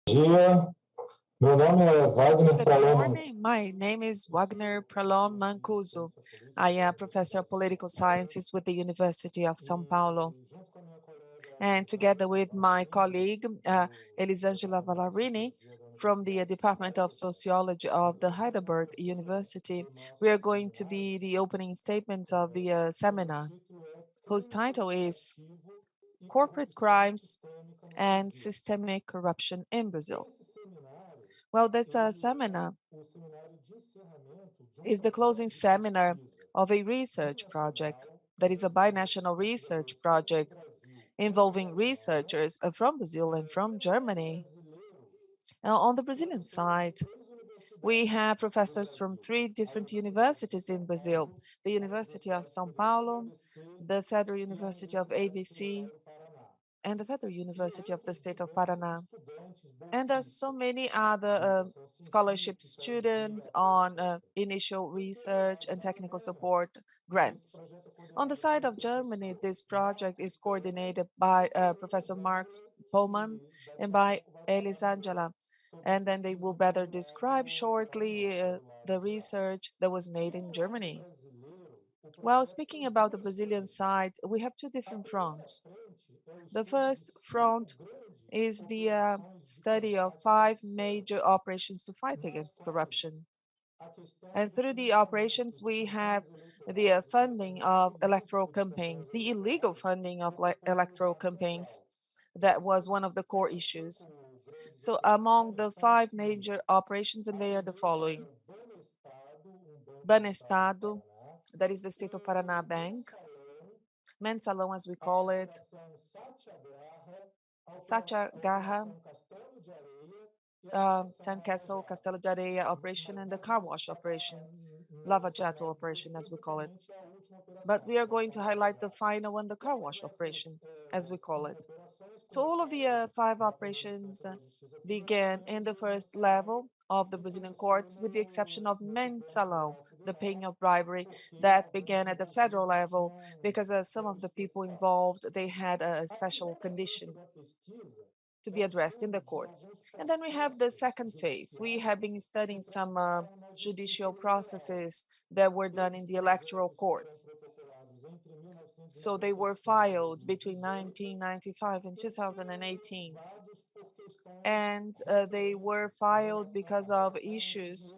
dia, meu nome é Wagner Good Pralon. morning. My name is Wagner Pralon Mancuso. I am Professor of Political Sciences with the University of São Paulo. And together with my colleague, Elisangela Vallarini, from the Department of Sociology of the Heidelberg University, we are going to be the opening statements of the seminar, whose title is Corporate Crimes and Systemic Corruption in Brazil. Well, this seminar is the closing seminar of a research project that is a binational research project involving researchers from Brazil and from Germany. Now, on the Brazilian side, we have professors from 3 different universities in Brazil: the University of São Paulo, the Federal University of ABC, and the Federal University of the State of Paraná. And there's so many other scholarship students on initial research and technical support grants. On the side of Germany, this project is coordinated by Professor Marx Pohmann and by Elisangela. And then they will better describe shortly the research that was made in Germany. Well, speaking about the Brazilian side, we have 2 different fronts. The first front is the study of 5 major operations to fight against corruption. And through the operations, we have the funding of electoral campaigns, the illegal funding of electoral campaigns. That was one of the core issues. So among the 5 major operations, and they are the following: Banestado, that is the state of Paraná Bank; Mensalão, as we call it; Satyagraha, Sandcastle, Castelo de Areia operation, and the car wash operation, Lava Jato operation, as we call it. But we are going to highlight the final one, the car wash operation, as we call it. So all of the 5 operations began in the first level of the Brazilian courts, with the exception of mensalão, the paying of bribery, that began at the federal level because some of the people involved, they had a special condition to be addressed in the courts. And then we have the second phase. We have been studying some judicial processes that were done in the electoral courts. So they were filed between 1995 and 2018. And they were filed because of issues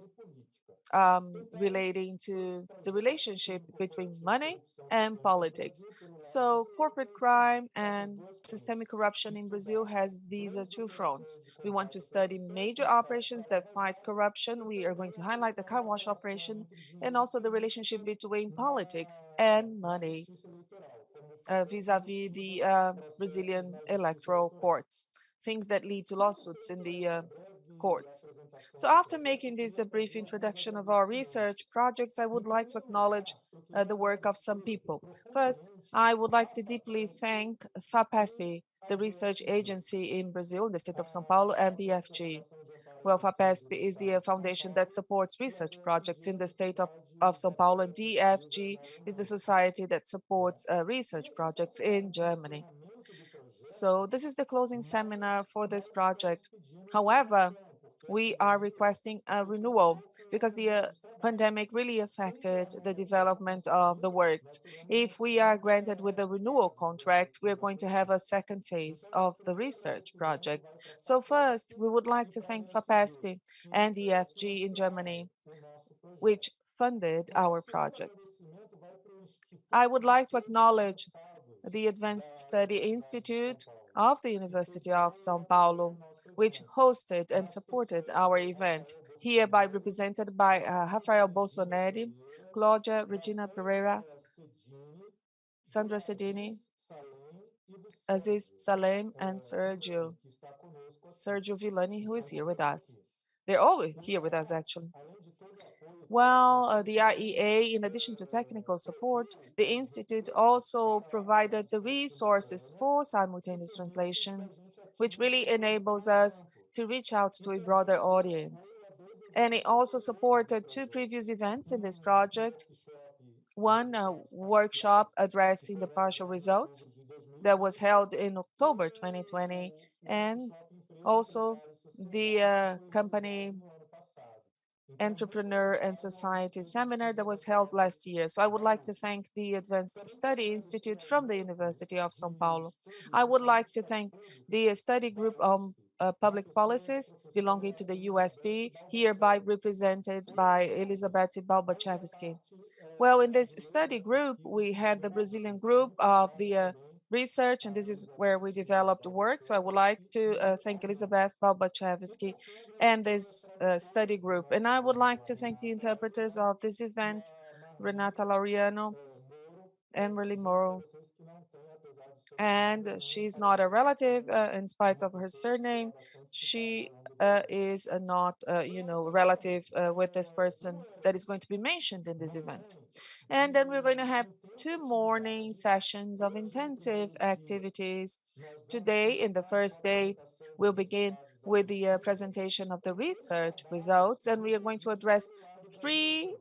relating to the relationship between money and politics. So corporate crime and systemic corruption in Brazil has these 2 fronts. We want to study major operations that fight corruption. We are going to highlight the car wash operation and also the relationship between politics and money vis-a-vis the Brazilian electoral courts, things that lead to lawsuits in the courts. So after making this brief introduction of our research projects, I would like to acknowledge the work of some people. First, I would like to deeply thank FAPESP, the research agency in Brazil, in the state of São Paulo, and BFG. Well, FAPESP is the foundation that supports research projects in the state of São Paulo. DFG is the society that supports research projects in Germany. So this is the closing seminar for this project. However, we are requesting a renewal because the pandemic really affected the development of the works. If we are granted with the renewal contract, we're going to have a second phase of the research project. So first, we would like to thank FAPESP and EFG in Germany, which funded our project. I would like to acknowledge the Advanced Study Institute of the University of São Paulo, which hosted and supported our event, hereby represented by Rafael Bolsonaro, Claudia Regina Pereira, Sandra Sedini, Aziz Salem, and Sergio Villani, who is here with us. They're all here with us, actually. Well, the IEA, in addition to technical support, the Institute also provided the resources for simultaneous translation, which really enables us to reach out to a broader audience. And it also supported 2 previous events in this project. One, a workshop addressing the partial results that was held in October 2020, and also the company Entrepreneur and Society Seminar that was held last year. So I would like to thank the Advanced Study Institute from the University of São Paulo. I would like to thank the study group on public policies belonging to the USP, hereby represented by Elizabeth Balbachevsky. Well, in this study group, we had the Brazilian group of the research, and this is where we developed work. So I would like to thank Elizabeth Balbachevsky and this study group. And I would like to thank the interpreters of this event, Renata Laureano and Emily Morrow. And she's not a relative, in spite of her surname. She is not, relative with this person that is going to be mentioned in this event. And then we're going to have 2 morning sessions of intensive activities. Today, in the first day, we'll begin with the presentation of the research results, and we are going to address 3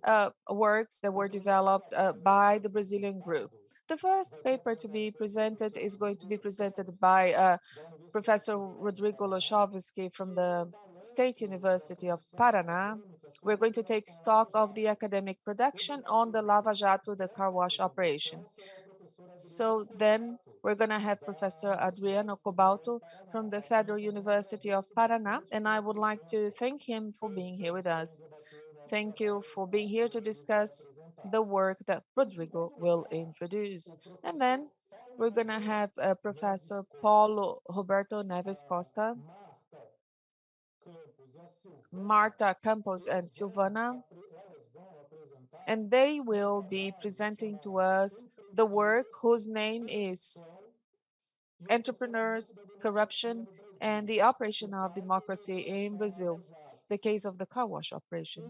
works that were developed by the Brazilian group. The first paper to be presented is going to be presented by Professor Rodrigo Horochovski from the State University of Paraná. We're going to take stock of the academic production on the Lava Jato, the car wash operation. So then we're going to have Professor Adriano Cobalto from the Federal University of Paraná, and I would like to thank him for being here with us. Thank you for being here to discuss the work that Rodrigo will introduce. And then we're going to have Professor Paulo Roberto Neves Costa, Marta Campos, and Silvana, and they will be presenting to us the work whose name is Entrepreneurs, Corruption, and the Operation of Democracy in Brazil, the case of the car wash operation.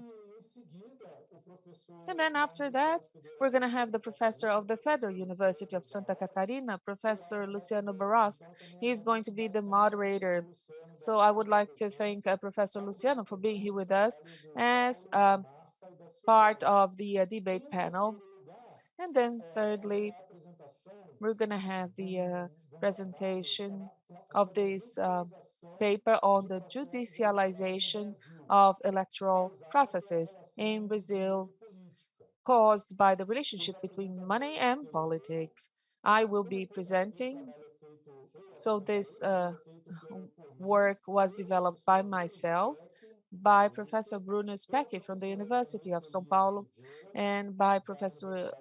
And then after that, we're going to have the professor of the Federal University of Santa Catarina, Professor Luciano Barosc. He's going to be the moderator. So I would like to thank Professor Luciano for being here with us as part of the debate panel. And then thirdly, we're going to have the presentation of this paper on the judicialization of electoral processes in Brazil caused by the relationship between money and politics. I will be presenting. So this work was developed by myself, by Professor Bruno Specchi from the University of São Paulo, and by Professor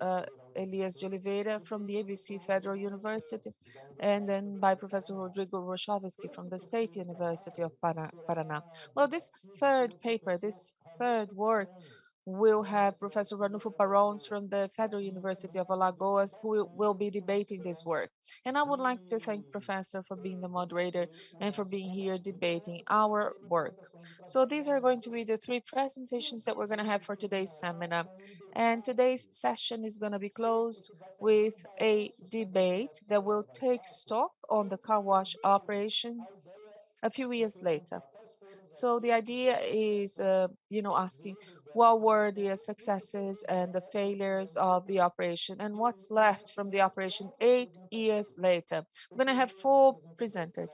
Elias de Oliveira from the ABC Federal University, and then by Professor Rodrigo Horochovski from the State University of Paraná. Well, this third paper, this third work, we'll have Professor Ranulfo Parons from the Federal University of Alagoas, who will be debating this work. And I would like to thank Professor for being the moderator and for being here debating our work. So these are going to be the 3 presentations that we're going to have for today's seminar. And today's session is going to be closed with a debate that will take stock on the car wash operation a few years later. So the idea is, asking what were the successes and the failures of the operation and what's left from the operation 8 years later. We're going to have 4 presenters.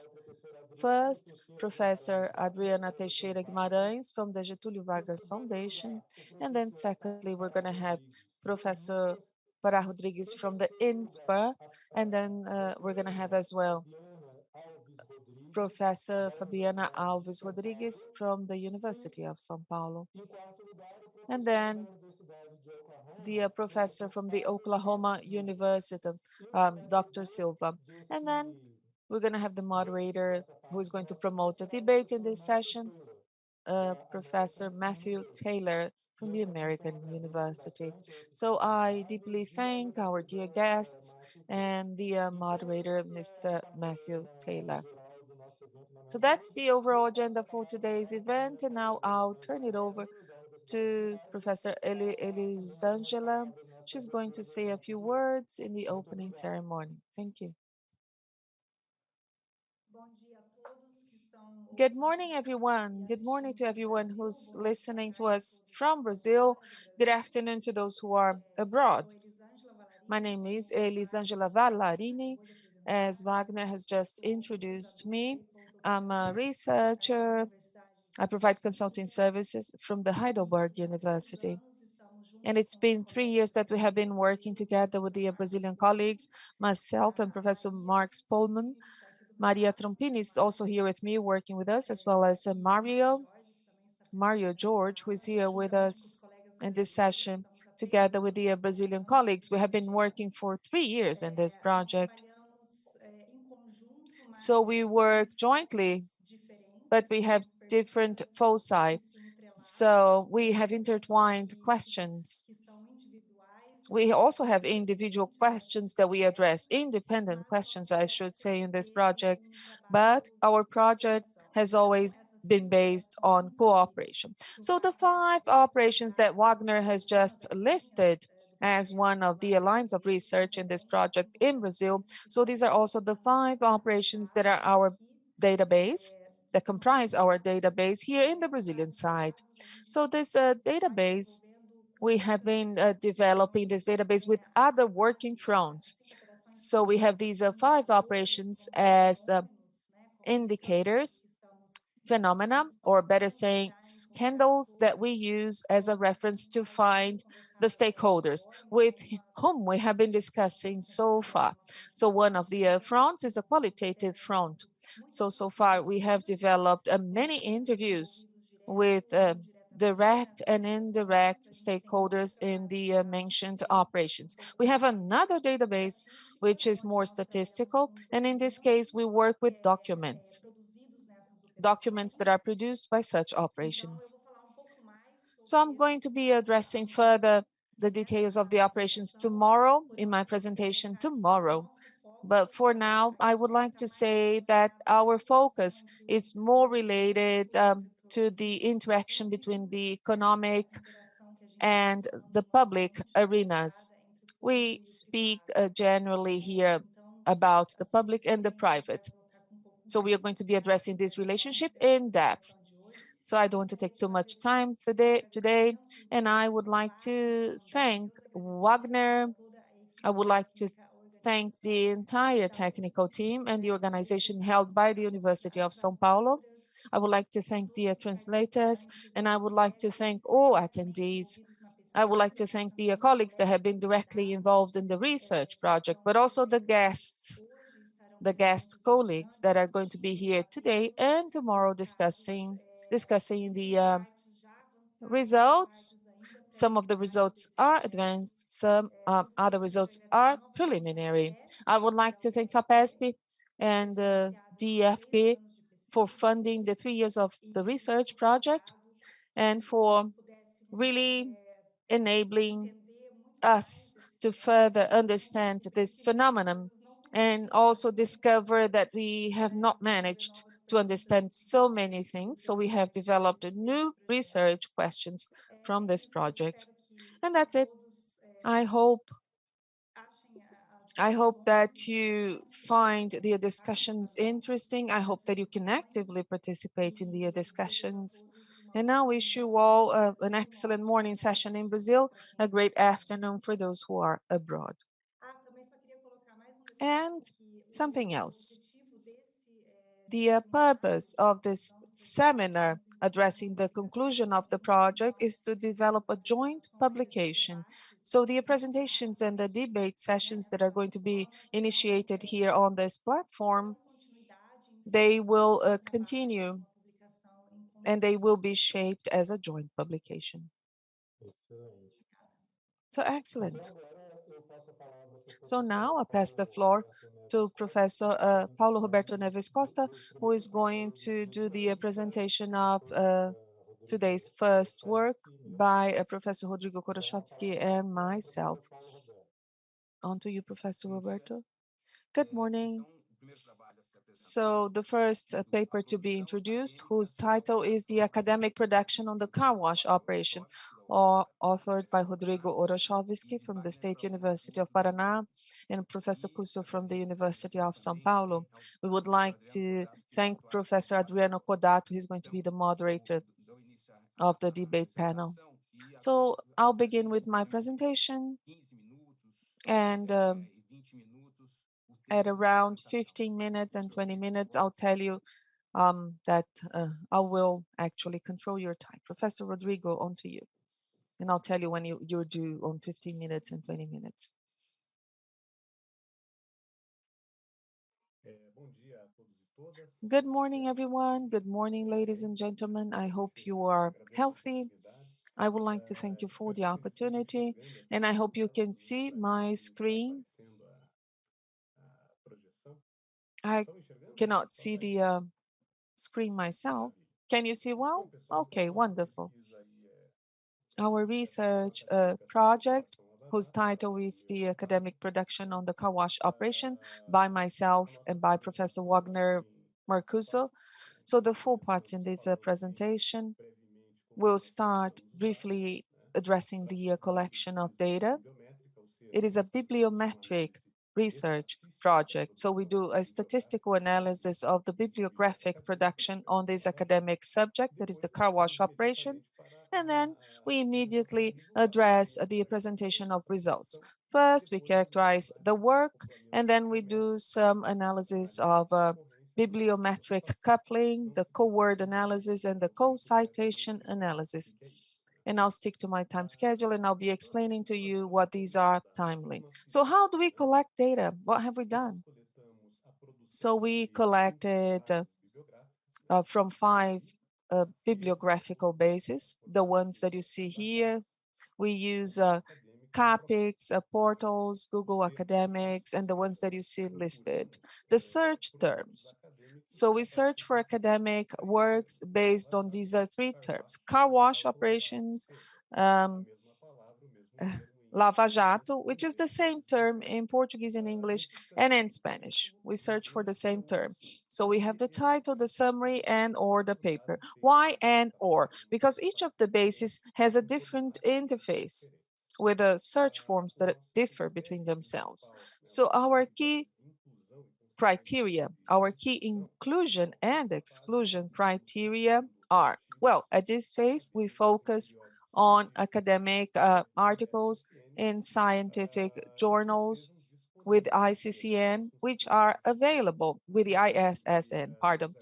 First, Professor Adriana Teixeira Guimarães from the Getúlio Vargas Foundation. And then secondly, we're going to have Professor Pará Rodrigues from the INSPER. And then we're going to have as well Professor Fabiana Alves Rodrigues from the University of São Paulo. And then the professor from the Oklahoma University, Dr. Silva. And then we're going to have the moderator who is going to promote a debate in this session, Professor Matthew Taylor from the American University. So I deeply thank our dear guests and the moderator, Mr. Matthew Taylor. So that's the overall agenda for today's event. And now I'll turn it over to Professor Elisangela. She's going to say a few words in the opening ceremony. Thank you. Good morning, everyone. Good morning to everyone who's listening to us from Brazil. Good afternoon to those who are abroad. My name is Elisangela Vallarini. As Wagner has just introduced me, I'm a researcher I provide consulting services from the Heidelberg University. And it's been 3 years that we have been working together with the Brazilian colleagues, myself and Professor Marx Pullman. Maria Trompini is also here with me, working with us, as well as Mario George, who is here with us in this session, together with the Brazilian colleagues. We have been working for 3 years in this project. So we work jointly, but we have different foci. So we have intertwined questions. We also have individual questions that we address, independent questions, I should say, in this project, but our project has always been based on cooperation. So the 5 operations that Wagner has just listed as one of the lines of research in this project in Brazil. So these are also the 5 operations that are our database, that comprise our database here in the Brazilian side. So this database, we have been developing this database with other working fronts. So we have these 5 operations as indicators, phenomena, or better saying, scandals that we use as a reference to find the stakeholders with whom we have been discussing so far. So one of the fronts is a qualitative front. So far we have developed many interviews with direct and indirect stakeholders in the mentioned operations. We have another database which is more statistical, and in this case we work with documents that are produced by such operations. So I'm going to be addressing further the details of the operations tomorrow in my presentation tomorrow. But for now, I would like to say that our focus is more related to the interaction between the economic and the public arenas. We speak generally here about the public and the private. So we are going to be addressing this relationship in depth. So I don't want to take too much time today, and I would like to thank Wagner. I would like to thank the entire technical team and the organization held by the University of São Paulo. I would like to thank the translators, and I would like to thank all attendees. I would like to thank the colleagues that have been directly involved in the research project, but also the guest colleagues that are going to be here today and tomorrow discussing the results. Some of the results are advanced, some other results are preliminary. I would like to thank FAPESP and DFG for funding the 3 years of the research project and for really enabling us to further understand this phenomenon and also discover that we have not managed to understand so many things. So we have developed new research questions from this project. And that's it. I hope that you find the discussions interesting. I hope that you can actively participate in the discussions. And now wish you all an excellent morning session in Brazil, a great afternoon for those who are abroad. And something else. The purpose of this seminar addressing the conclusion of the project is to develop a joint publication. So the presentations and the debate sessions that are going to be initiated here on this platform, they will continue and they will be shaped as a joint publication. So excellent. So now I'll pass the floor to Professor Paulo Roberto Neves Costa, who is going to do the presentation of today's first work by Professor Rodrigo Horochovski and myself. On to you, Professor Roberto. Good morning. So the first paper to be introduced, whose title is The Academic Production on the Car Wash Operation, authored by Rodrigo Horochovski from the State University of Paraná and Professor Mancuso from the University of São Paulo. We would like to thank Professor Adriano Codato, who's going to be the moderator of the debate panel. So I'll begin with my presentation, and at around 15 minutes and 20 minutes, I'll tell you that I will actually control your time. Professor Rodrigo, on to you. And I'll tell you when you're due on 15 minutes and 20 minutes. Good morning, everyone. Good morning, ladies and gentlemen. I hope you are healthy. I would like to thank you for the opportunity, and I hope you can see my screen. I cannot see the screen myself. Can you see well? Okay, wonderful. Our research project, whose title is the academic production on the car wash operation by myself and by Professor Wagner Mancuso. So the four parts in this presentation will start briefly addressing the collection of data. It is a bibliometric research project. So we do a statistical analysis of the bibliographic production on this academic subject, that is the car wash operation. And then we immediately address the presentation of results. First, we characterize the work, and then we do some analysis of bibliometric coupling, the co-word analysis, and the co-citation analysis. And I'll stick to my time schedule, and I'll be explaining to you what these are timely. So how do we collect data? What have we done? So we collected from 5 bibliographical bases, the ones that you see here. We use CAPEX, portals, Google Academics, and the ones that you see listed. The search terms. So we search for academic works based on these 3 terms: car wash operations, Lava Jato, which is the same term in Portuguese and English and in Spanish. We search for the same term. So we have the title, the summary, and or the paper. Why and or? Because each of the bases has a different interface with the search forms that differ between themselves. So our key criteria, our key inclusion and exclusion criteria are, well, at this phase, we focus on academic articles in scientific journals with ICCN, which are available with the ISSN, pardon,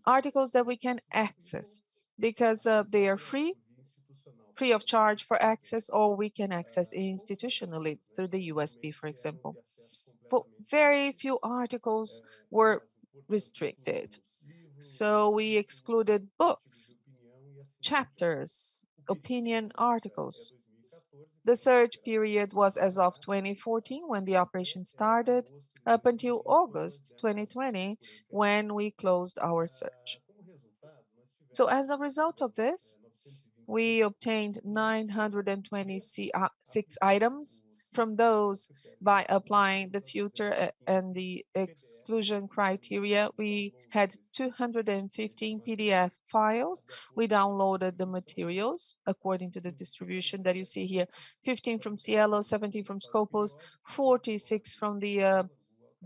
articles that we can access because they are free of charge for access, or we can access institutionally through the USB, for example. But very few articles were restricted. So we excluded books, chapters, opinion articles. The search period was as of 2014 when the operation started up until August 2020 when we closed our search. So as a result of this, we obtained 926 items. From those, by applying the filter and the exclusion criteria, we had 215 PDF files. We downloaded the materials according to the distribution that you see here: 15 from Cielo, 17 from Scopus, 46 from the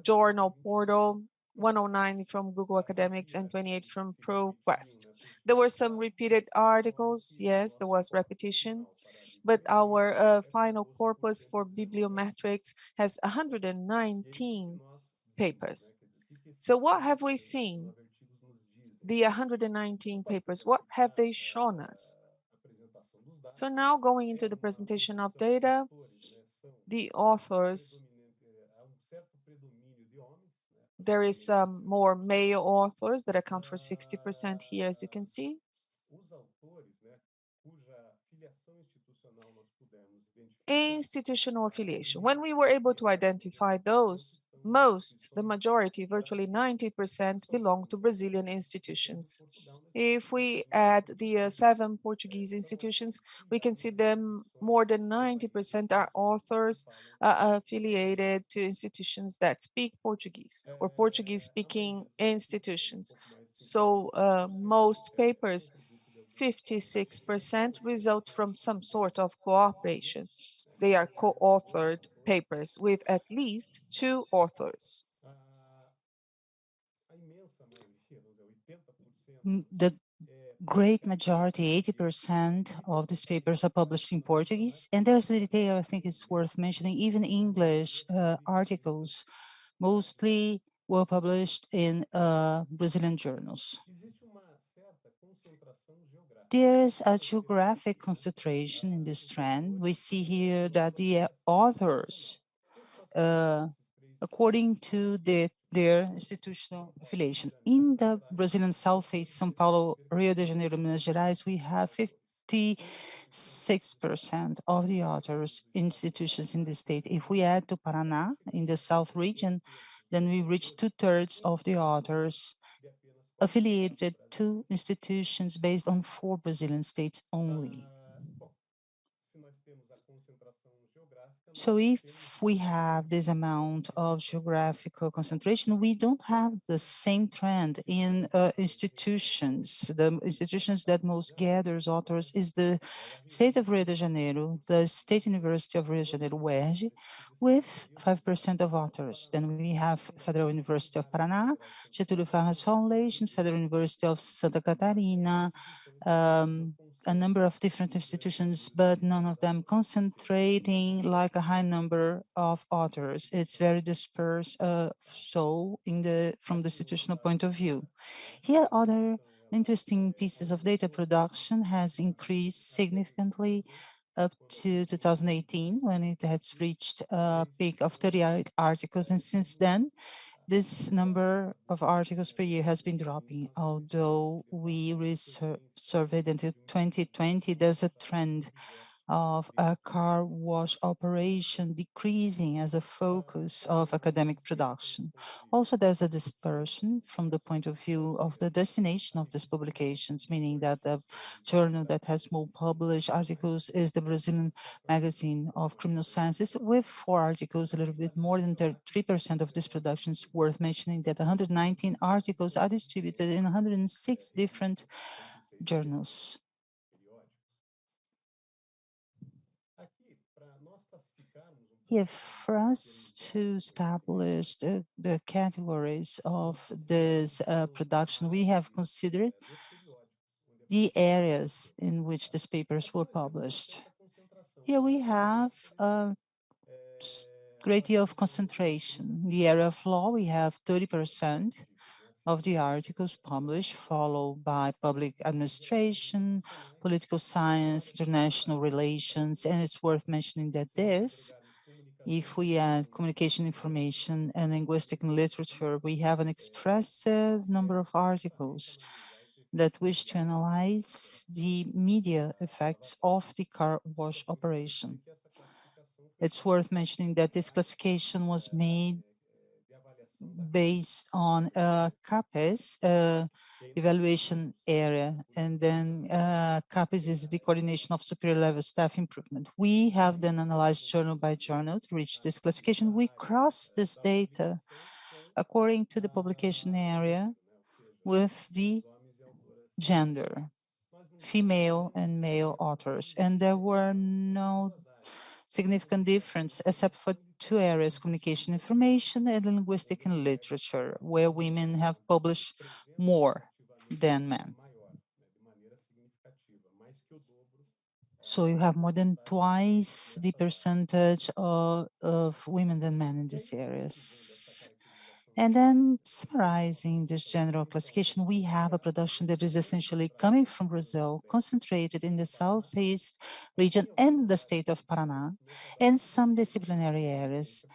journal portal, 109 from Google Academics, and 28 from ProQuest. There were some repeated articles. Yes, there was repetition, but our final corpus for bibliometrics has 119 papers. So what have we seen? The 119 papers, what have they shown us? So now going into the presentation of data, the authors, there is some more male authors that account for 60% here, as you can see. Institutional affiliation. When we were able to identify those, the majority, virtually 90%, belong to Brazilian institutions. If we add the 7 Portuguese institutions, we can see them more than 90% are authors affiliated to institutions that speak Portuguese or Portuguese-speaking institutions. So most papers, 56%, result from some sort of cooperation. They are co-authored papers with at least 2 authors. The great majority, 80% of these papers are published in Portuguese. And there's a detail I think is worth mentioning, even English articles, mostly were published in Brazilian journals. There is a geographic concentration in this trend. We see here that the authors, according to their institutional affiliation, in the Brazilian Southeast, São Paulo, Rio de Janeiro, Minas Gerais, we have 56% of the authors institutions in the state. If we add to Paraná in the South region, then we reach 2/3 of the authors affiliated to institutions based on 4 Brazilian states only. So if we have this amount of geographical concentration, we don't have the same trend in institutions. The institutions that most gathers authors is the state of Rio de Janeiro, the State University of Rio de Janeiro, UERJ, with 5% of authors. Then we have Federal University of Paraná, Getúlio Vargas Foundation, Federal University of Santa Catarina, a number of different institutions, but none of them concentrating like a high number of authors. It's very dispersed, from the institutional point of view. Here, other interesting pieces of data production has increased significantly up to 2018, when it has reached a peak of 38 articles, and since then, this number of articles per year has been dropping. Although we surveyed until 2020, there's a trend of a car wash operation decreasing as a focus of academic production. Also, there's a dispersion from the point of view of the destination of these publications, meaning that the journal that has more published articles is the Brazilian Magazine of Criminal Sciences, with 4 articles, a little bit more than 3% of this production. It's worth mentioning that 119 articles are distributed in 106 different journals. Here, for us to establish the categories of this production, we have considered the areas in which these papers were published. Here we have a great deal of concentration. In the area of law, we have 30% of the articles published, followed by public administration, political science, international relations, and it's worth mentioning that if we add communication information and linguistic and literature, we have an expressive number of articles that wish to analyze the media effects of the car wash operation. It's worth mentioning that this classification was made based on CAPES evaluation area, and then CAPES is the coordination of superior level staff improvement. We have then analyzed journal by journal to reach this classification. We cross this data according to the publication area with the gender, female and male authors, and there were no significant difference except for 2 areas, communication information and linguistic and literature, where women have published more than men. So you have more than twice the percentage of women than men in these areas. And then summarizing this general classification, we have a production that is essentially coming from Brazil, concentrated in the Southeast region and the state of Paraná, and some disciplinary areas,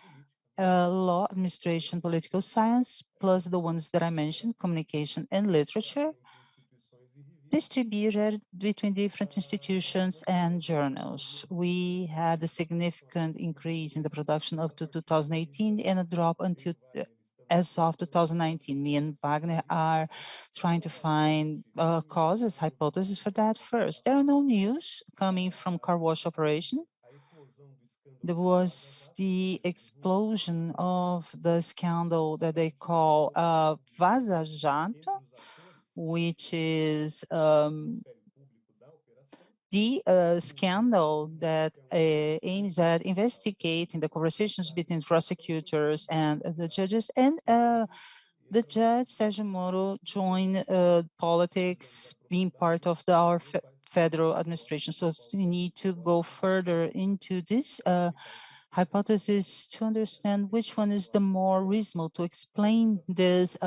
law, administration, political science, plus the ones that I mentioned, communication and literature, distributed between different institutions and journals. We had a significant increase in the production up to 2018 and a drop until as of 2019. Me and Wagner are trying to find causes, hypotheses for that. First, there are no news coming from car wash operation. There was the explosion of the scandal that they call Vaza Jato, which is the scandal that aims at investigating the conversations between prosecutors and the judges. And the judge, Sérgio Moro, joined politics, being part of our federal administration. So we need to go further into this hypothesis to understand which one is the more reasonable to explain this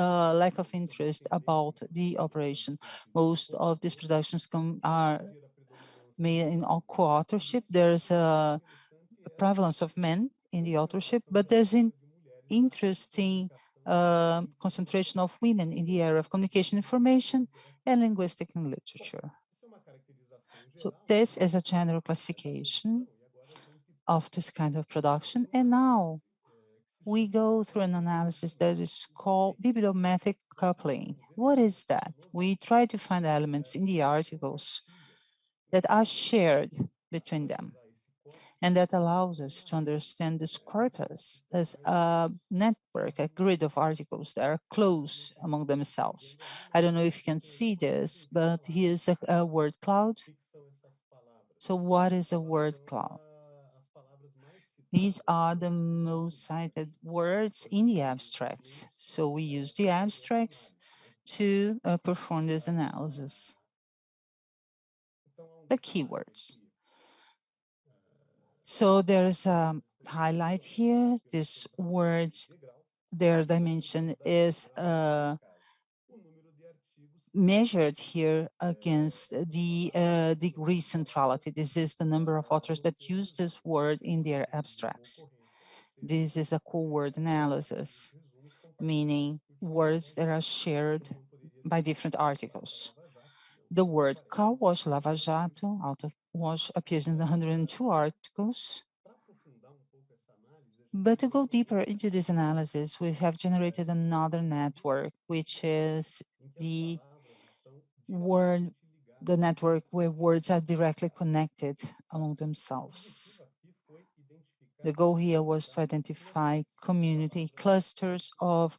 lack of interest about the operation. Most of these productions are made in co-authorship. There's a prevalence of men in the authorship, but there's an interesting concentration of women in the area of communication information and linguistic and literature. So this is a general classification of this kind of production. And now we go through an analysis that is called bibliometric coupling. What is that? We try to find elements in the articles that are shared between them, and that allows us to understand this corpus as a network, a grid of articles that are close among themselves. I don't know if you can see this, but here's a word cloud. So what is a word cloud? These are the most cited words in the abstracts. So we use the abstracts to perform this analysis. The keywords. So there's a highlight here. These words, their dimension is measured here against the degree centrality. This is the number of authors that use this word in their abstracts. This is a co-word analysis, meaning words that are shared by different articles. The word car wash, lava jato, auto wash appears in the 102 articles. But to go deeper into this analysis, we have generated another network, which is the network where words are directly connected among themselves. The goal here was to identify community clusters of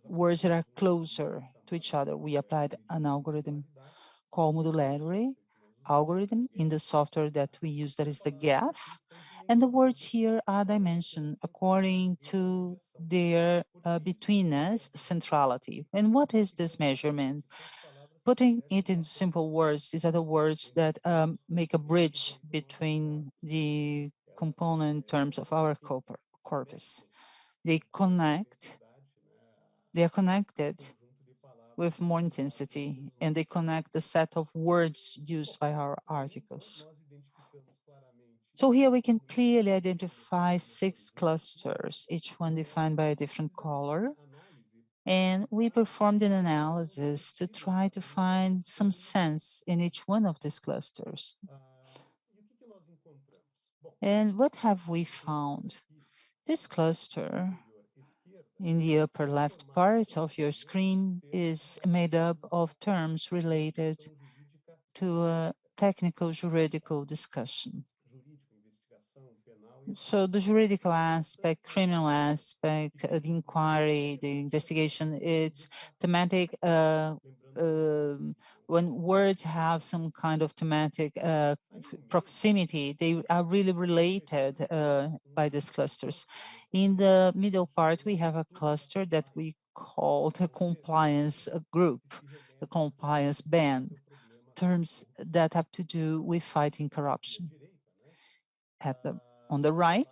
words that are closer to each other. We applied an algorithm called Modularity Algorithm in the software that we use, that is the GAF. And the words here are dimensioned according to their betweenness centrality. And what is this measurement? Putting it in simple words, these are the words that make a bridge between the component terms of our corpus. They are connected with more intensity, and they connect the set of words used by our articles. So here we can clearly identify 6 clusters, each one defined by a different color. And we performed an analysis to try to find some sense in each one of these clusters. And what have we found? This cluster in the upper left part of your screen is made up of terms related to a technical juridical discussion. So the juridical aspect, criminal aspect, the inquiry, the investigation, it's thematic. When words have some kind of thematic proximity, they are really related by these clusters. In the middle part, we have a cluster that we call the compliance group, the compliance band, terms that have to do with fighting corruption. On the right,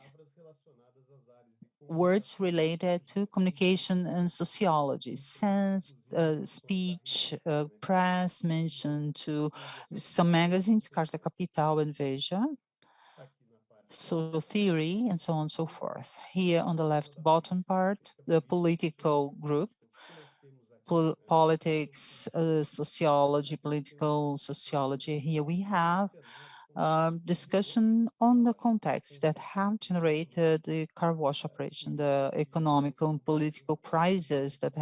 words related to communication and sociology, sense, speech, press, mentioned to some magazines, Carta Capital and Veja, social theory, and so on and so forth. Here on the left bottom part, the political group, politics, sociology, political sociology. Here we have discussion on the context that have generated the car wash operation, the economical and political crisis that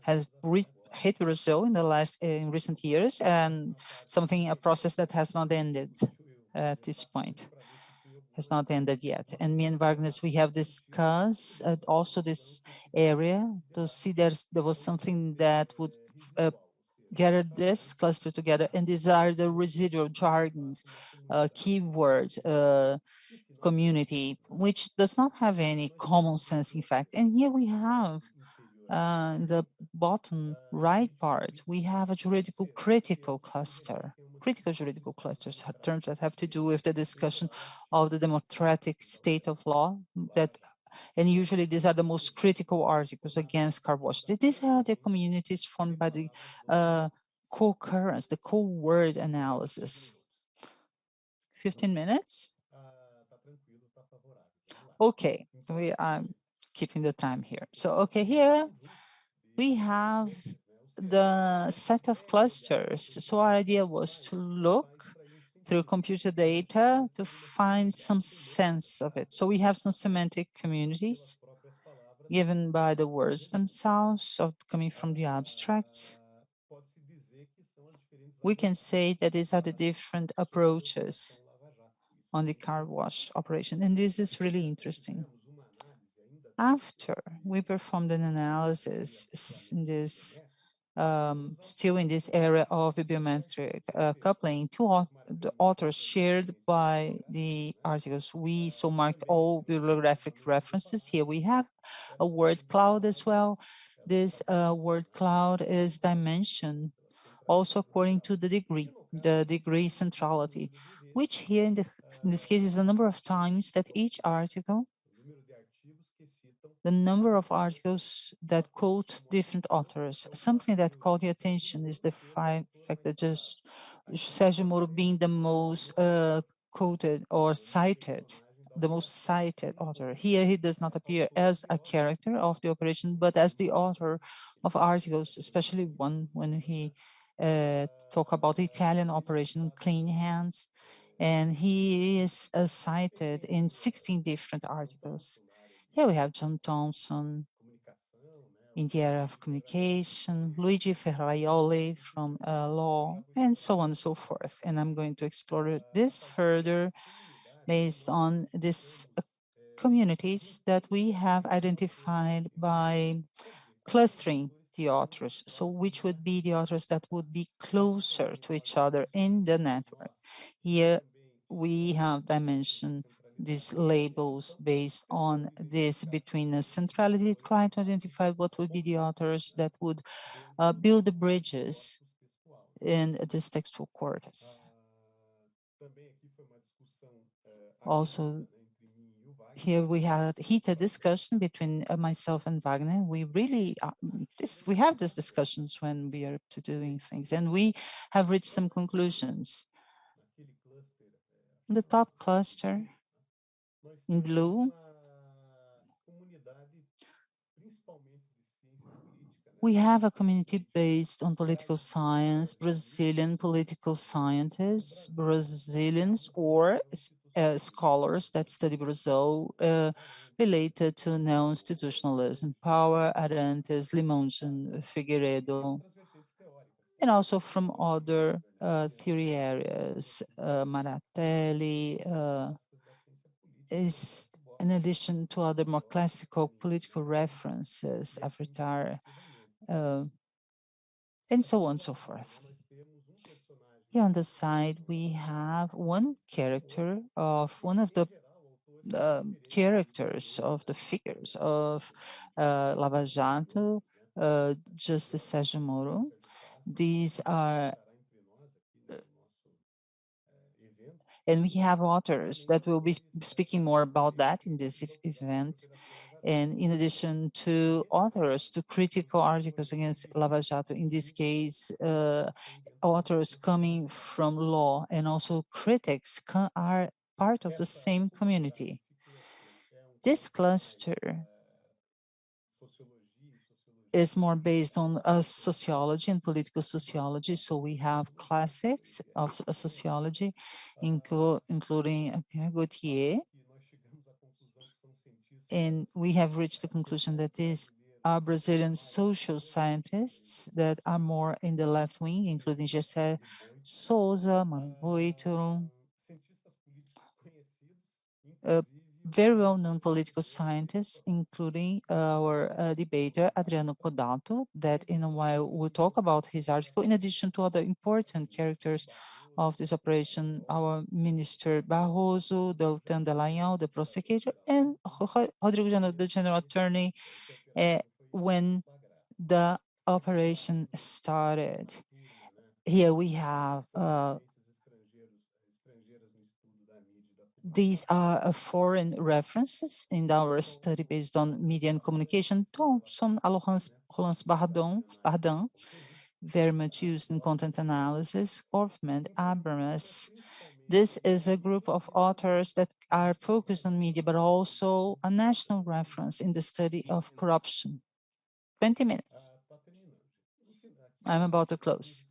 has hit Brazil in recent years, and a process that has not ended at this point, has not ended yet. And me and Wagner, we have discussed also this area to see there was something that would gather this cluster together, and these are the residual jargons, keywords, community, which does not have any common sense, in fact. And here we have the bottom right part, we have a juridical critical cluster. critical juridical clusters, terms that have to do with the discussion of the democratic state of law, and usually these are the most critical articles against car wash. These are the communities formed by the co-occurrence, the co-word analysis. 15 minutes? Okay, we are keeping the time here. So, okay, here we have the set of clusters. So our idea was to look through computer data to find some sense of it. So we have some semantic communities given by the words themselves, coming from the abstracts. We can say that these are the different approaches on the car wash operation, and this is really interesting. After we performed an analysis in this still in this area of bibliometric coupling, the authors shared by the articles. We so marked all bibliographic references. Here we have a word cloud as well. This word cloud is dimensioned also according to the degree centrality, which here in this case is the number of times that each article, the number of articles that quote different authors. Something that caught the attention is the fact that just Sérgio Moro being the most quoted or cited, the most cited author. Here he does not appear as a character of the operation, but as the author of articles, especially one when he talk about the Italian operation Clean Hands, and he is cited in 16 different articles. Here we have John Thompson in the area of communication, Luigi Ferraioli from law, and so on and so forth. And I'm going to explore this further based on these communities that we have identified by clustering the authors. So which would be the authors that would be closer to each other in the network? Here we have dimensioned these labels based on this between a centrality, trying to identify what would be the authors that would build the bridges in this textual corpus. Also, here we had heated discussion between myself and Wagner. We really, we have these discussions when we are doing things, and we have reached some conclusions. The top cluster in blue, we have a community based on political science, Brazilian political scientists, Brazilians or scholars that study Brazil related to neo-institutionalism, Power, Arantes, Limongen, Figueiredo, and also from other theory areas, Maratelli, is in addition to other more classical political references, Afritar, and so on and so forth. Here on the side, we have one character of one of the characters of the figures of Lava Jato, Justice Sérgio Moro. These are, and we have authors that will be speaking more about that in this event. And in addition to authors, to critical articles against Lava Jato, in this case, authors coming from law and also critics are part of the same community. This cluster is more based on sociology and political sociology. So we have classics of sociology, including Pierre Gautier. And we have reached the conclusion that these are Brazilian social scientists that are more in the left wing, including Gessé Souza, Mancuso, very well-known political scientists, including our debater, Adriano Codato, that in a while we'll talk about his article, in addition to other important characters of this operation, our Minister Barroso, Deltan Dallagnol, the prosecutor, and Rodrigo, the General Attorney, when the operation started. Here we have These are foreign references in our study based on media and communication. Thomson, Roland Bardin, very much used in content analysis. Orfman, Abrams. This is a group of authors that are focused on media, but also a national reference in the study of corruption. 20 minutes. I'm about to close.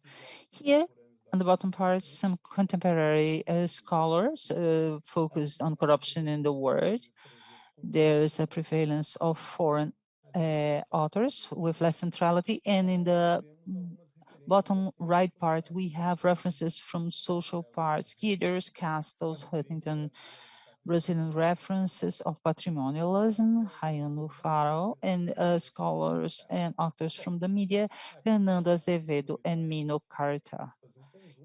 Here, on the bottom part, some contemporary scholars focused on corruption in the world. There is a prevalence of foreign authors with less centrality, and in the bottom right part, we have references from social parts, Gieders, Castles, Huntington, Brazilian references of patrimonialism, Rayano Faro, and scholars and authors from the media, Fernando Azevedo and Mino Carta.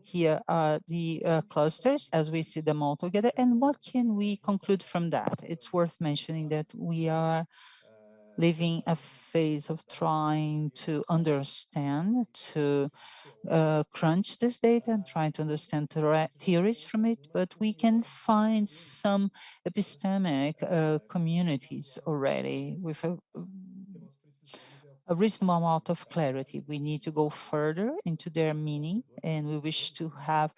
Here are the clusters as we see them all together. And what can we conclude from that? It's worth mentioning that we are living a phase of trying to understand, to crunch this data and trying to understand theories from it, but we can find some epistemic communities already with a reasonable amount of clarity. We need to go further into their meaning, and we wish to have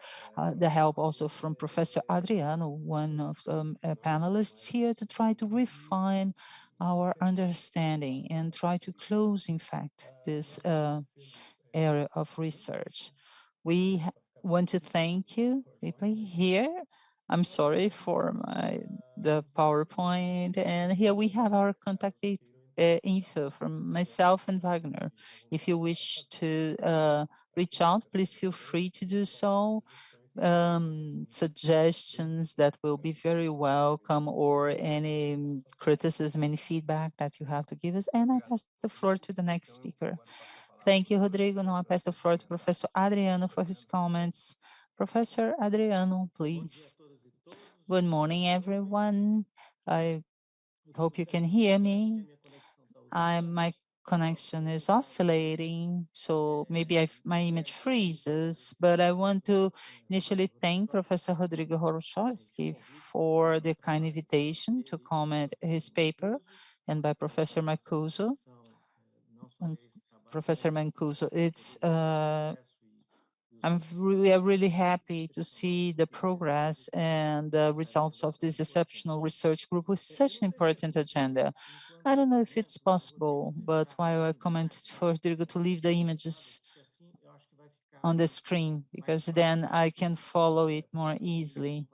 the help also from Professor Adriano, one of the panelists here, to try to refine our understanding and try to close, in fact, this area of research. We want to thank you deeply here. I'm sorry for the PowerPoint, and here we have our contact info from myself and Wagner. If you wish to reach out, please feel free to do so. Suggestions that will be very welcome, or any criticism, any feedback that you have to give us. And I pass the floor to the next speaker. Thank you, Rodrigo. Now I pass the floor to Professor Adriano for his comments. Professor Adriano, please. Good morning, everyone. I hope you can hear me. My connection is oscillating, so maybe my image freezes, but I want to initially thank Professor Rodrigo Horochovski for the kind invitation to comment his paper, and by Professor Mancuso. Professor Mancuso, we are really happy to see the progress and the results of this exceptional research group with such an important agenda. I don't know if it's possible, but while I commented for Rodrigo to leave the images on the screen, because then I can follow it more easily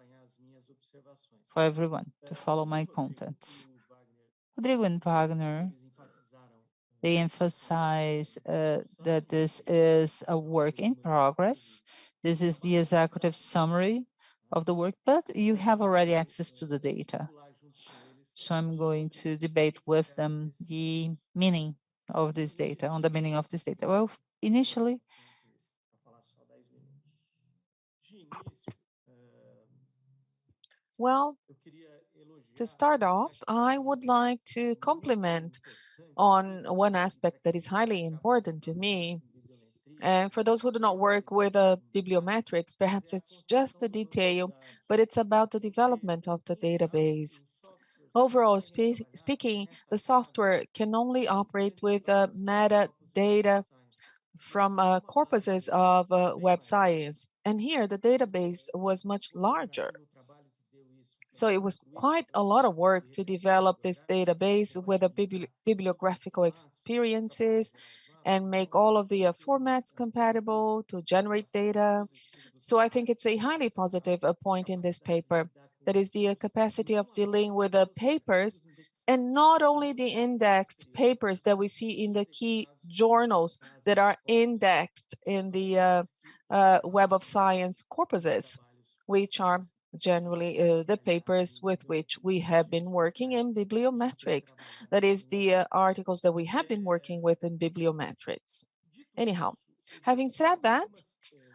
for everyone to follow my contents. Rodrigo and Wagner, they emphasize that this is a work in progress. This is the executive summary of the work, but you have already access to the data. So I'm going to debate with them the meaning of this data, on the meaning of this data. Well, initially, well, to start off, I would like to compliment on one aspect that is highly important to me. And for those who do not work with bibliometrics, perhaps it's just a detail, but it's about the development of the database. Overall speaking, the software can only operate with metadata from corpuses of web science. And here the database was much larger. So it was quite a lot of work to develop this database with the bibliographical experiences and make all of the formats compatible to generate data. So I think it's a highly positive point in this paper. That is the capacity of dealing with the papers, and not only the indexed papers that we see in the key journals that are indexed in the Web of Science corpuses, which are generally the papers with which we have been working in bibliometrics. That is the articles that we have been working with in bibliometrics. Anyhow, having said that,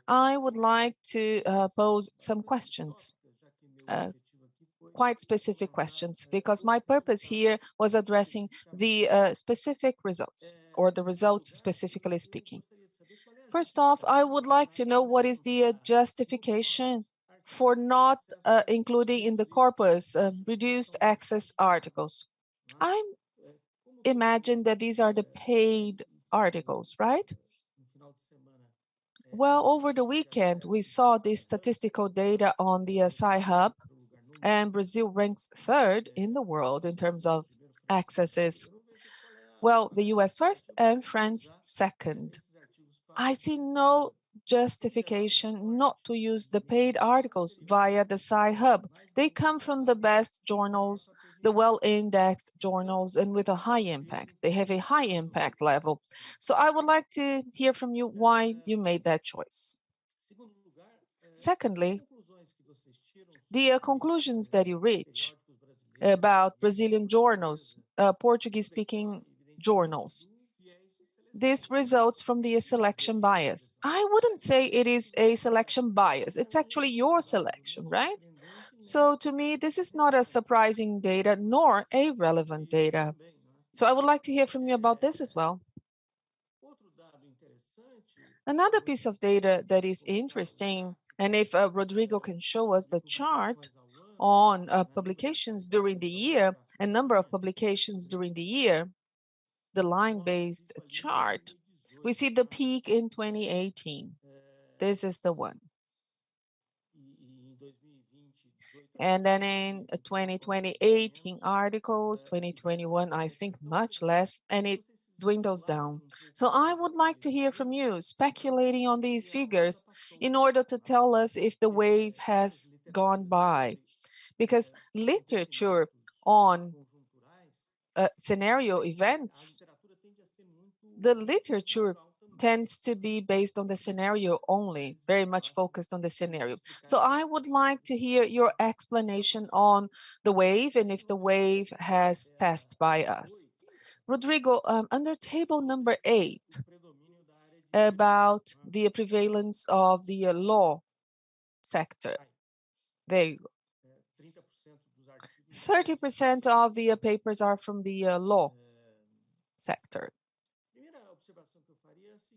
I would like to pose some questions, quite specific questions, because my purpose here was addressing the specific results, or the results specifically speaking. First off, I would like to know what is the justification for not including in the corpus reduced access articles. I imagine that these are the paid articles, right? Well, over the weekend, we saw this statistical data on the Sci-Hub, and Brazil ranks third in the world in terms of accesses. Well, the US first and France second. I see no justification not to use the paid articles via the Sci-Hub. They come from the best journals, the well-indexed journals, and with a high impact. They have a high impact level. So I would like to hear from you why you made that choice. Secondly, the conclusions that you reach about Brazilian journals, Portuguese-speaking journals. This results from the selection bias. I wouldn't say it is a selection bias. It's actually your selection, right? So to me, this is not a surprising data nor a relevant data. So I would like to hear from you about this as well. Another piece of data that is interesting, and if Rodrigo can show us the chart on publications during the year and number of publications during the year, the line-based chart, we see the peak in 2018. This is the one. And then in 2020, 18 articles, 2021, I think much less, and it dwindles down. So I would like to hear from you, speculating on these figures in order to tell us if the wave has gone by. Because literature on scenario events, the literature tends to be based on the scenario only, very much focused on the scenario. So I would like to hear your explanation on the wave and if the wave has passed by us. Rodrigo, under table number 8, about the prevalence of the law sector. There you go. 30% of the papers are from the law sector.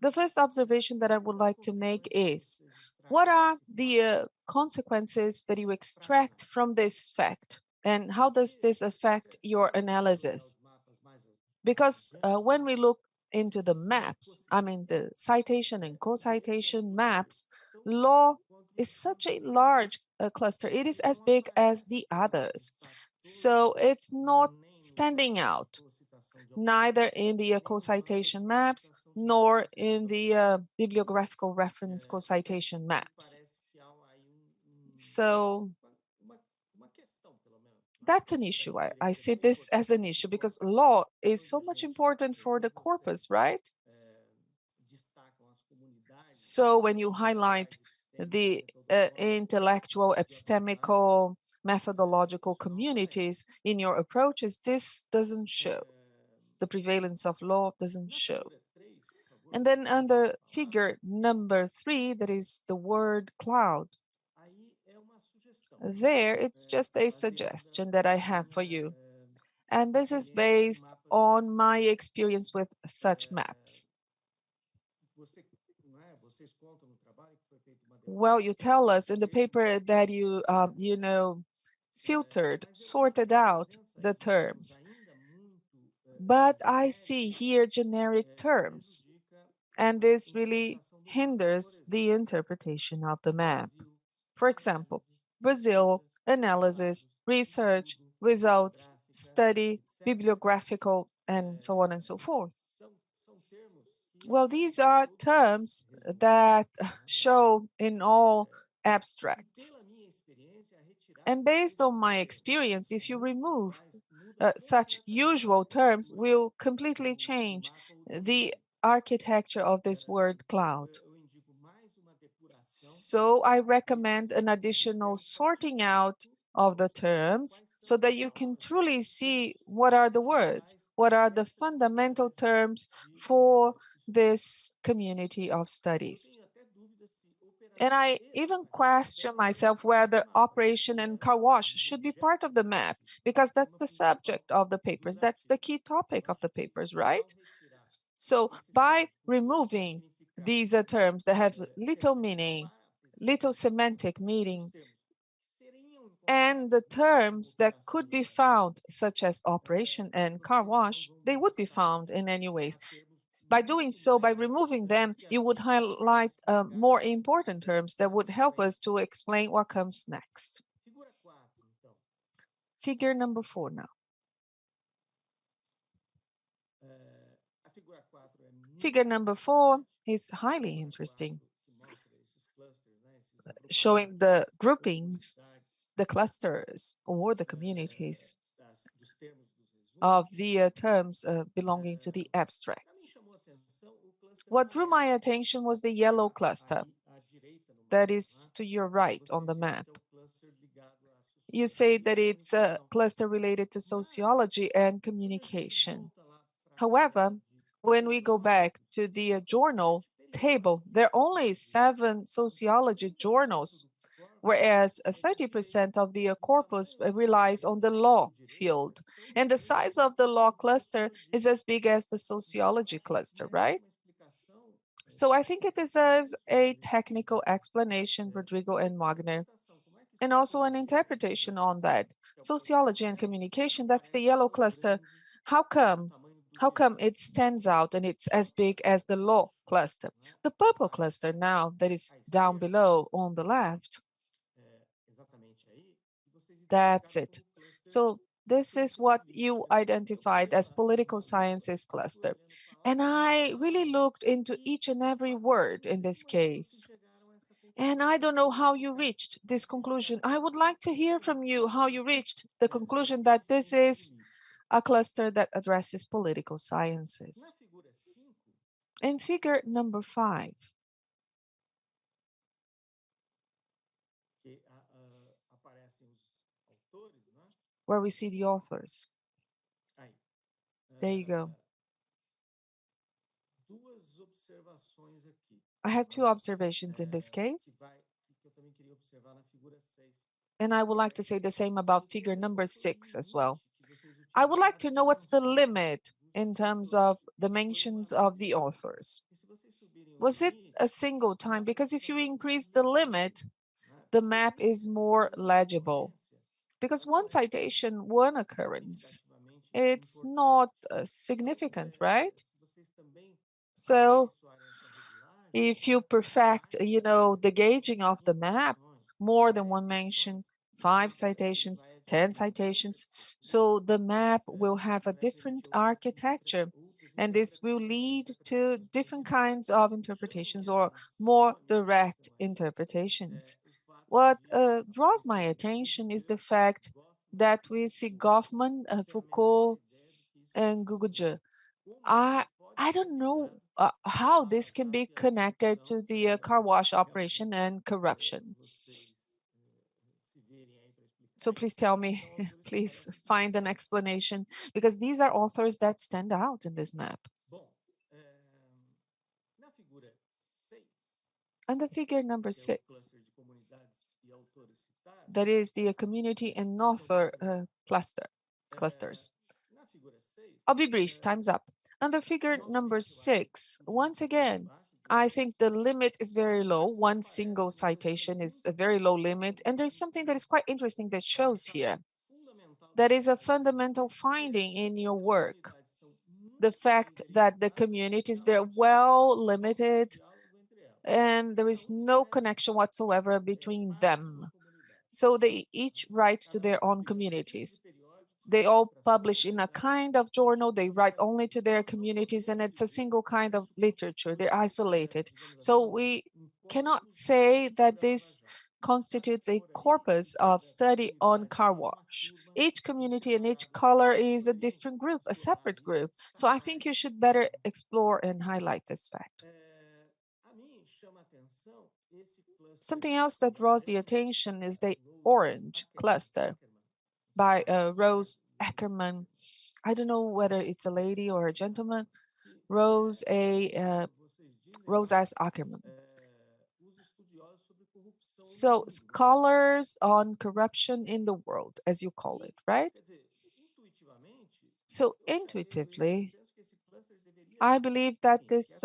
The first observation that I would like to make is, what are the consequences that you extract from this fact? And how does this affect your analysis? Because when we look into the maps, I mean the citation and co-citation maps, law is such a large cluster. It is as big as the others. So it's not standing out, neither in the co-citation maps nor in the bibliographical reference co-citation maps. So that's an issue. I see this as an issue because law is so much important for the corpus, right? So when you highlight the intellectual, epistemical, methodological communities in your approaches, this doesn't show. The prevalence of law doesn't show. And then under figure number 3, that is the word cloud. There, it's just a suggestion that I have for you. And this is based on my experience with such maps. Well, you tell us in the paper that you, filtered, sorted out the terms. But I see here generic terms, and this really hinders the interpretation of the map. For example, Brazil, analysis, research, results, study, bibliographical, and so on and so forth. Well, these are terms that show in all abstracts. And based on my experience, if you remove such usual terms, will completely change the architecture of this word cloud. So I recommend an additional sorting out of the terms so that you can truly see what are the words, what are the fundamental terms for this community of studies. And I even question myself whether operation and car wash should be part of the map, because that's the subject of the papers. That's the key topic of the papers, right? So by removing these terms that have little meaning, little semantic meaning, And the terms that could be found, such as operation and car wash, they would be found in any ways. By doing so, by removing them, you would highlight more important terms that would help us to explain what comes next. Figure number 4 now. Figure number 4 is highly interesting, showing the groupings, the clusters, or the communities of the terms belonging to the abstracts. What drew my attention was the yellow cluster that is to your right on the map. You say that it's a cluster related to sociology and communication. However, when we go back to the journal table, there are only 7 sociology journals, whereas 30% of the corpus relies on the law field. And the size of the law cluster is as big as the sociology cluster, right? So I think it deserves a technical explanation, Rodrigo and Wagner, and also an interpretation on that. Sociology and communication, that's the yellow cluster. How come? How come it stands out and it's as big as the law cluster? The purple cluster now that is down below on the left, that's it. So this is what you identified as political sciences cluster. And I really looked into each and every word in this case. And I don't know how you reached this conclusion. I would like to hear from you how you reached the conclusion that this is a cluster that addresses political sciences. In figure number 5, where we see the authors. There you go. I have 2 observations in this case. And I would like to say the same about figure number 6 as well. I would like to know what's the limit in terms of dimensions of the authors. Was it a single time? Because if you increase the limit, the map is more legible. Because one citation, one occurrence, it's not significant, right? So if you perfect, the gauging of the map, more than one mention, 5 citations, 10 citations, so the map will have a different architecture, and this will lead to different kinds of interpretations or more direct interpretations. What draws my attention is the fact that we see Goffman, Foucault, and Guguja. I don't know how this can be connected to the car wash operation and corruption. So please tell me, please find an explanation, because these are authors that stand out in this map. And the figure number 6, that is the community and author clusters. I'll be brief, time's up. Under figure number 6, once again, I think the limit is very low. One single citation is a very low limit. And there's something that is quite interesting that shows here. That is a fundamental finding in your work. The fact that the communities, they're well limited and there is no connection whatsoever between them. So they each write to their own communities. They all publish in a kind of journal, they write only to their communities, and it's a single kind of literature, they're isolated. So we cannot say that this constitutes a corpus of study on car wash. Each community and each color is a different group, a separate group. So I think you should better explore and highlight this fact. Something else that draws the attention is the orange cluster by Rose Ackerman. I don't know whether it's a lady or a gentleman. Rose S. Ackerman. So scholars on corruption in the world, as you call it, right? So intuitively, I believe that this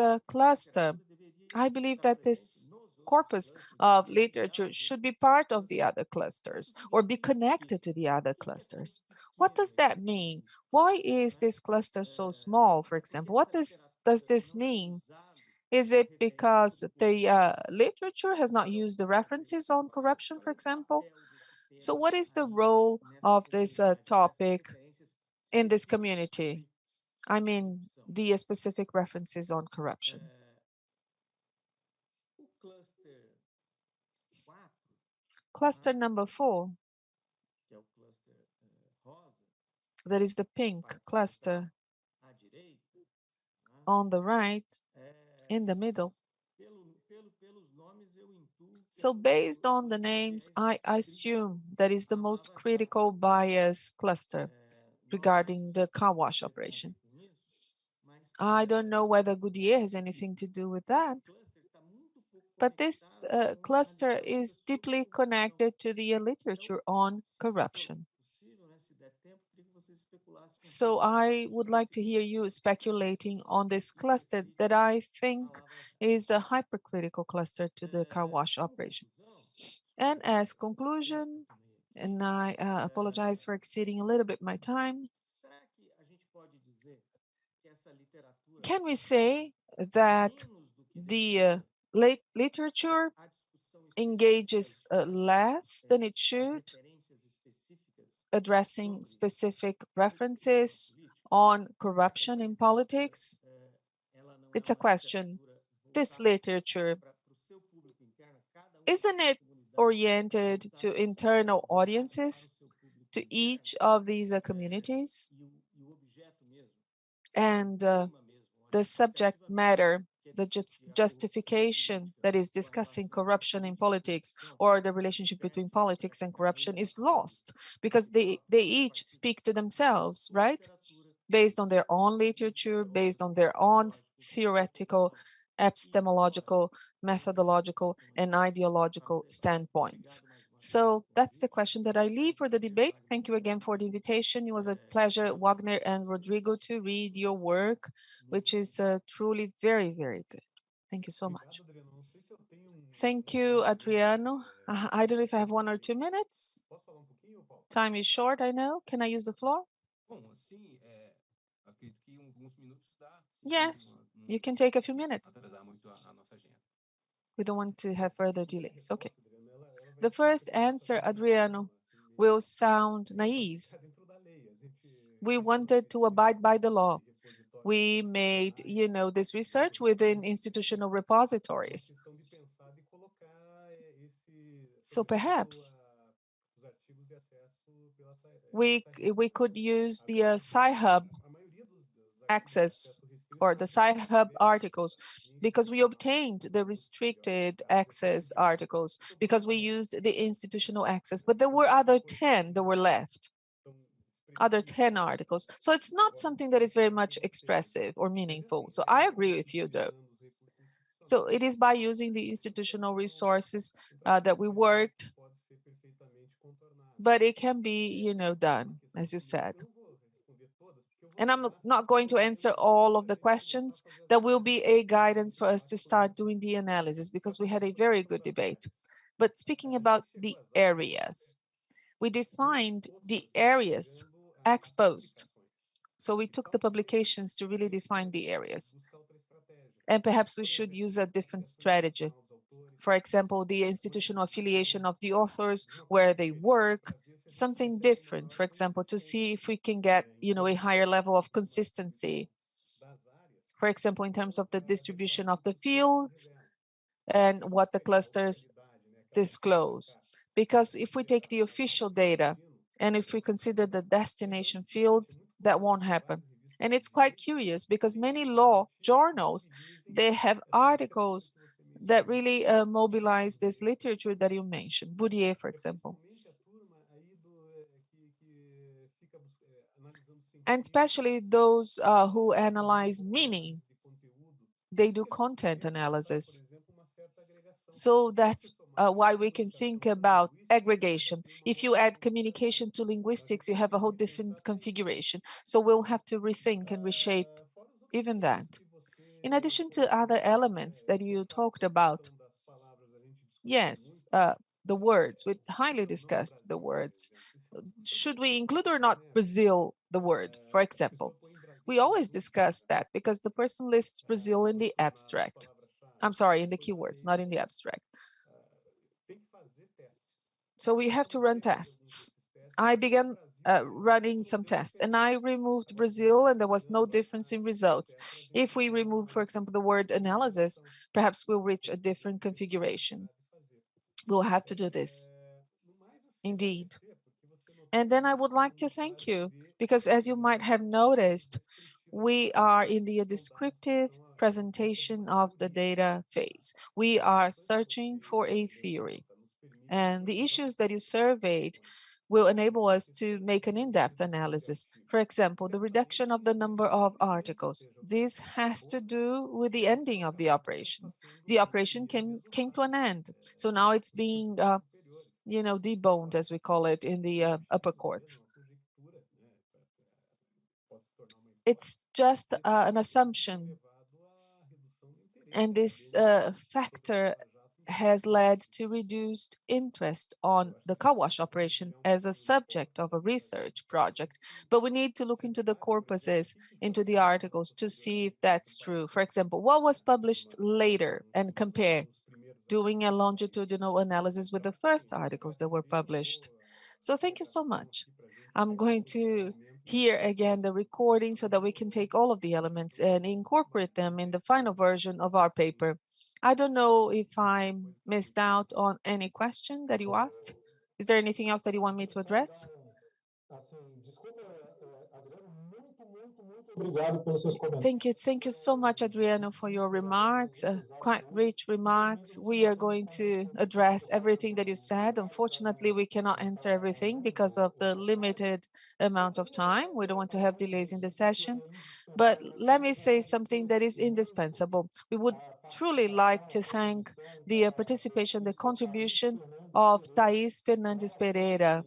corpus of literature should be part of the other clusters or be connected to the other clusters. What does that mean? Why is this cluster so small, for example? What does this mean? Is it because the literature has not used the references on corruption, for example? So what is the role of this topic in this community? I mean, the specific references on corruption. Cluster number 4, that is the pink cluster on the right, in the middle. So based on the names, I assume that is the most critical bias cluster regarding the car wash operation. I don't know whether Goodyear has anything to do with that, but this cluster is deeply connected to the literature on corruption. So I would like to hear you speculating on this cluster that I think is a hypercritical cluster to the car wash operation. And as conclusion, and I apologize for exceeding a little bit my time, can we say that the literature engages less than it should, addressing specific references on corruption in politics? It's a question. This literature, isn't it oriented to internal audiences, to each of these communities? And the subject matter, the justification that is discussing corruption in politics or the relationship between politics and corruption is lost because they each speak to themselves, right? Based on their own literature, based on their own theoretical, epistemological, methodological, and ideological standpoints. So that's the question that I leave for the debate. Thank you again for the invitation. It was a pleasure, Wagner and Rodrigo, to read your work, which is truly very, very good. Thank you so much. Thank you, Adriano. I don't know if I have 1 or 2 minutes. Time is short, I know. Can I use the floor? Yes, you can take a few minutes. We don't want to have further delays. Okay. The first answer, Adriano, will sound naive. We wanted to abide by the law. We made, this research within institutional repositories. So perhaps we could use the Sci-Hub access or the Sci-Hub articles because we obtained the restricted access articles because we used the institutional access, but there were other 10 that were left, other 10 articles. So it's not something that is very much expressive or meaningful. So I agree with you though. So it is by using the institutional resources that we worked, but it can be, done, as you said. And I'm not going to answer all of the questions. There will be a guidance for us to start doing the analysis because we had a very good debate. But speaking about the areas, we defined the areas ex post. So we took the publications to really define the areas. And perhaps we should use a different strategy. For example, the institutional affiliation of the authors, where they work, something different, for example, to see if we can get, a higher level of consistency. For example, in terms of the distribution of the fields and what the clusters disclose. Because if we take the official data and if we consider the destination fields, that won't happen. And it's quite curious because many law journals, they have articles that really mobilize this literature that you mentioned, Boudier, for example. And especially those who analyze meaning, they do content analysis. So that's why we can think about aggregation. If you add communication to linguistics, you have a whole different configuration. So we'll have to rethink and reshape even that. In addition to other elements that you talked about, Yes, the words, we highly discussed the words. Should we include or not Brazil, the word, for example? We always discuss that because the person lists Brazil in the abstract. I'm sorry, in the keywords, not in the abstract. So we have to run tests. I began running some tests and I removed Brazil and there was no difference in results. If we remove, for example, the word analysis, perhaps we'll reach a different configuration. We'll have to do this. Indeed. And then I would like to thank you because as you might have noticed, we are in the descriptive presentation of the data phase. We are searching for a theory. And the issues that you surveyed will enable us to make an in-depth analysis. For example, the reduction of the number of articles. This has to do with the ending of the operation. The operation came to an end. So now it's being deboned, as we call it in the upper courts. It's just an assumption. And this factor has led to reduced interest on the car wash operation as a subject of a research project. But we need to look into the corpuses, into the articles to see if that's true. For example, what was published later and compare, doing a longitudinal analysis with the first articles that were published. So thank you so much. I'm going to hear again the recording so that we can take all of the elements and incorporate them in the final version of our paper. I don't know if I missed out on any question that you asked. Is there anything else that you want me to address? Thank you so much, Adriano, for your remarks, quite rich remarks. We are going to address everything that you said. Unfortunately, we cannot answer everything because of the limited amount of time. We don't want to have delays in the session. But let me say something that is indispensable. We would truly like to thank the participation, the contribution of Thais Fernandes Pereira.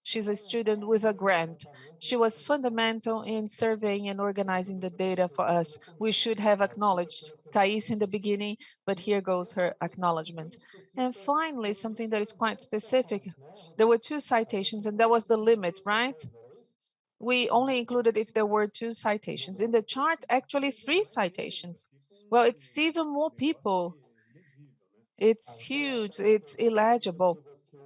She's a student with a grant. She was fundamental in surveying and organizing the data for us. We should have acknowledged Thais in the beginning, but here goes her acknowledgement. And finally, something that is quite specific. There were 2 citations, and that was the limit, right? We only included if there were 2 citations. In the chart, actually 3 citations. Well, it's even more people. It's huge, it's illegible.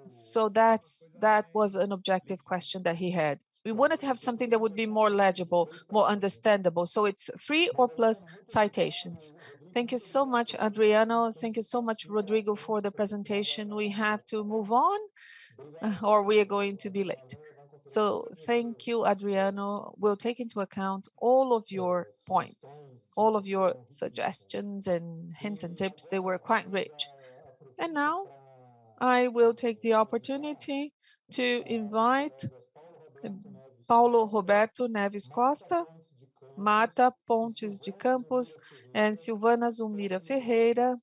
So that was an objective question that he had. We wanted to have something that would be more legible, more understandable. So it's 3 or plus citations. Thank you so much, Adriano. Thank you so much, Rodrigo, for the presentation. We have to move on or we are going to be late. So thank you, Adriano. We'll take into account all of your points, all of your suggestions and hints and tips. They were quite rich. And now I will take the opportunity to invite Paulo Roberto Neves Costa, Marta Pontes de Campos, and Silvana Zulmira Ferreira,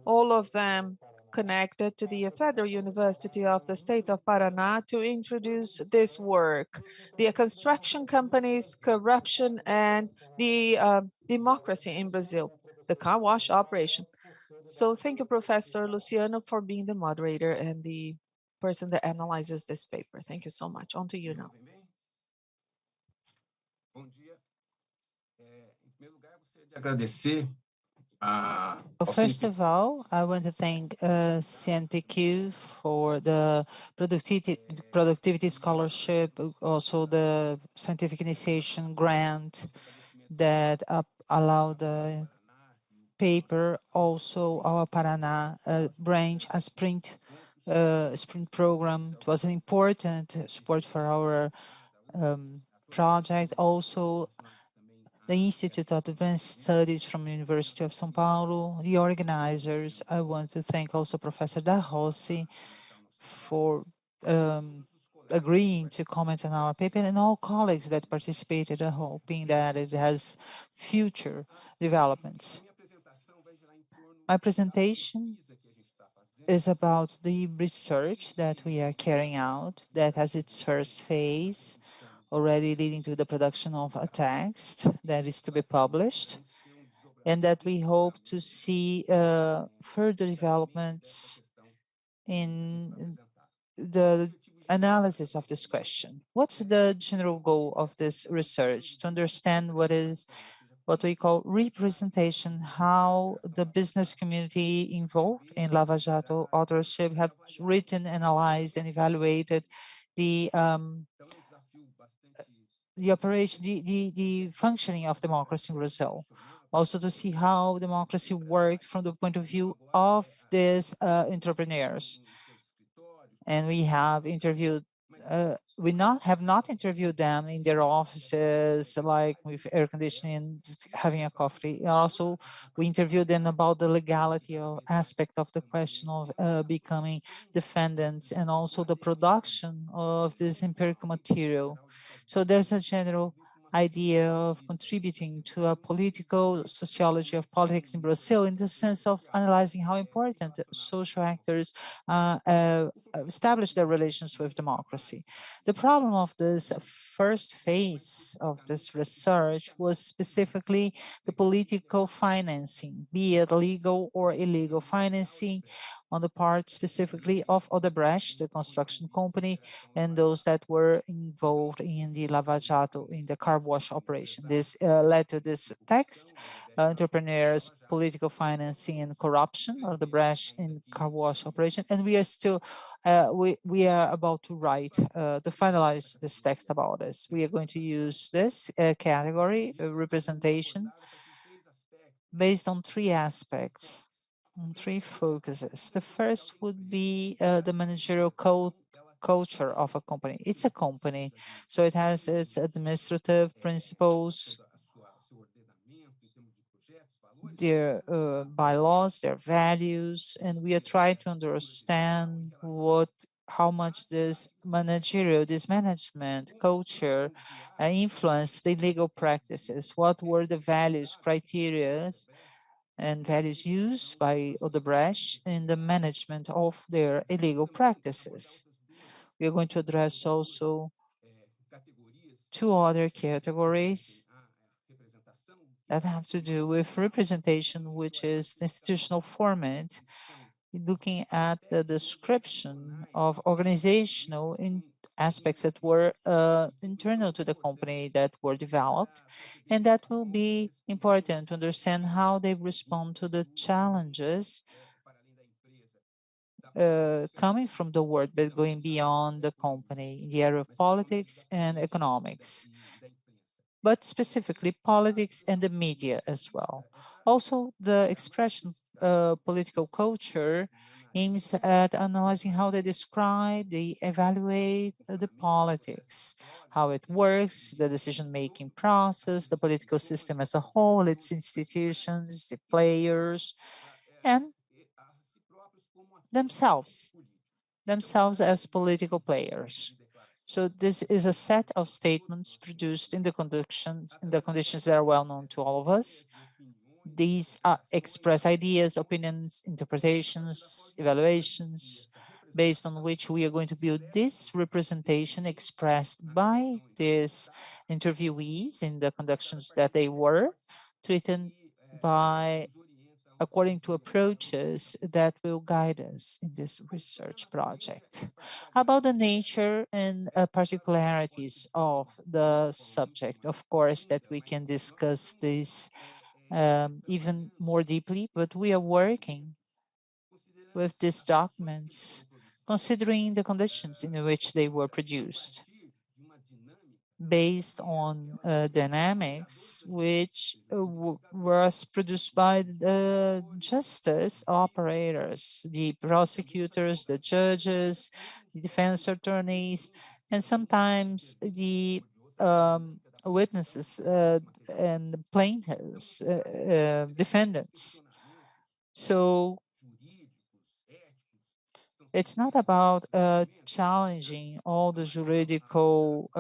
all of them connected to the Federal University of the State of Paraná, to introduce this work, the construction companies, corruption, and the democracy in Brazil, the car wash operation. So thank you, Professor Luciano, for being the moderator and the person that analyzes this paper. Thank you so much. On to you now. First of all, I want to thank CNPq for the productivity scholarship, also the scientific initiation grant that allowed the paper, also our Paraná branch, a sprint program. It was an important support for our project. Also, the Institute of Advanced Studies from the University of São Paulo, the organizers. I want to thank also Professor Rossi for agreeing to comment on our paper, and all colleagues that participated, hoping that it has future developments. My presentation is about the research that we are carrying out that has its first phase, already leading to the production of a text that is to be published, and that we hope to see further developments in the analysis of this question. What's the general goal of this research? To understand what we call representation, how the business community involved in Lava Jato authorship have written, analyzed, and evaluated the operation, the functioning of democracy in Brazil. Also to see how democracy worked from the point of view of these entrepreneurs. And we have interviewed, have not interviewed them in their offices, like with air conditioning, having a coffee. Also, we interviewed them about the legality of aspect of the question of becoming defendants, and also the production of this empirical material. So there's a general idea of contributing to a political sociology of politics in Brazil, in the sense of analyzing how important social actors establish their relations with democracy. The problem of this first phase of this research was specifically the political financing, be it legal or illegal financing, on the part specifically of Odebrecht, the construction company, and those that were involved in the Lava Jato, in the car wash operation. This led to this text, Entrepreneurs, Political Financing and Corruption, Odebrecht in car wash operation. And we are still, we are about to write, to finalize this text about this. We are going to use this category, representation, based on three aspects, on three focuses. The first would be the managerial culture of a company. It's a company, so it has its administrative principles, their bylaws, their values, and we are trying to understand how much this management culture influenced the legal practices. What were the values, criteria, and values used by Odebrecht in the management of their illegal practices. We are going to address also two other categories that have to do with representation, which is the institutional format, looking at the description of organizational aspects that were internal to the company, that were developed, and that will be important to understand how they respond to the challenges coming from the world, but going beyond the company in the area of politics and economics, but specifically politics and the media as well. Also, the expression political culture aims at analyzing how they describe, they evaluate the politics, how it works, the decision-making process, the political system as a whole, its institutions, the players, and themselves as political players. So this is a set of statements produced in the conditions that are well known to all of us. These express ideas, opinions, interpretations, evaluations, based on which we are going to build this representation expressed by these interviewees in the conditions that they were treated by, according to approaches that will guide us in this research project. About the nature and particularities of the subject, of course, that we can discuss this even more deeply, but we are working with these documents considering the conditions in which they were produced, based on dynamics which was produced by the justice operators, the prosecutors, the judges, the defense attorneys, and sometimes the witnesses and the plaintiffs, defendants. So it's not about challenging all the juridical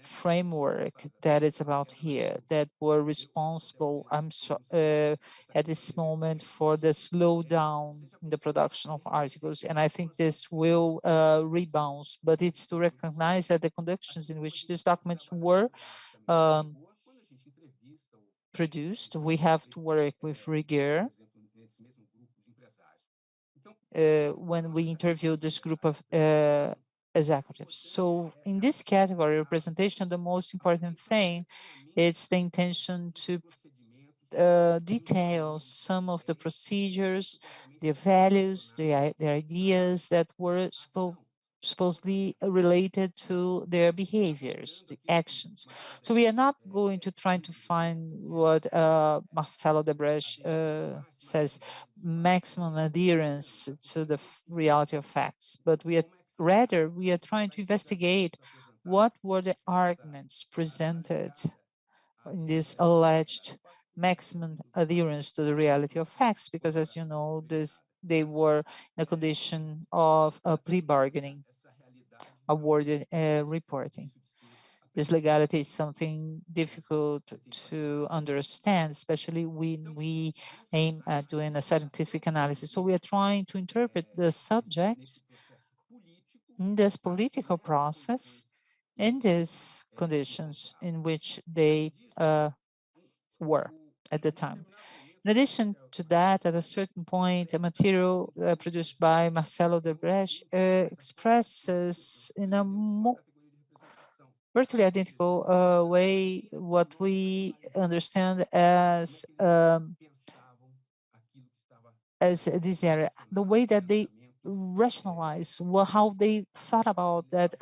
framework that it's about here, that were responsible, at this moment, for the slowdown in the production of articles. And I think this will rebound, but it's to recognize that the conditions in which these documents were produced, we have to work with rigor. when we interviewed this group of executives. So in this category representation, the most important thing is the intention to detail some of the procedures, their values, their ideas that were supposedly related to their behaviors, the actions. So we are not going to try to find what Marcelo Debrecht says, maximum adherence to the reality of facts, but we are trying to investigate what were the arguments presented in this alleged maximum adherence to the reality of facts, because as you know, they were in a condition of plea bargaining, awarded reporting. This legality is something difficult to understand, especially when we aim at doing a scientific analysis. So we are trying to interpret the subjects in this political process, in these conditions in which they were at the time. In addition to that, at a certain point, a material produced by Marcelo Debrecht expresses in a virtually identical way what we understand as this area, the way that they rationalize how they thought about that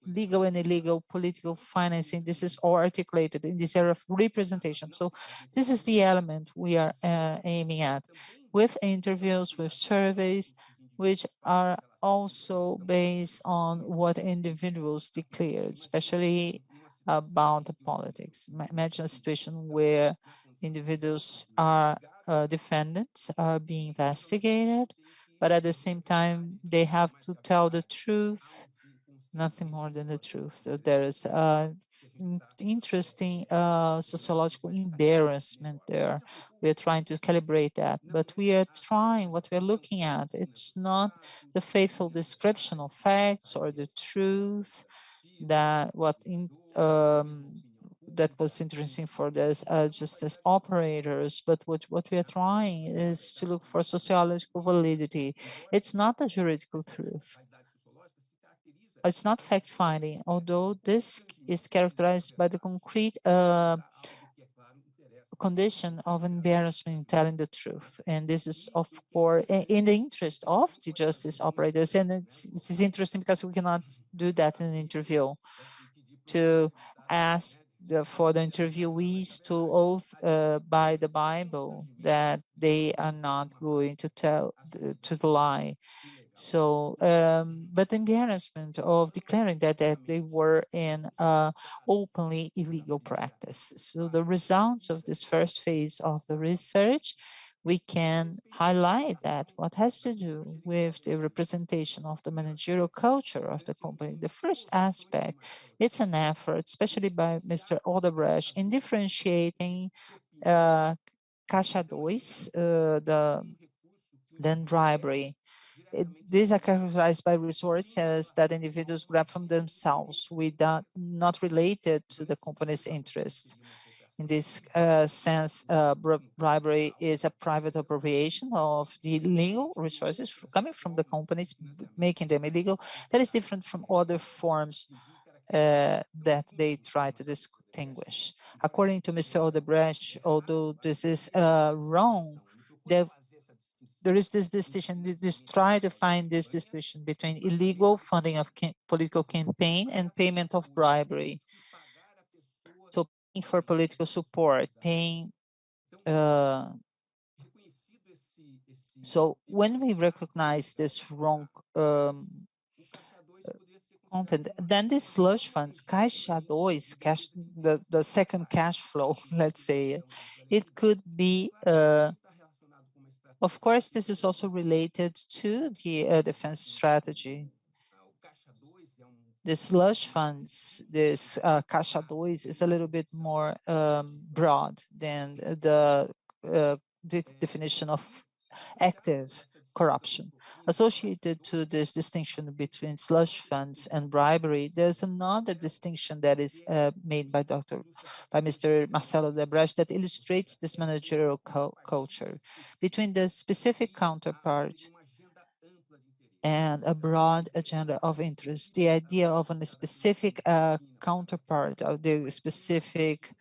legal and illegal political financing. This is all articulated in this area of representation. So this is the element we are aiming at with interviews, with surveys, which are also based on what individuals declared, especially about the politics. Imagine a situation where individuals are defendants are being investigated, but at the same time, they have to tell the truth, nothing more than the truth. So there is interesting sociological embarrassment there. We are trying to calibrate that, but we are trying, what we are looking at, it's not the faithful description of facts or the truth that that was interesting for this justice operators, but what we are trying is to look for sociological validity. It's not a juridical truth. It's not fact-finding, although this is characterized by the concrete condition of embarrassment in telling the truth. And this is, of course, in the interest of the justice operators. And this is interesting because we cannot do that in an interview, to ask for the interviewees to oath by the Bible that they are not going to tell to lie. So, but the embarrassment of declaring that they were in openly illegal practice. So the results of this first phase of the research, we can highlight that what has to do with the representation of the managerial culture of the company. The first aspect, it's an effort, especially by Mr. Odebrecht, in differentiating Caixa 2, then bribery. These are characterized by resources that individuals grab from themselves without not related to the company's interests. In this sense, bribery is a private appropriation of the legal resources coming from the companies, making them illegal. That is different from other forms that they try to distinguish. According to Mr. Odebrecht, although this is wrong, there is this distinction, this try to find this distinction between illegal funding of political campaign and payment of bribery. So paying for political support, paying. So when we recognize this wrong content, then these slush funds, Caixa 2, the second cash flow, let's say, it could be of course, this is also related to the defense strategy. The slush funds, this Caixa 2 is a little bit more broad than the definition of active corruption. Associated to this distinction between slush funds and bribery, there's another distinction that is made by Mr. Marcelo Debrecht that illustrates this managerial culture between the specific counterpart and a broad agenda of interest. The idea of a specific counterpart of the specific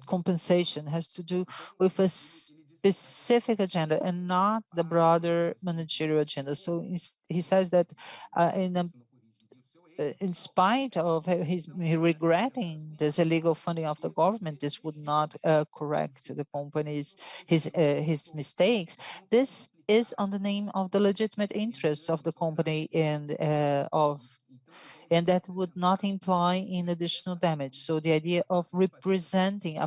compensation has to do with a specific agenda and not the broader managerial agenda. So he says that in spite of his regretting this illegal funding of the government, this would not correct the company's his mistakes. This is on the name of the legitimate interests of the company and that would not imply in additional damage. So the idea of presenting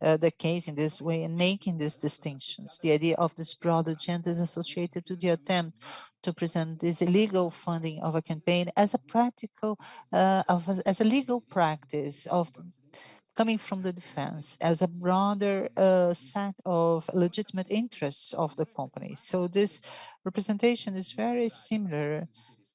the case in this way and making these distinctions, the idea of this broad agenda is associated to the attempt to present this illegal funding of a campaign as a practical, as a legal practice of coming from the defense as a broader set of legitimate interests of the company. So this representation is very similar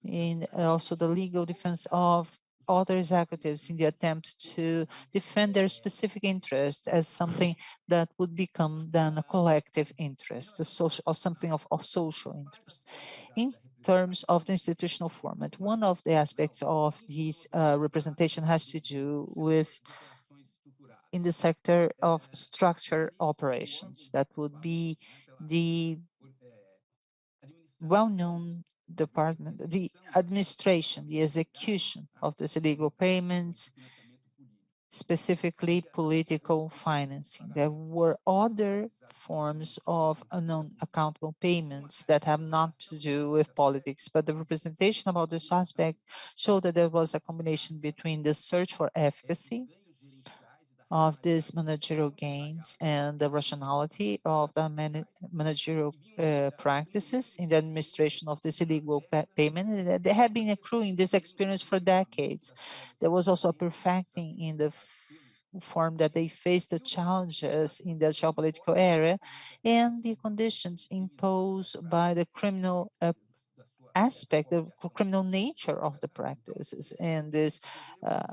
in also the legal defense of other executives in the attempt to defend their specific interests as something that would become then a collective interest, a social, or something of social interest. In terms of the institutional format, one of the aspects of this representation has to do with in the sector of structure operations. That would be the well-known department, the administration, the execution of these illegal payments, specifically political financing. There were other forms of non-accountable payments that have not to do with politics, but the representation about this aspect showed that there was a combination between the search for efficacy of these managerial gains and the rationality of the managerial practices in the administration of this illegal payment. And they had been accruing this experience for decades. There was also a perfecting in the form that they faced the challenges in the geopolitical area and the conditions imposed by the criminal aspect, the criminal nature of the practices. And this,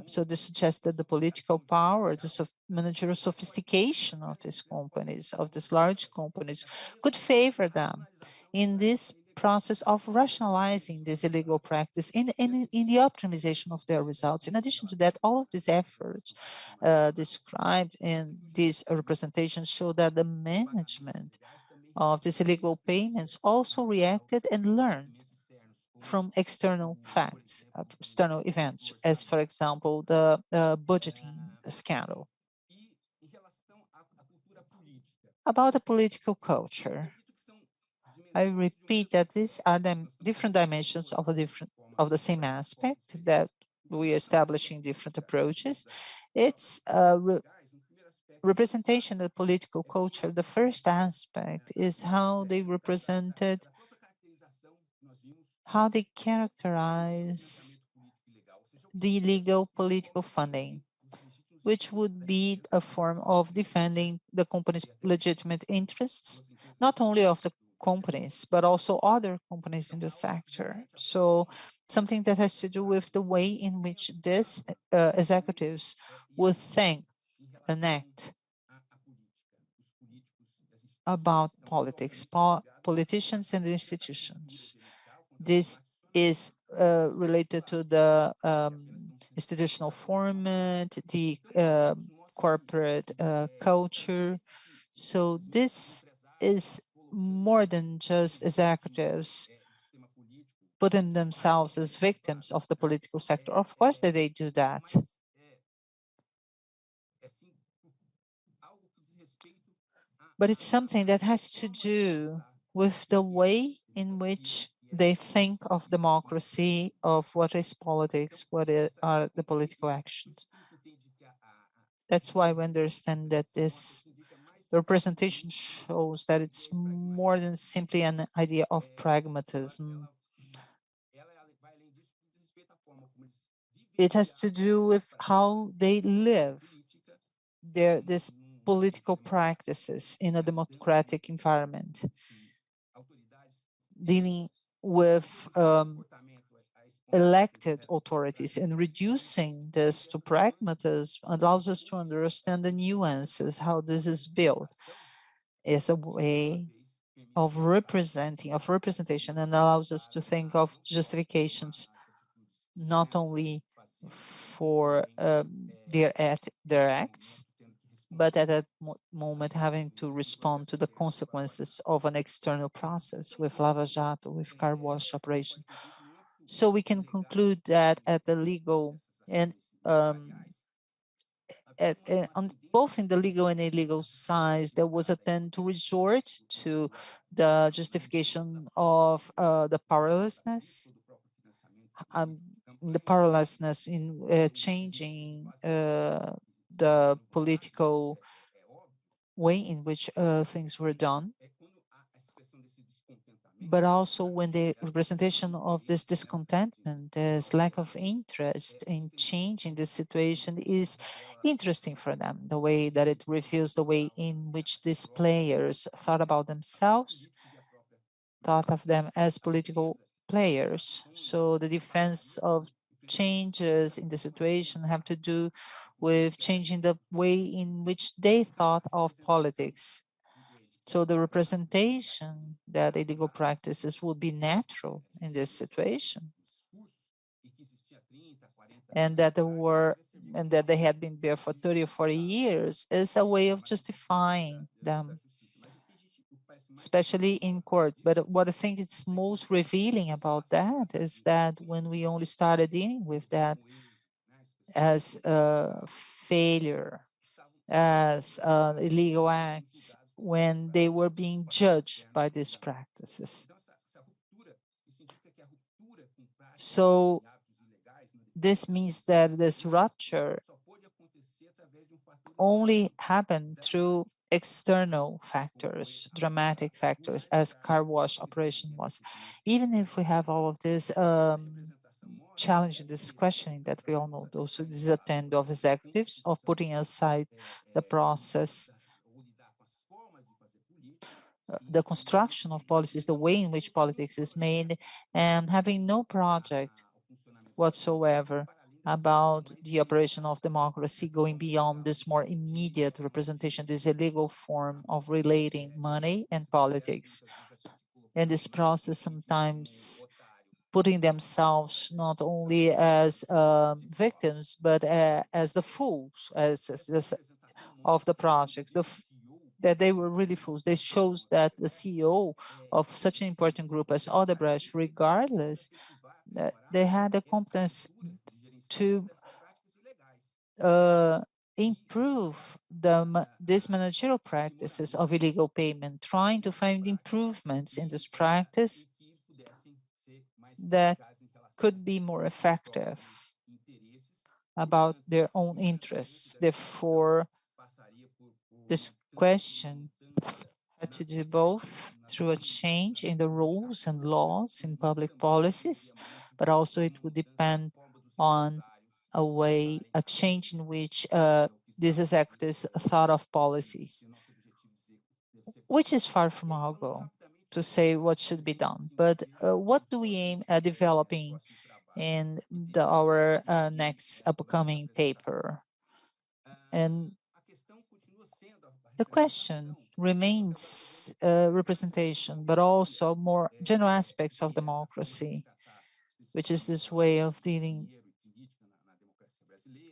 so this suggests that the political power, the managerial sophistication of these companies, of these large companies, could favor them in this process of rationalizing this illegal practice in the optimization of their results. In addition to that, all of these efforts described in this representation show that the management of these illegal payments also reacted and learned from external facts, external events, as for example, the budgeting scandal. About the political culture, I repeat that these are the different dimensions of the same aspect that we establish in different approaches. It's a representation of political culture. The first aspect is how they represented, how they characterize the illegal political funding, which would be a form of defending the company's legitimate interests, not only of the companies, but also other companies in the sector. So something that has to do with the way in which these executives would think and act about politics, politicians and institutions. This is related to the institutional format, the corporate culture. So this is more than just executives putting themselves as victims of the political sector. Of course that they do that. But it's something that has to do with the way in which they think of democracy, of what is politics, are the political actions. That's why we understand that this representation shows that it's more than simply an idea of pragmatism. It has to do with how they live these political practices in a democratic environment, dealing with elected authorities, and reducing this to pragmatism allows us to understand the nuances, how this is built, as a way of representation, and allows us to think of justifications not only for their acts, but at that moment having to respond to the consequences of an external process with Lava Jato, with car wash operation. So we can conclude that at the legal and on both in the legal and illegal sides, there was a tend to resort to the justification of the powerlessness, in changing the political way in which things were done, but also when the representation of this discontentment, this lack of interest in changing the situation is interesting for them, the way that it reveals the way in which these players thought about themselves, thought of them as political players. So the defense of changes in the situation have to do with changing the way in which they thought of politics. So the representation that illegal practices would be natural in this situation, and that they had been there for 30 or 40 years, is a way of justifying them, especially in court. But what I think is most revealing about that is that when we only started dealing with that as a failure, as illegal acts, when they were being judged by these practices. So this means that this rupture only happened through external factors, dramatic factors, as car wash operation was. Even if we have all of this challenge, this questioning that we all know, those who disattend of executives, of putting aside the process, the construction of policies, the way in which politics is made, and having no project whatsoever about the operation of democracy going beyond this more immediate representation, this illegal form of relating money and politics. And this process sometimes putting themselves not only as victims, but as the fools of the projects, that they were really fools. This shows that the CEO of such an important group as Odebrecht, regardless, they had the competence to improve these managerial practices of illegal payment, trying to find improvements in this practice that could be more effective about their own interests. Therefore, this question had to do both through a change in the rules and laws in public policies, but also it would depend on a change in which these executives thought of policies, which is far from our goal to say what should be done. But what do we aim at developing in our next upcoming paper? And the question remains representation, but also more general aspects of democracy, which is this way of dealing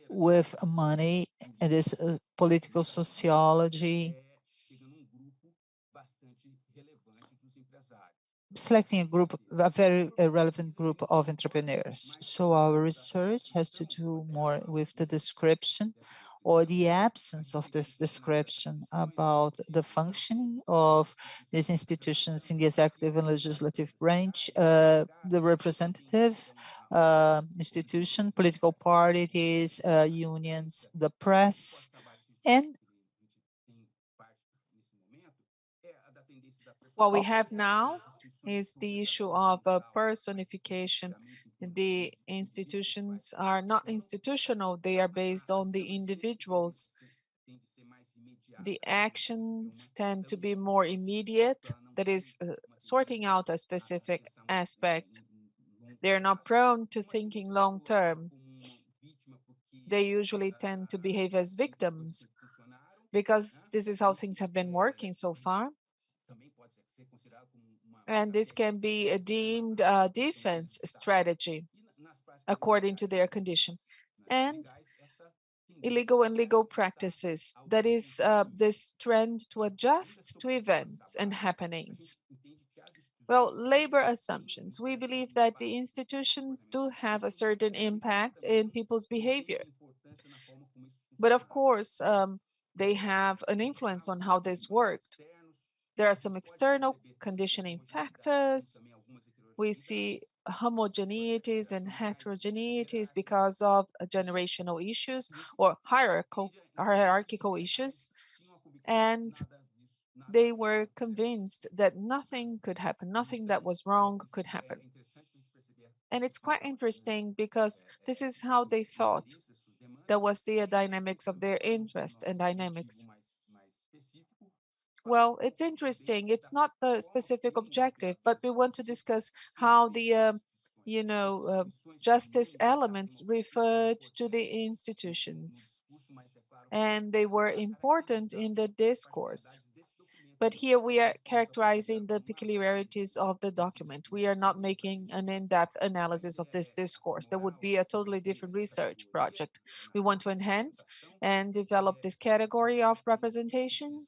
with money and this political sociology, selecting a very relevant group of entrepreneurs. So our research has to do more with the description or the absence of this description about the functioning of these institutions in the executive and legislative branch, the representative institution, political parties, unions, the press, and what we have now is the issue of personification. The institutions are not institutional, they are based on the individuals. The actions tend to be more immediate, that is, sorting out a specific aspect. They're not prone to thinking long term. They usually tend to behave as victims because this is how things have been working so far. And this can be deemed a defense strategy according to their condition. And illegal and legal practices, that is this trend to adjust to events and happenings. Well, labor assumptions. We believe that the institutions do have a certain impact in people's behavior. But of course, they have an influence on how this worked. There are some external conditioning factors. We see homogeneities and heterogeneities because of generational issues or hierarchical issues. And they were convinced that nothing could happen, nothing that was wrong could happen. And it's quite interesting because this is how they thought. That was the dynamics of their interest and dynamics. Well, it's interesting. It's not a specific objective, but we want to discuss how the, justice elements referred to the institutions, and they were important in the discourse. But here we are characterizing the peculiarities of the document. We are not making an in-depth analysis of this discourse. That would be a totally different research project. We want to enhance and develop this category of representation,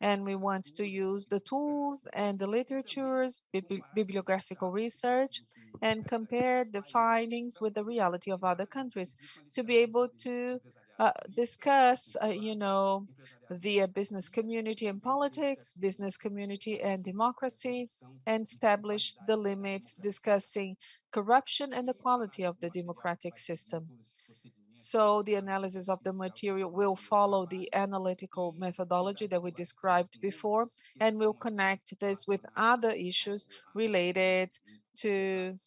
and we want to use the tools and the literatures, bibliographical research, and compare the findings with the reality of other countries to be able to discuss, the business community and politics, business community and democracy, and establish the limits discussing corruption and the quality of the democratic system. So the analysis of the material will follow the analytical methodology that we described before, and will connect this with other issues related to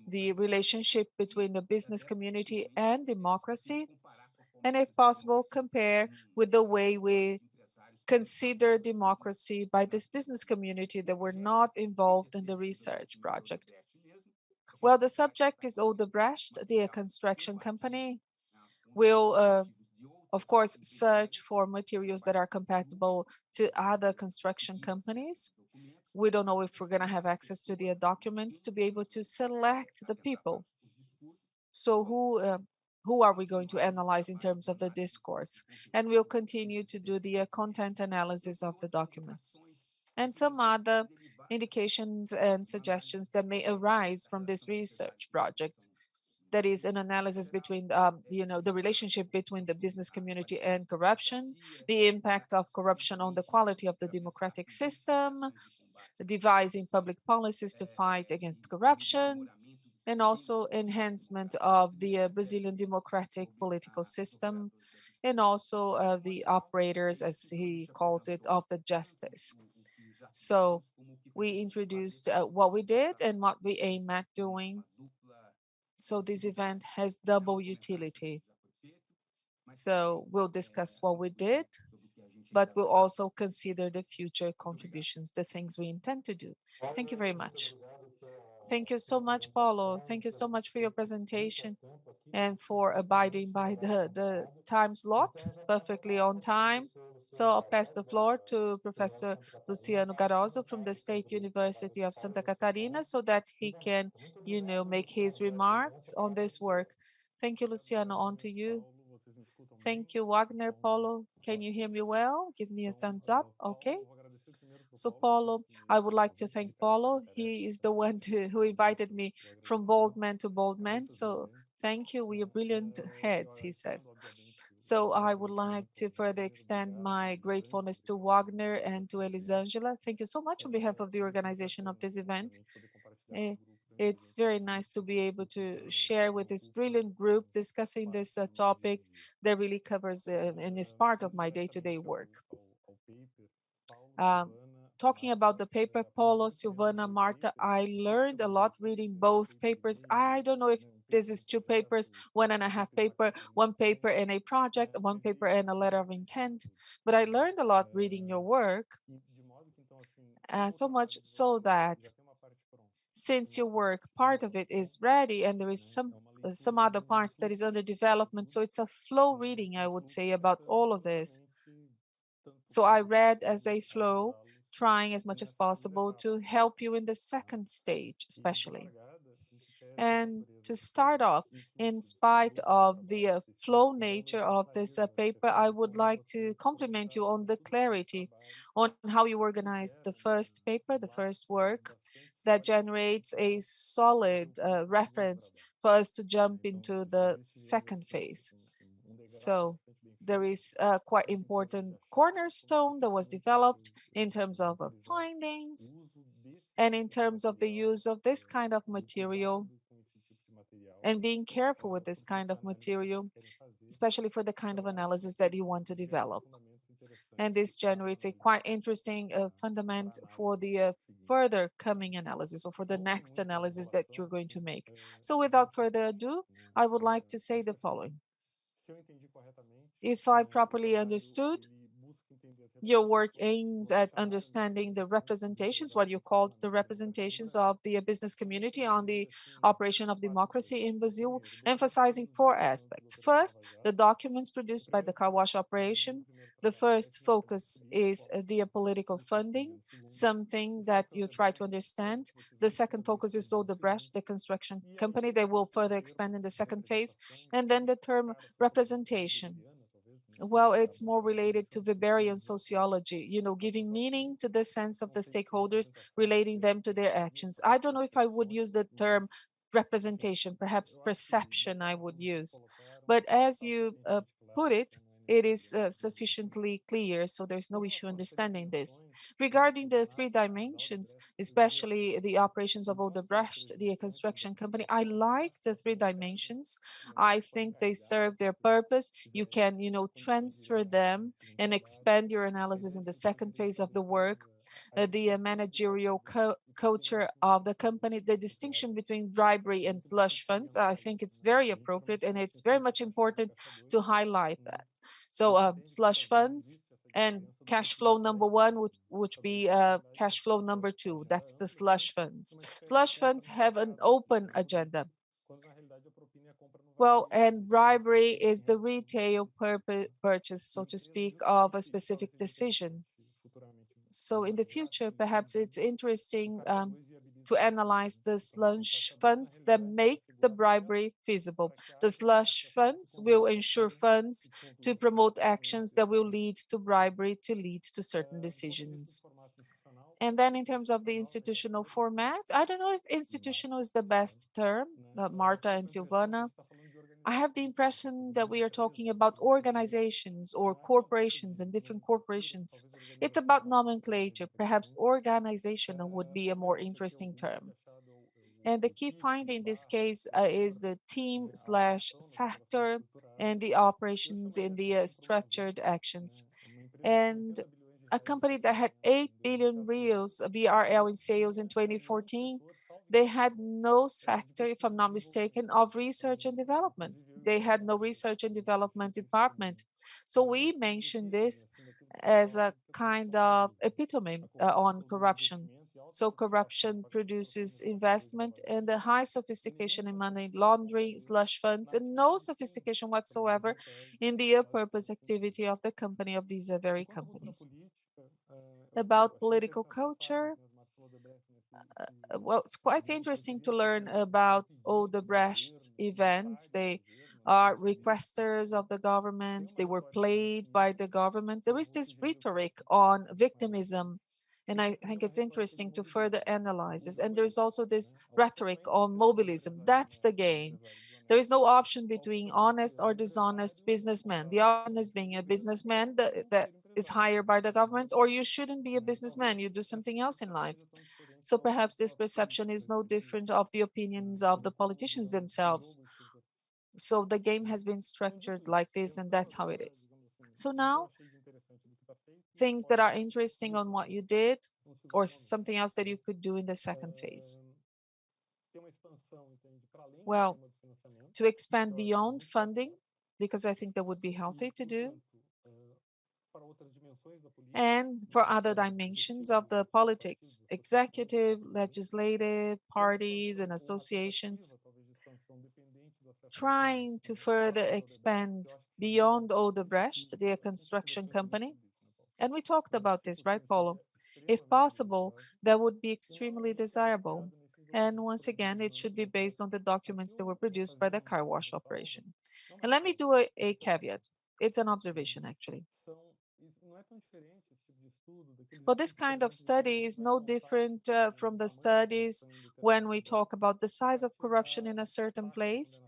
the relationship between the business community and democracy, and if possible, compare with the way we consider democracy by this business community that were not involved in the research project. Well, the subject is Odebrecht, the construction company. Will of course, search for materials that are compatible to other construction companies. We don't know if we're going to have access to the documents to be able to select the people. So who are we going to analyze in terms of the discourse? And we'll continue to do the content analysis of the documents. And some other indications and suggestions that may arise from this research project. That is an analysis between, the relationship between the business community and corruption, the impact of corruption on the quality of the democratic system, devising public policies to fight against corruption, and also enhancement of the Brazilian democratic political system, and also the operators, as he calls it, of the justice. So we introduced what we did and what we aim at doing. So this event has double utility. So we'll discuss what we did, but we'll also consider the future contributions, the things we intend to do. Thank you very much. Thank you so much, Paulo. Thank you so much for your presentation and for abiding by the time slot, perfectly on time. So I'll pass the floor to Professor Luciano Garoso from the State University of Santa Catarina so that he can, make his remarks on this work. Thank you, Luciano. On to you. Thank you, Wagner. Paulo, can you hear me well? Give me a thumbs up. Okay. So Paulo, I would like to thank Paulo. He is the one who invited me from bold man to bold man. So thank you. We are brilliant heads, he says. So I would like to further extend my gratefulness to Wagner and to Elisangela. Thank you so much on behalf of the organization of this event. It's very nice to be able to share with this brilliant group discussing this topic that really covers and is part of my day-to-day work. Talking about the paper, Paulo, Silvana, Marta, I learned a lot reading both papers. I don't know if this is two papers, 1.5 paper, one paper and a project, one paper and a letter of intent, but I learned a lot reading your work, so much so that since your work, part of it is ready and there is some other parts that is under development, so it's a flow reading, I would say, about all of this. So I read as a flow, trying as much as possible to help you in the second stage, especially. And to start off, in spite of the flow nature of this paper, I would like to compliment you on the clarity on how you organize the first paper, the first work that generates a solid reference for us to jump into the second phase. So there is a quite important cornerstone that was developed in terms of findings and in terms of the use of this kind of material and being careful with this kind of material, especially for the kind of analysis that you want to develop. And this generates a quite interesting fundament for the further coming analysis or for the next analysis that you're going to make. So without further ado, I would like to say the following. If I properly understood, your work aims at understanding the representations, what you called the representations of the business community on the operation of democracy in Brazil, emphasizing four aspects. First, the documents produced by the car wash operation. The first focus is the political funding, something that you try to understand. The second focus is Odebrecht, the construction company. They will further expand in the second phase. And then the term representation. Well, it's more related to Weberian sociology, giving meaning to the sense of the stakeholders, relating them to their actions. I don't know if I would use the term representation, perhaps perception I would use. But as you put it, it is sufficiently clear, so there's no issue understanding this. Regarding the three dimensions, especially the operations of Odebrecht, the construction company, I like the three dimensions. I think they serve their purpose. You can, transfer them and expand your analysis in the second phase of the work. The managerial culture of the company, the distinction between bribery and slush funds, I think it's very appropriate and it's very much important to highlight that. So slush funds and cash flow number one would be cash flow number two. That's the slush funds. Slush funds have an open agenda. Well, and bribery is the retail purchase, so to speak, of a specific decision. So in the future, perhaps it's interesting to analyze the slush funds that make the bribery feasible. The slush funds will ensure funds to promote actions that will lead to bribery to lead to certain decisions. And then in terms of the institutional format, I don't know if institutional is the best term, Marta and Silvana. I have the impression that we are talking about organizations or corporations and different corporations. It's about nomenclature. Perhaps organizational would be a more interesting term. And the key finding in this case is the team slash sector and the operations in the structured actions. And a company that had 8 billion reals BRL in sales in 2014, they had no sector, if I'm not mistaken, of research and development. They had no research and development department. So we mentioned this as a kind of epitome on corruption. So corruption produces investment and the high sophistication in money laundering, slush funds, and no sophistication whatsoever in the purpose activity of the company of these very companies. About political culture, well, it's quite interesting to learn about Odebrecht's events. They are requesters of the government. They were played by the government. There is this rhetoric on victimism, and I think it's interesting to further analyze this. And there's also this rhetoric on mobilism. That's the game. There is no option between honest or dishonest businessmen. The option is being a businessman that is hired by the government, or you shouldn't be a businessman. You do something else in life. So perhaps this perception is no different of the opinions of the politicians themselves. So the game has been structured like this, and that's how it is. So now, things that are interesting on what you did, or something else that you could do in the second phase. Well, to expand beyond funding, because I think that would be healthy to do, and for other dimensions of the politics, executive, legislative, parties, and associations, trying to further expand beyond Odebrecht, their construction company. And we talked about this, right, Paulo? If possible, that would be extremely desirable. And once again, it should be based on the documents that were produced by the car wash operation. And let me do a caveat. It's an observation, actually. Well, this kind of study is no different from the studies when we talk about the size of corruption in a certain place,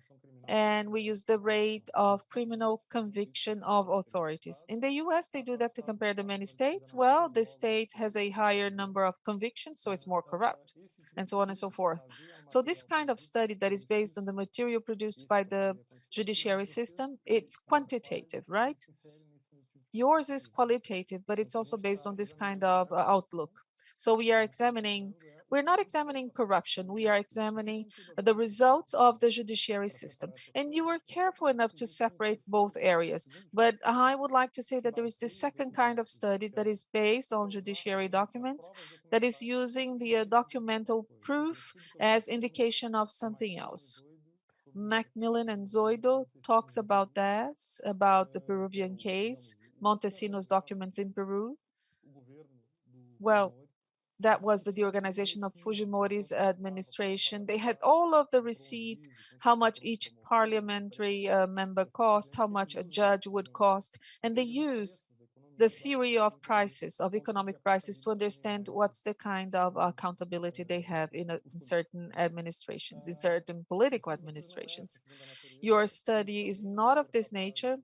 and we use the rate of criminal conviction of authorities. In the US, they do that to compare the many states. Well, the state has a higher number of convictions, so it's more corrupt, and so on and so forth. So this kind of study that is based on the material produced by the judiciary system, it's quantitative, right? Yours is qualitative, but it's also based on this kind of outlook. So we're not examining corruption, we are examining the results of the judiciary system. And you were careful enough to separate both areas. But I would like to say that there is this second kind of study that is based on judiciary documents, that is using the documental proof as indication of something else. Macmillan and Zoido talks about this, about the Peruvian case, Montesinos documents in Peru. Well, that was the organization of Fujimori's administration. They had all of the receipt, how much each parliamentary member cost, how much a judge would cost, and they use the theory of prices, of economic prices, to understand what's the kind of accountability they have in certain administrations, in certain political administrations. Your study is not of this nature,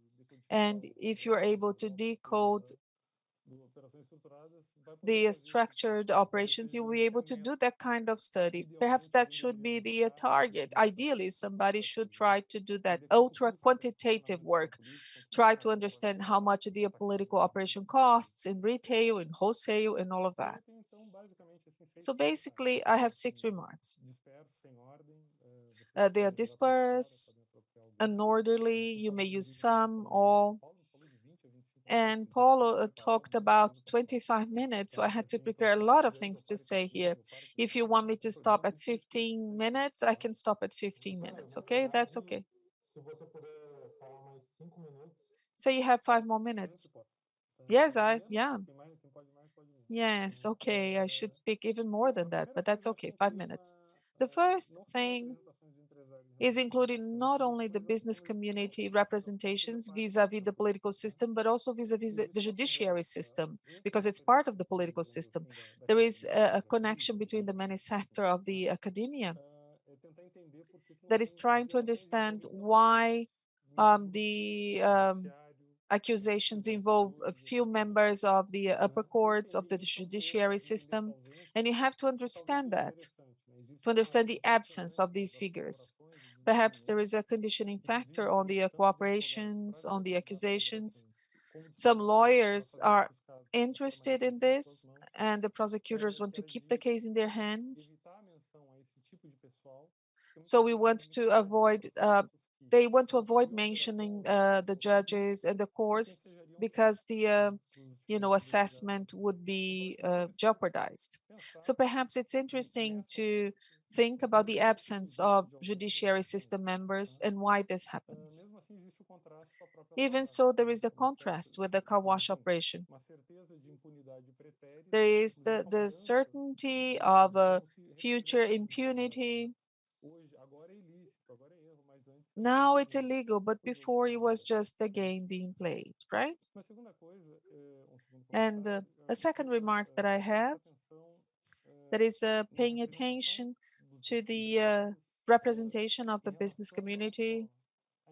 and if you're able to decode the structured operations, you'll be able to do that kind of study. Perhaps that should be the target. Ideally, somebody should try to do that ultra quantitative work, try to understand how much the political operation costs in retail, in wholesale, and all of that. So basically, I have 6 remarks. They are dispersed, unorderly, you may use some, all, and Paulo talked about 25 minutes, so I had to prepare a lot of things to say here. If you want me to stop at 15 minutes, I can stop at 15 minutes, okay? That's okay. So you have 5 more minutes. Yes, yeah. Yes, okay, I should speak even more than that, but that's okay, 5 minutes. The first thing is including not only the business community representations vis-a-vis the political system, but also vis-a-vis the judiciary system, because it's part of the political system. There is a connection between the many sector of the academia that is trying to understand why the accusations involve a few members of the upper courts of the judiciary system, and you have to understand that, to understand the absence of these figures. Perhaps there is a conditioning factor on the cooperations, on the accusations. Some lawyers are interested in this, and the prosecutors want to keep the case in their hands. So we want to avoid, they want to avoid mentioning the judges and the courts because the assessment would be jeopardized. So perhaps it's interesting to think about the absence of judiciary system members and why this happens. Even so, there is a contrast with the car wash operation. There is the certainty of a future impunity. Now it's illegal, but before it was just the game being played, right? And a second remark that I have, that is paying attention to the representation of the business community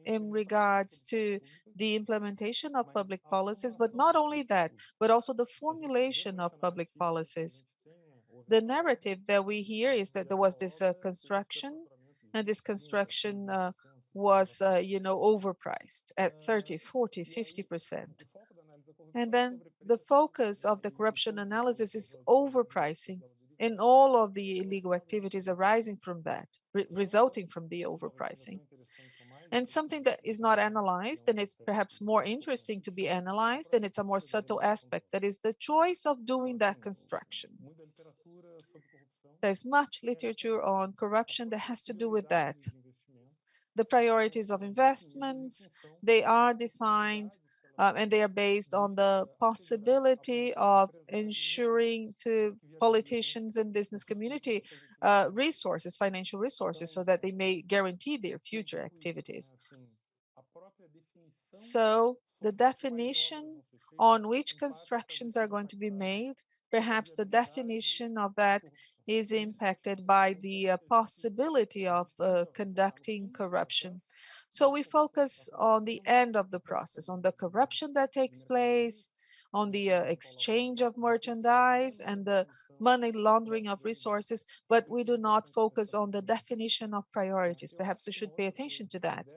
in regards to the implementation of public policies, but not only that, but also the formulation of public policies. The narrative that we hear is that there was this construction, and this construction was, overpriced at 30, 40, 50%. And then the focus of the corruption analysis is overpricing and all of the illegal activities arising from that, resulting from the overpricing. And something that is not analyzed, and it's perhaps more interesting to be analyzed, and it's a more subtle aspect, that is the choice of doing that construction. There's much literature on corruption that has to do with that. The priorities of investments, they are defined and they are based on the possibility of ensuring to politicians and business community resources, financial resources, so that they may guarantee their future activities. So the definition on which constructions are going to be made, perhaps the definition of that is impacted by the possibility of conducting corruption. So we focus on the end of the process, on the corruption that takes place, on the exchange of merchandise and the money laundering of resources, but we do not focus on the definition of priorities. Perhaps we should pay attention to that.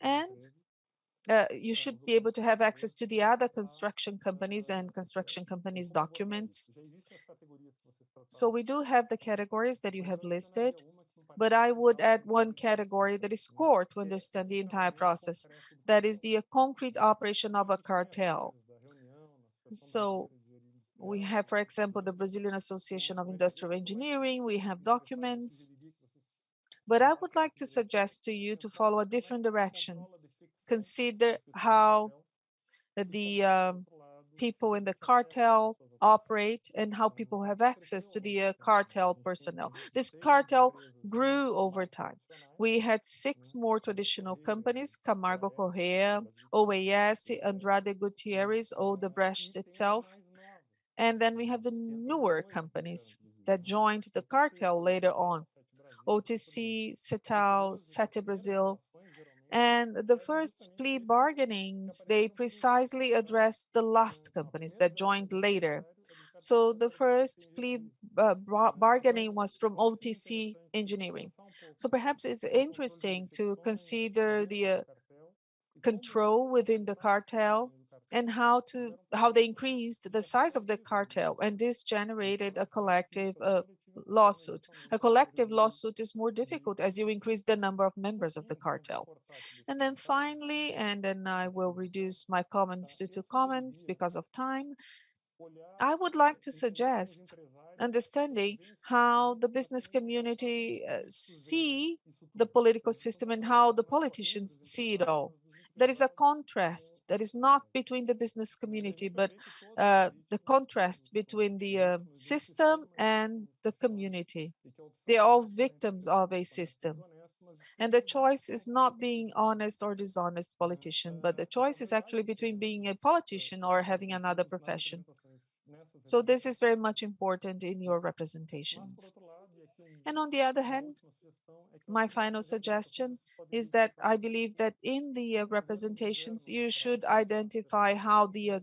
And you should be able to have access to the other construction companies and construction companies' documents. So we do have the categories that you have listed, but I would add one category that is core to understand the entire process. That is the concrete operation of a cartel. So we have, for example, the Brazilian Association of Industrial Engineering, we have documents, but I would like to suggest to you to follow a different direction. Consider how the people in the cartel operate and how people have access to the cartel personnel. This cartel grew over time. We had 6 more traditional companies, Camargo Correa, OAS, Andrade Gutierrez, Odebrecht itself. And then we have the newer companies that joined the cartel later on, OTC, Cetal, Sete Brazil. And the first plea bargainings, they precisely addressed the last companies that joined later. So the first plea bargaining was from OTC engineering. So perhaps it's interesting to consider the control within the cartel and how they increased the size of the cartel, and this generated a collective lawsuit. A collective lawsuit is more difficult as you increase the number of members of the cartel. And then finally, and then I will reduce my comments to 2 comments because of time, I would like to suggest understanding how the business community see the political system and how the politicians see it all. There is a contrast that is not between the business community, but the contrast between the system and the community. They are all victims of a system. And the choice is not being honest or dishonest politician, but the choice is actually between being a politician or having another profession. So this is very much important in your representations. And on the other hand, my final suggestion is that I believe that in the representations, you should identify how the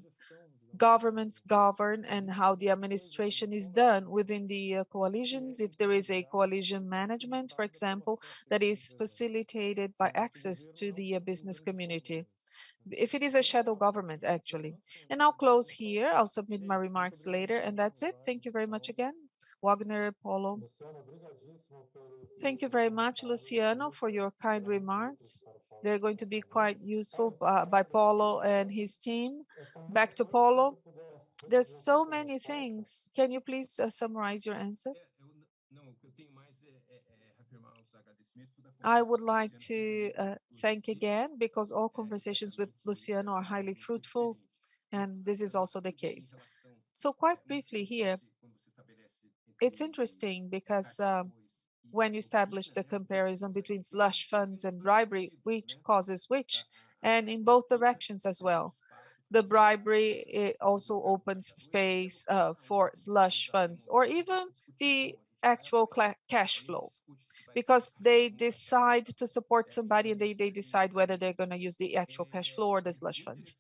governments govern and how the administration is done within the coalitions. If there is a coalition management, for example, that is facilitated by access to the business community. If it is a shadow government, actually. And I'll close here. I'll submit my remarks later, and that's it. Thank you very much again. Wagner, Paulo. Thank you very much, Luciano, for your kind remarks. They're going to be quite useful by Paulo and his team. Back to Paulo. There's so many things. Can you please summarize your answer? I would like to thank again, because all conversations with Luciano are highly fruitful, and this is also the case. So quite briefly here, it's interesting because when you establish the comparison between slush funds and bribery, which causes which, and in both directions as well. The bribery, it also opens space for slush funds or even the actual cash flow, because they decide to support somebody and they decide whether they're going to use the actual cash flow or the slush funds.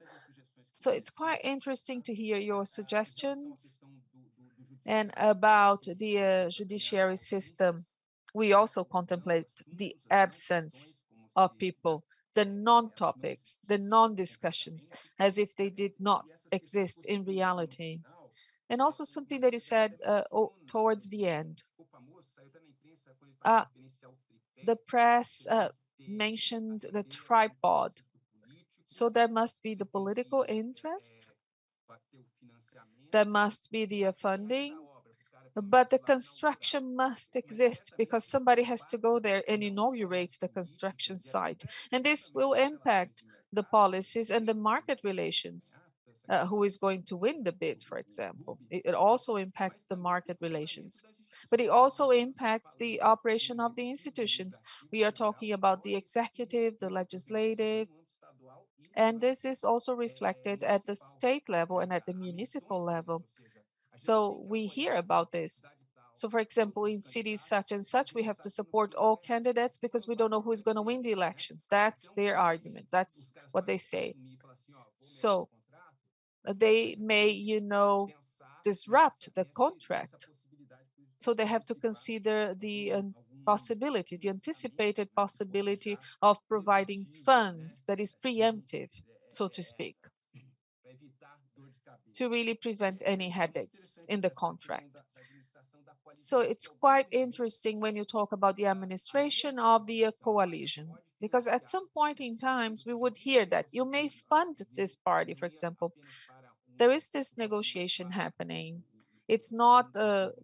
So it's quite interesting to hear your suggestions. And about the judiciary system, we also contemplate the absence of people, the non-topics, the non-discussions, as if they did not exist in reality. And also something that you said towards the end. The press mentioned the tripod. So there must be the political interest, there must be the funding, but the construction must exist because somebody has to go there and inaugurate the construction site. And this will impact the policies and the market relations. Who is going to win the bid, for example. It also impacts the market relations, but it also impacts the operation of the institutions. We are talking about the executive, the legislative, and this is also reflected at the state level and at the municipal level. So we hear about this. So for example, in cities such and such, we have to support all candidates because we don't know who is going to win the elections. That's their argument. That's what they say. So they may, disrupt the contract. So they have to consider the possibility, the anticipated possibility of providing funds that is preemptive, so to speak, to really prevent any headaches in the contract. So it's quite interesting when you talk about the administration of the coalition, because at some point in times we would hear that you may fund this party, for example. There is this negotiation happening. It's not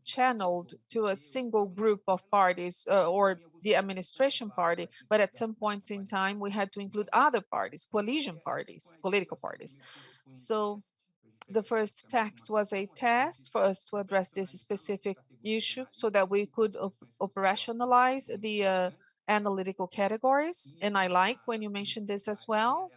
channeled to a single group of parties or the administration party, but at some points in time, we had to include other parties, coalition parties, political parties. So the first text was a test for us to address this specific issue so that we could operationalize the analytical categories. And I like when you mentioned this as well.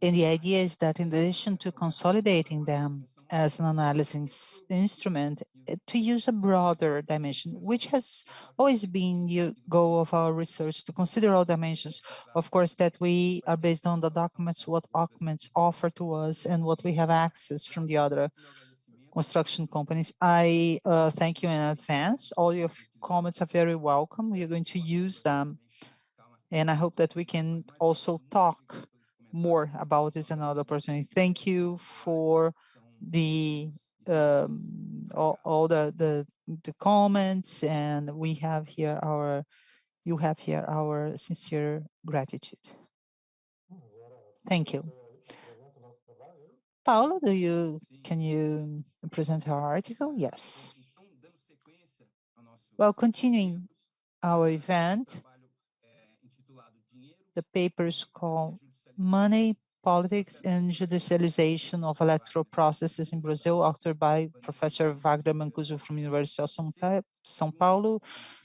And the idea is that in addition to consolidating them as an analysis instrument, to use a broader dimension, which has always been the goal of our research, to consider all dimensions. Of course, that we are based on the documents, what documents offer to us, and what we have access from the other construction companies. I thank you in advance. All your comments are very welcome. We are going to use them. And I hope that we can also talk more about this another opportunity. Thank you for the all the comments, and we have here you have here our sincere gratitude. Thank you. Paulo, can you present our article? Yes. Well, continuing our event, the paper is called Money, Politics, and Judicialization of Electoral Processes in Brazil, authored by Professor Wagner Mancuso from University of São Paulo,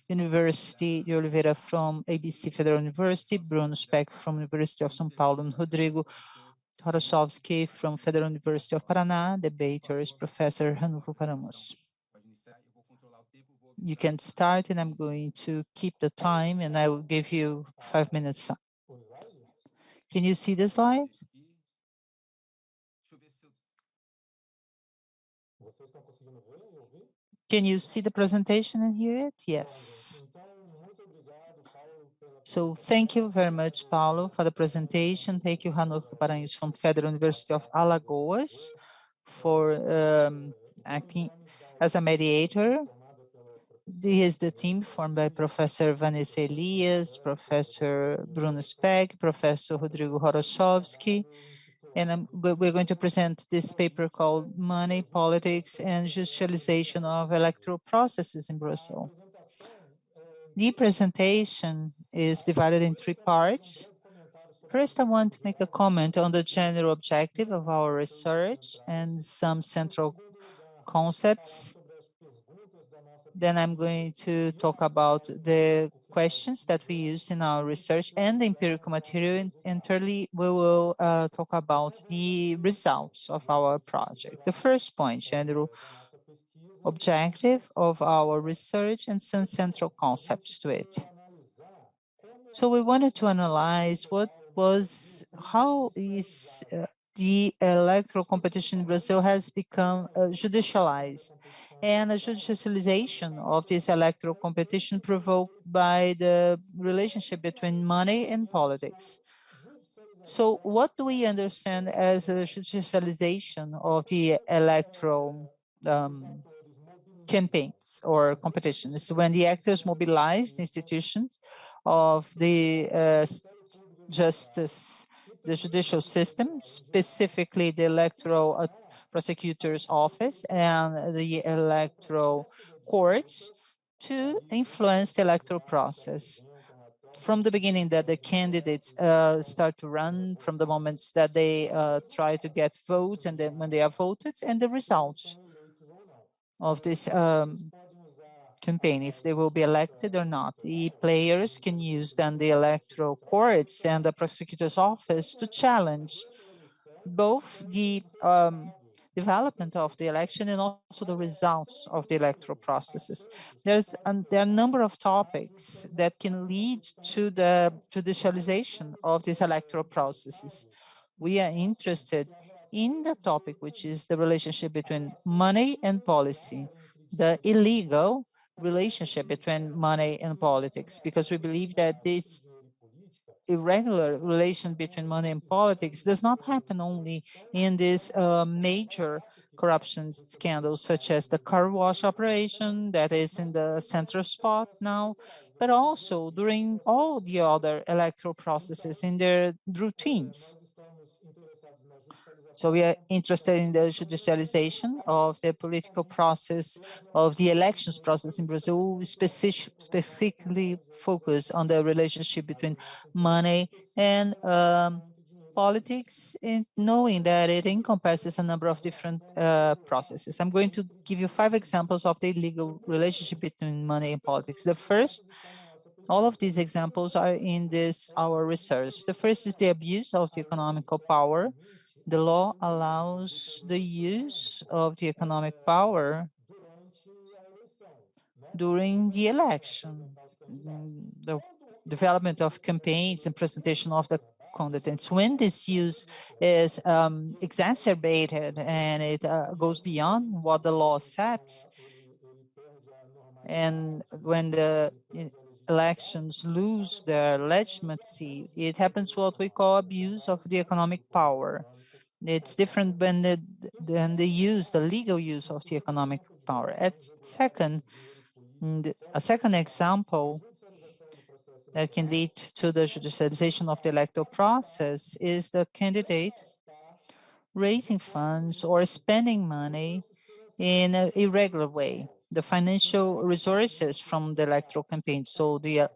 University de Oliveira from ABC Federal University, Bruno Speck from University of São Paulo, and Rodrigo Horochovski from Federal University of Paraná. Debater is Professor Ranulfo Paramos. You can start, and I'm going to keep the time, and I will give you 5 minutes. Can you see the slides? Can you see the presentation and hear it? Yes. So thank you very much, Paulo, for the presentation. Thank you, Ranulfo Paranhos from Federal University of Alagoas for acting as a mediator. This is the team formed by Professor Vanessa Elias, Professor Bruno Speck, Professor Rodrigo Horochovski, and we're going to present this paper called Money, Politics, and Judicialization of Electoral Processes in Brazil. The presentation is divided in 3 parts. First, I want to make a comment on the general objective of our research and some central concepts. Then I'm going to talk about the questions that we used in our research and the empirical material. And thirdly, we will talk about the results of our project. The first point, general objective of our research and some central concepts to it. So we wanted to analyze how is the electoral competition in Brazil has become judicialized, and a judicialization of this electoral competition provoked by the relationship between money and politics. So what do we understand as a judicialization of the electoral campaigns or competitions? When the actors mobilize the institutions of the justice the judicial system, specifically the electoral prosecutor's office and the electoral courts, to influence the electoral process from the beginning that the candidates start to run, from the moments that they try to get votes, and then when they are voted, and the results of this campaign, if they will be elected or not. The players can use then the electoral courts and the prosecutor's office to challenge both the development of the election and also the results of the electoral processes. There are a number of topics that can lead to the judicialization of these electoral processes. We are interested in the topic, which is the relationship between money and policy, the illegal relationship between money and politics, because we believe that this irregular relation between money and politics does not happen only in these major corruption scandals, such as the car wash operation that is in the central spot now, but also during all the other electoral processes in their routines. So we are interested in the judicialization of the political process, of the elections process in Brazil, specifically focused on the relationship between money and politics, and knowing that it encompasses a number of different processes. I'm going to give you 5 examples of the legal relationship between money and politics. The first, all of these examples are in our research. The first is the abuse of the economical power. The law allows the use of the economic power during the election, the development of campaigns and presentation of the candidates. When this use is exacerbated and it goes beyond what the law sets, and when the elections lose their legitimacy, it happens what we call abuse of the economic power. It's different than the legal use of the economic power. A second example that can lead to the judicialization of the electoral process is the candidate raising funds or spending money in an irregular way, the financial resources from the electoral campaign. So the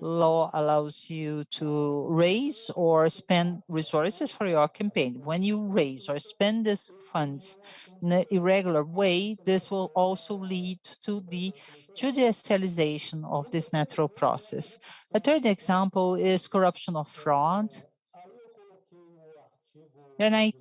law allows you to raise or spend resources for your campaign. When you raise or spend these funds in an irregular way, this will also lead to the judicialization of this natural process. A third example is corruption or fraud. And I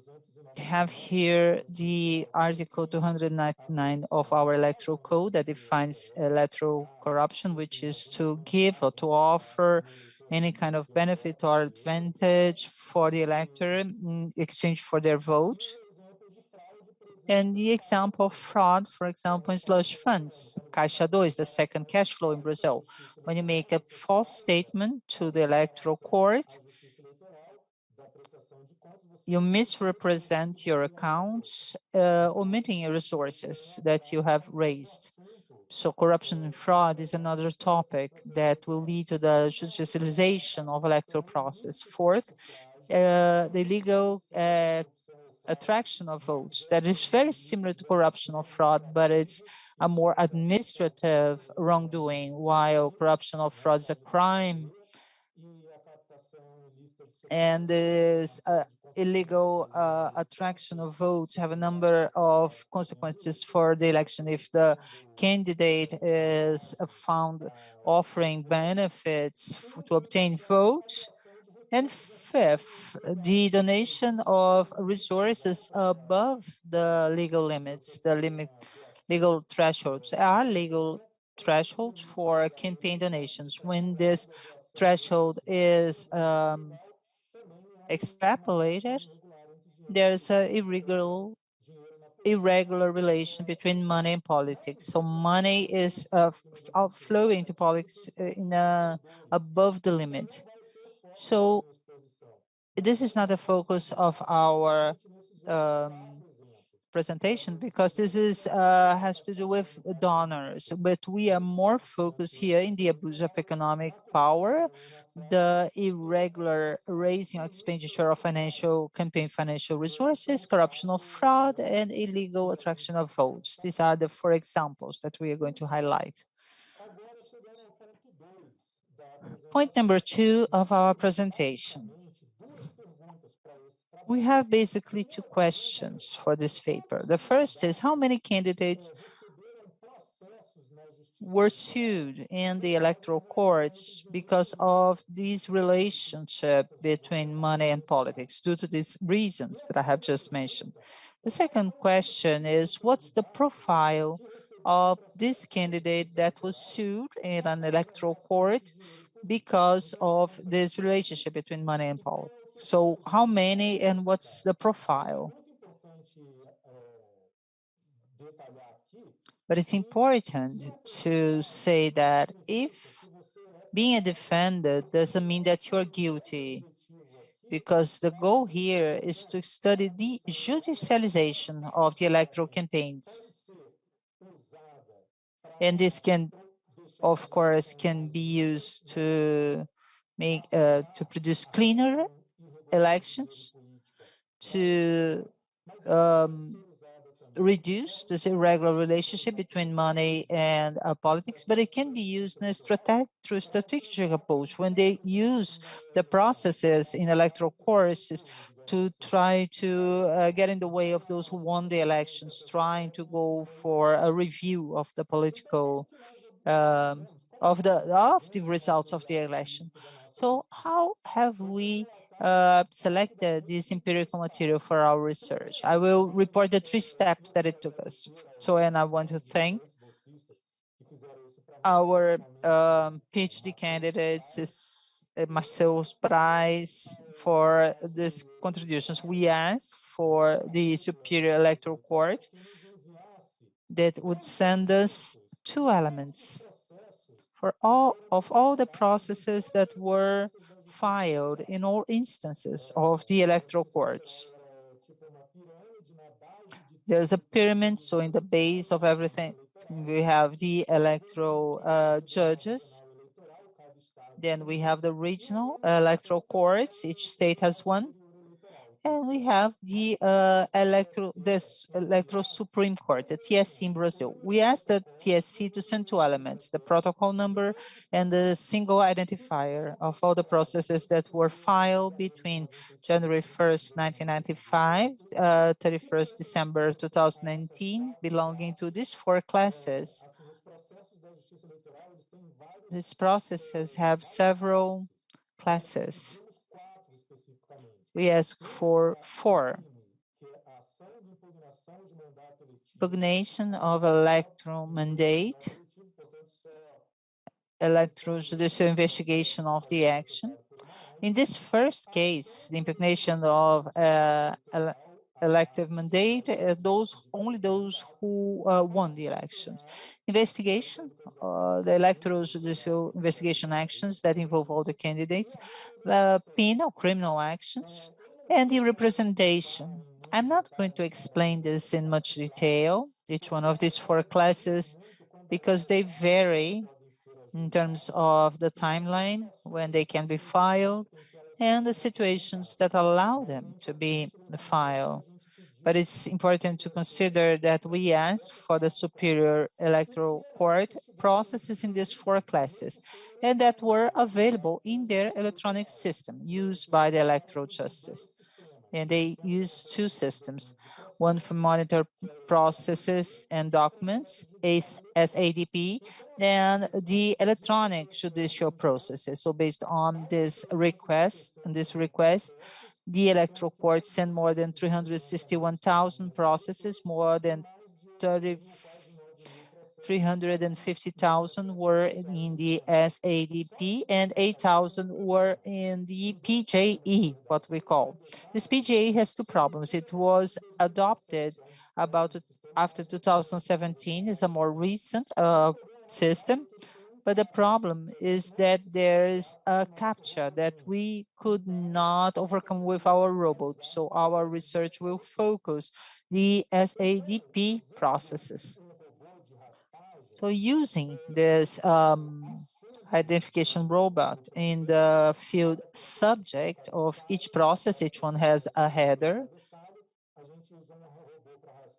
have here the article 299 of our electoral code that defines electoral corruption, which is to give or to offer any kind of benefit or advantage for the elector in exchange for their vote. And the example of fraud, for example, in slush funds. Caixa 2 is the second cash flow in Brazil. When you make a false statement to the electoral court, you misrepresent your accounts, omitting your resources that you have raised. So corruption and fraud is another topic that will lead to the judicialization of electoral process. Fourth, the illegal attraction of votes. That is very similar to corruption or fraud, but it's a more administrative wrongdoing, while corruption or fraud is a crime. And this illegal attraction of votes have a number of consequences for the election. If the candidate is found offering benefits to obtain votes. And fifth, the donation of resources above the legal limits, legal thresholds. There are legal thresholds for campaign donations. When this threshold is extrapolated, there's an irregular relation between money and politics. So money is outflowing to politics above the limit. So this is not the focus of our presentation because this is has to do with donors, but we are more focused here in the abuse of economic power, the irregular raising or expenditure of campaign financial resources, corruption of fraud, and illegal attraction of votes. These are the 4 examples that we are going to highlight. Point number 2 of our presentation. We have basically 2 questions for this paper. The first is how many candidates were sued in the electoral courts because of this relationship between money and politics due to these reasons that I have just mentioned. The second question is what's the profile of this candidate that was sued in an electoral court because of this relationship between money and politics? So how many and what's the profile? But it's important to say that if being a defendant doesn't mean that you're guilty, because the goal here is to study the judicialization of the electoral campaigns. And this can, of course, can be used to make to produce cleaner elections, to reduce this irregular relationship between money and politics, but it can be used in a through strategic approach when they use the processes in electoral courses to try to get in the way of those who won the elections, trying to go for a review of the political of the results of the election. So how have we selected this empirical material for our research? I will report the 3 steps that it took us. So, and I want to thank our PhD candidates, Marcel's Prize, for these contributions. We asked for the Superior Electoral Court that would send us 2 elements for all the processes that were filed in all instances of the electoral courts. There's a pyramid, so in the base of everything, we have the electoral judges. Then we have the regional electoral courts, each state has one. And we have the electoral Supreme Court, the TSC in Brazil. We asked the TSC to send 2 elements, the protocol number and the single identifier of all the processes that were filed between January 1st, 1995, 31st December 2019, belonging to these 4 classes. These processes have several classes. We ask for 4. Impugnation of electoral mandate, electoral judicial investigation of the action. In this first case, the impugnation of elective mandate, only those who won the elections. Investigation, the electoral judicial investigation actions that involve all the candidates, penal, criminal actions, and the representation. I'm not going to explain this in much detail, each one of these 4 classes, because they vary in terms of the timeline when they can be filed and the situations that allow them to be filed. But it's important to consider that we ask for the Superior Electoral Court processes in these 4 classes and that were available in their electronic system used by the electoral justice. And they use 2 systems, one for monitor processes and documents, SADP, and the electronic judicial processes. So based on this request, the electoral court sent more than 361,000 processes, more than 350,000 were in the SADP and 8,000 were in the PJE, what we call. This PJE has 2 problems. It was adopted after 2017, is a more recent system, But the problem is that there is a captcha that we could not overcome with our robot. So our research will focus the SADP processes. So using this identification robot in the field subject of each process, each one has a header.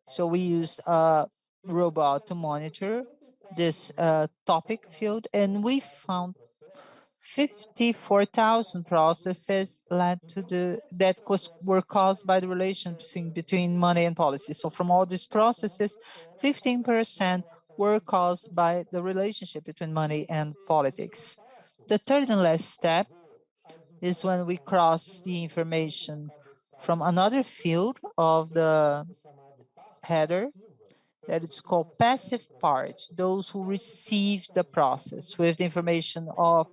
So we used a robot to monitor this topic field, and we found 54,000 processes were caused by the relationship between money and policy. So from all these processes, 15% were caused by the relationship between money and politics. The third and last step is when we cross the information from another field of the header that it's called passive part, those who receive the process with the information of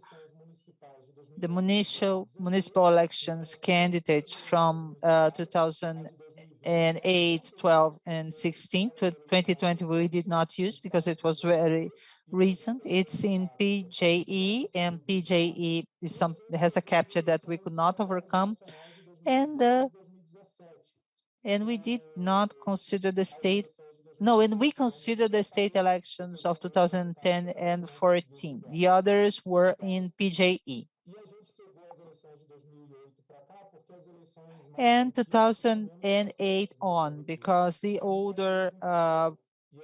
the municipal elections candidates from 2008, 12, and 16. 2020 we did not use because it was very recent. It's in PJE, and PJE has a captcha that we could not overcome, and we did not consider the state. No, and we considered the state elections of 2010 and 14. The others were in PJE. And 2008 on, because the older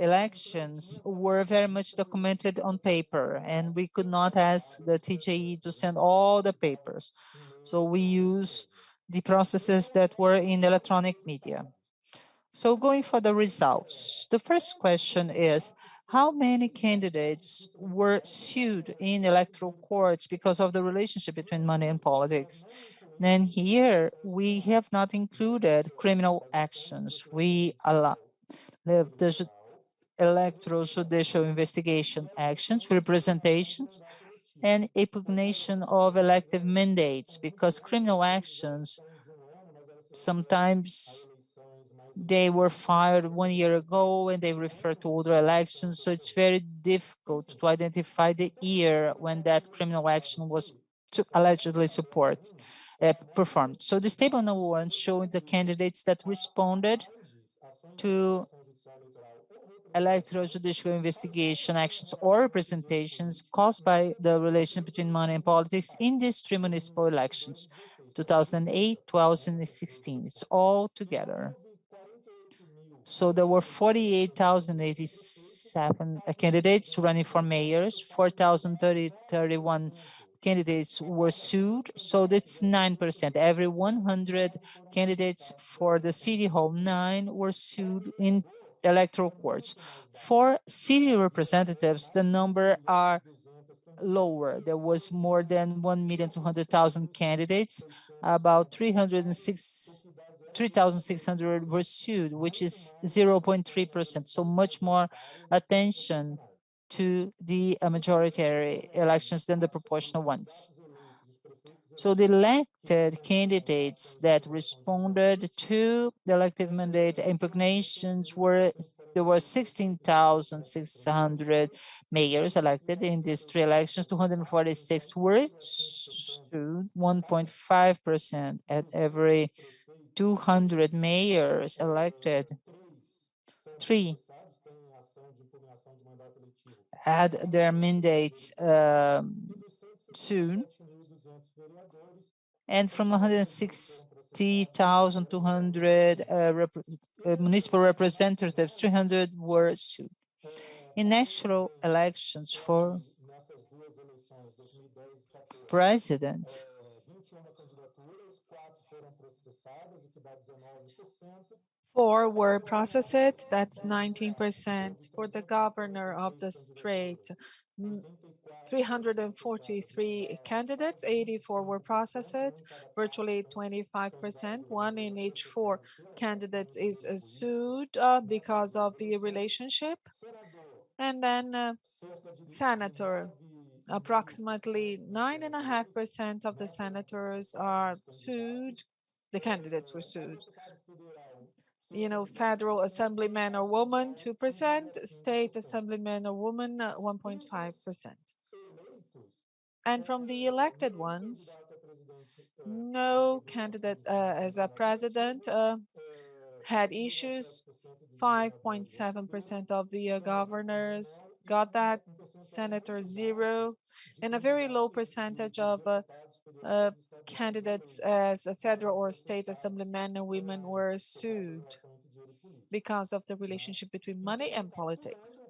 elections were very much documented on paper, and we could not ask the TJE to send all the papers. So we use the processes that were in electronic media. So going for the results, the first question is, how many candidates were sued in electoral courts because of the relationship between money and politics? And here we have not included criminal actions. We allow the electoral judicial investigation actions, representations, and impugnation of elective mandates, because criminal actions sometimes they were fired 1 year ago and they refer to older elections. So it's very difficult to identify the year when that criminal action was allegedly performed. So this table number 1 showing the candidates that responded to electoral judicial investigation actions or representations caused by the relation between money and politics in these 3 municipal elections, 2008, 12, and 16. It's all together. So there were 48,087 candidates running for mayors, 4,031 candidates were sued. So that's 9%. Every 100 candidates for the city hall, 9 were sued in electoral courts. For city representatives, the number are lower. There was more than 1,200,000 candidates, about 3,600 were sued, which is 0.3%. So much more attention to the majority elections than the proportional ones. So the elected candidates that responded to the elective mandate impugnations there were 16,600 mayors elected in these 3 elections. 246 were sued, 1.5% at every 200 mayors elected. 3 had their mandates soon. And from 160,200 municipal representatives, 300 were sued. In national elections for president, 4 were processed, that's 19%. For the governor of the state, 343 candidates, 84 were processed, virtually 25%. 1 in each 4 candidates is sued because of the relationship. And then senator, approximately 9.5% of the senators are sued. The candidates were sued. Federal assemblyman or woman, 2%, state assemblyman or woman, 1.5%. And from the elected ones, no candidate as a president had issues. 5.7% of the governors got that, senators 0, and a very low percentage of candidates as a federal or state assemblymen and women were sued because of the relationship between money and politics.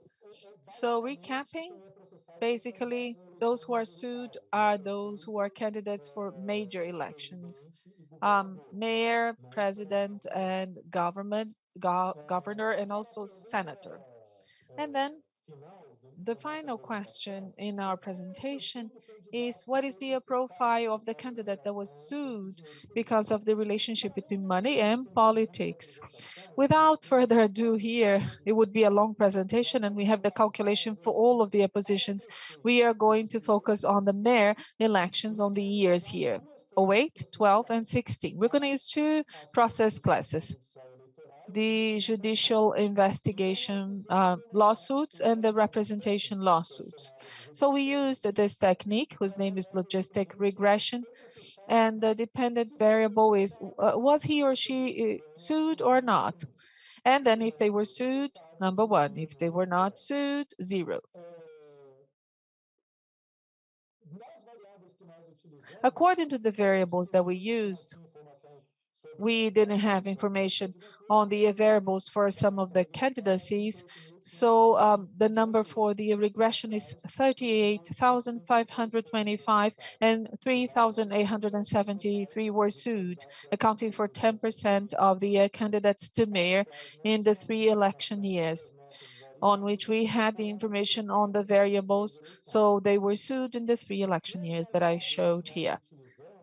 So recapping, basically, those who are sued are those who are candidates for major elections. Mayor, president, and governor, and also senator. And then the final question in our presentation is, what is the profile of the candidate that was sued because of the relationship between money and politics? Without further ado here, it would be a long presentation and we have the calculation for all of the positions. We are going to focus on the mayor elections on the years here, 08, 12, and 16. We're going to use two process classes: the judicial investigation lawsuits and the representation lawsuits. So we used this technique, whose name is logistic regression, and the dependent variable is was he or she sued or not? And then if they were sued, number 1. If they were not sued, 0. According to the variables that we used, we didn't have information on the variables for some of the candidacies. So the number for the regression is 38,525 and 3,873 were sued, accounting for 10% of the candidates to mayor in the 3 election years, on which we had the information on the variables. So they were sued in the 3 election years that I showed here.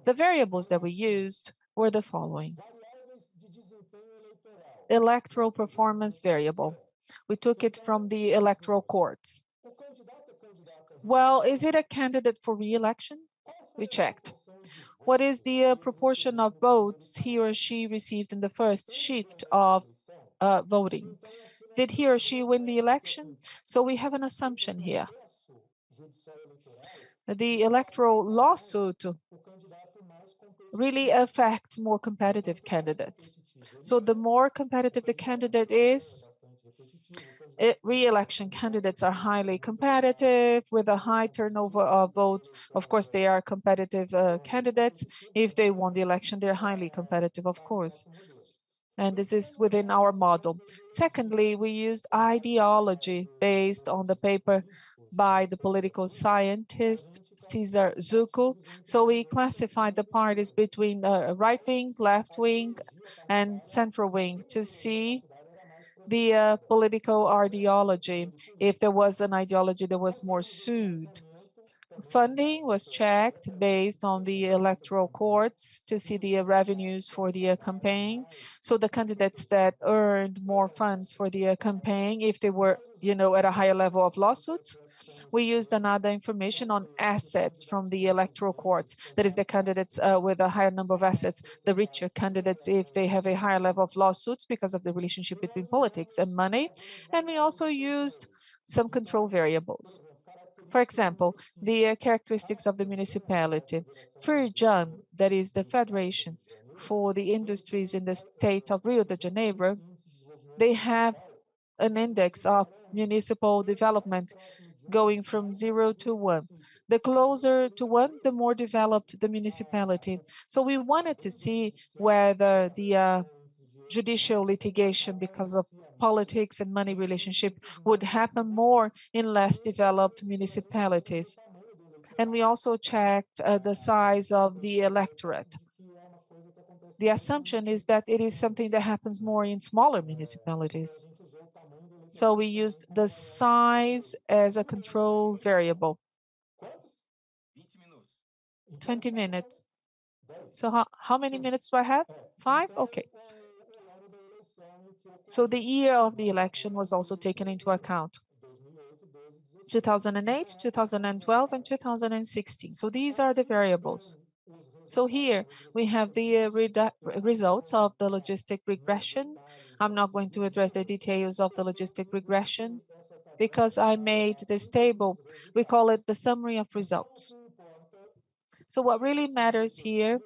The variables that we used were the following. Electoral performance variable. We took it from the electoral courts. Well, is it a candidate for re-election? We checked. What is the proportion of votes he or she received in the first shift of voting? Did he or she win the election? So we have an assumption here. The electoral lawsuit really affects more competitive candidates. So the more competitive the candidate is, re-election candidates are highly competitive with a high turnover of votes. Of course, they are competitive candidates. If they won the election, they're highly competitive, of course. And this is within our model. Secondly, we used ideology based on the paper by the political scientist Cesar Zucco. So we classified the parties between right wing, left wing, and central wing to see the political ideology, if there was an ideology that was more sued. Funding was checked based on the electoral courts to see the revenues for the campaign. So the candidates that earned more funds for the campaign, if they were, at a higher level of lawsuits. We used another information on assets from the electoral courts. That is, the candidates with a higher number of assets, the richer candidates, if they have a higher level of lawsuits because of the relationship between politics and money. And we also used some control variables. For example, the characteristics of the municipality. FIRJAN, that is the Federation for the Industries in the state of Rio de Janeiro, they have an index of municipal development going from 0 to 1. The closer to 1, the more developed the municipality. So we wanted to see whether the judicial litigation because of politics and money relationship would happen more in less developed municipalities. And we also checked the size of the electorate. The assumption is that it is something that happens more in smaller municipalities. So we used the size as a control variable. 20 minutes. So how many minutes do I have? 5? Okay. So the year of the election was also taken into account. 2008, 2012, and 2016. So these are the variables. So here we have the results of the logistic regression. I'm not going to address the details of the logistic regression because I made this table. We call it the summary of results. So what really matters here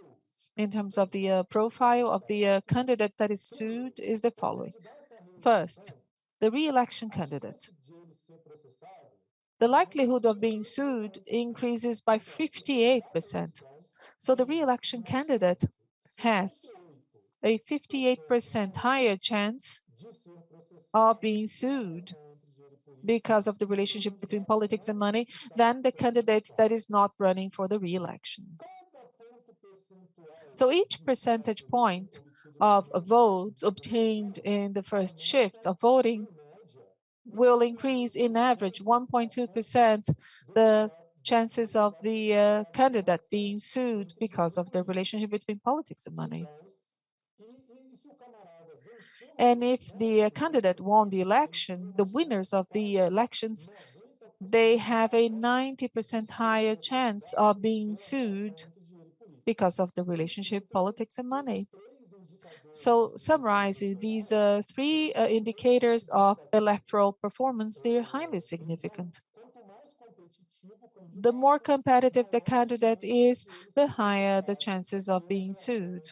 in terms of the profile of the candidate that is sued is the following. First, the re-election candidate. The likelihood of being sued increases by 58%. So the re-election candidate has a 58% higher chance of being sued because of the relationship between politics and money than the candidate that is not running for the re-election. So each percentage point of votes obtained in the first shift of voting will increase in average 1.2% the chances of the candidate being sued because of the relationship between politics and money. And if the candidate won the election, the winners of the elections, they have a 90% higher chance of being sued because of the relationship politics and money. So summarizing these three indicators of electoral performance, they're highly significant. The more competitive the candidate is, the higher the chances of being sued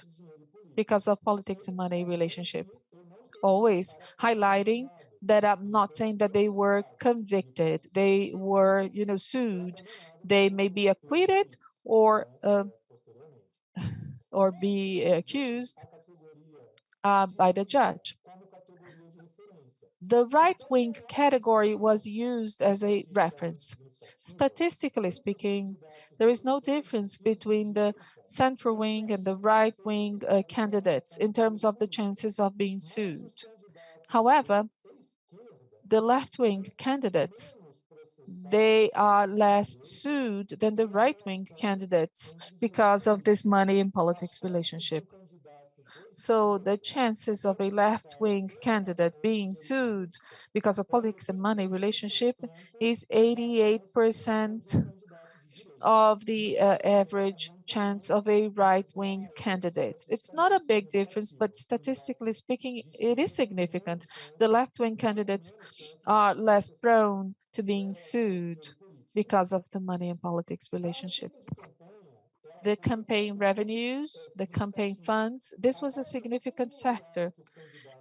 because of politics and money relationship. Always highlighting that I'm not saying that they were convicted, they were, sued. They may be acquitted or be accused by the judge. The right-wing category was used as a reference. Statistically speaking, there is no difference between the center-wing and the right-wing candidates in terms of the chances of being sued. However, the left-wing candidates, they are less sued than the right-wing candidates because of this money and politics relationship. So the chances of a left-wing candidate being sued because of politics and money relationship is 88% of the average chance of a right-wing candidate. It's not a big difference, but statistically speaking, it is significant. The left-wing candidates are less prone to being sued because of the money and politics relationship. The campaign revenues, the campaign funds, this was a significant factor.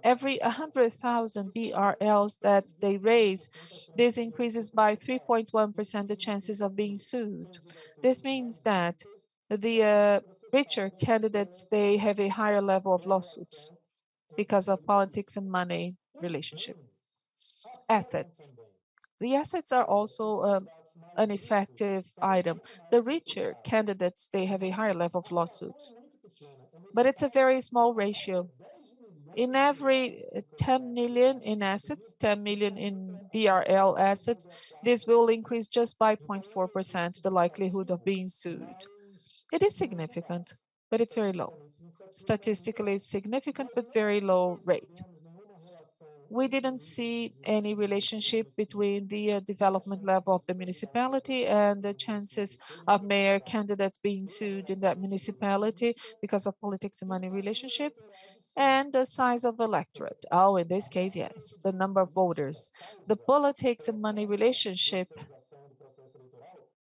Every 100,000 BRLs that they raise, this increases by 3.1% the chances of being sued. This means that the richer candidates, they have a higher level of lawsuits because of politics and money relationship. Assets. The assets are also an effective item. The richer candidates, they have a higher level of lawsuits. But it's a very small ratio. In every 10 million in assets, 10 million in BRL assets, this will increase just by 0.4% the likelihood of being sued. It is significant, but it's very low. Statistically significant, but very low rate. We didn't see any relationship between the development level of the municipality and the chances of mayor candidates being sued in that municipality because of politics and money relationship, and the size of electorate. Oh, in this case, yes, the number of voters. The politics and money relationship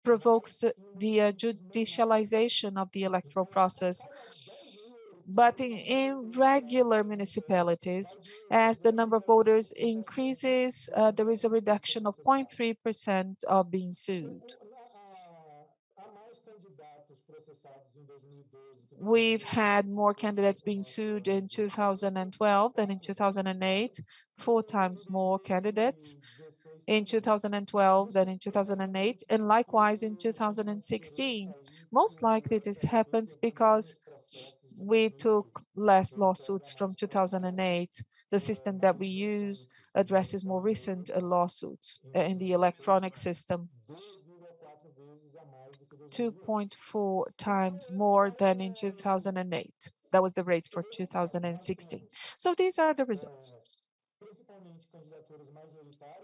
provokes the judicialization of the electoral process. But in regular municipalities, as the number of voters increases, there is a reduction of 0.3% of being sued. We've had more candidates being sued in 2012 than in 2008, 4 times more candidates in 2012 than in 2008, and likewise in 2016. Most likely this happens because we took less lawsuits from 2008. The system that we use addresses more recent lawsuits in the electronic system. 2.4 times more than in 2008. That was the rate for 2016. So these are the results.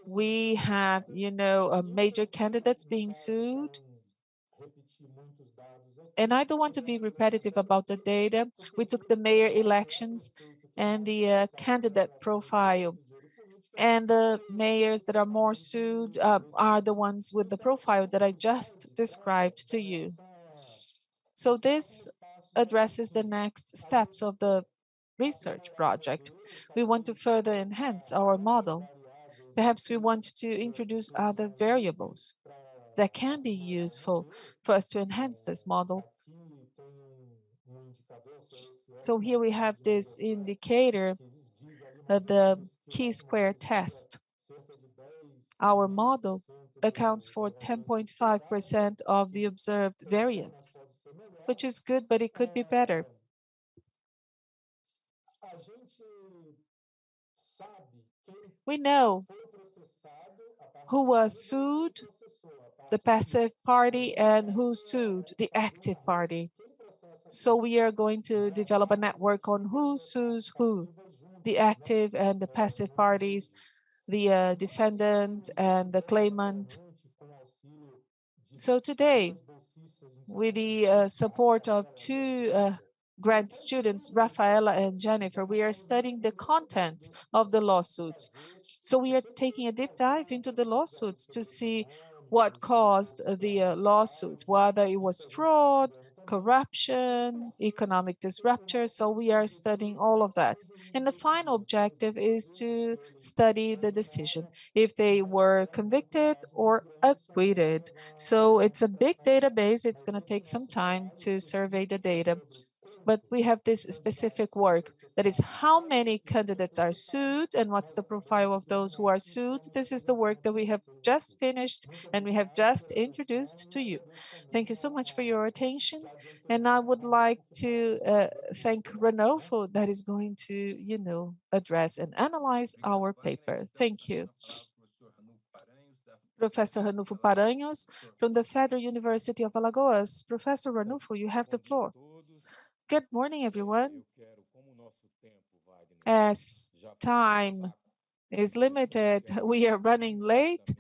We have, major candidates being sued. And I don't want to be repetitive about the data. We took the mayor elections and the candidate profile. And the mayors that are more sued are the ones with the profile that I just described to you. So this addresses the next steps of the research project. We want to further enhance our model. Perhaps we want to introduce other variables that can be useful for us to enhance this model. So here we have this indicator, the chi-square test. Our model accounts for 10.5% of the observed variance, which is good, but it could be better. We know who was sued, the passive party, and who sued, the active party. So we are going to develop a network on who sues who, the active and the passive parties, the defendant and the claimant. So today, with the support of two grad students, Rafaela and Jennifer, we are studying the contents of the lawsuits. So we are taking a deep dive into the lawsuits to see what caused the lawsuit, whether it was fraud, corruption, economic disruption. So we are studying all of that. And the final objective is to study the decision, if they were convicted or acquitted. So it's a big database. It's going to take some time to survey the data. But we have this specific work, that is how many candidates are sued and what's the profile of those who are sued. This is the work that we have just finished and we have just introduced to you. Thank you so much for your attention. And I would like to thank Ranulfo that is going to, address and analyze our paper. Thank you. Professor Ranulfo Paranhos from the Federal University of Alagoas. Professor Ranulfo, you have the floor. Good morning, everyone. As time is limited, we are running late.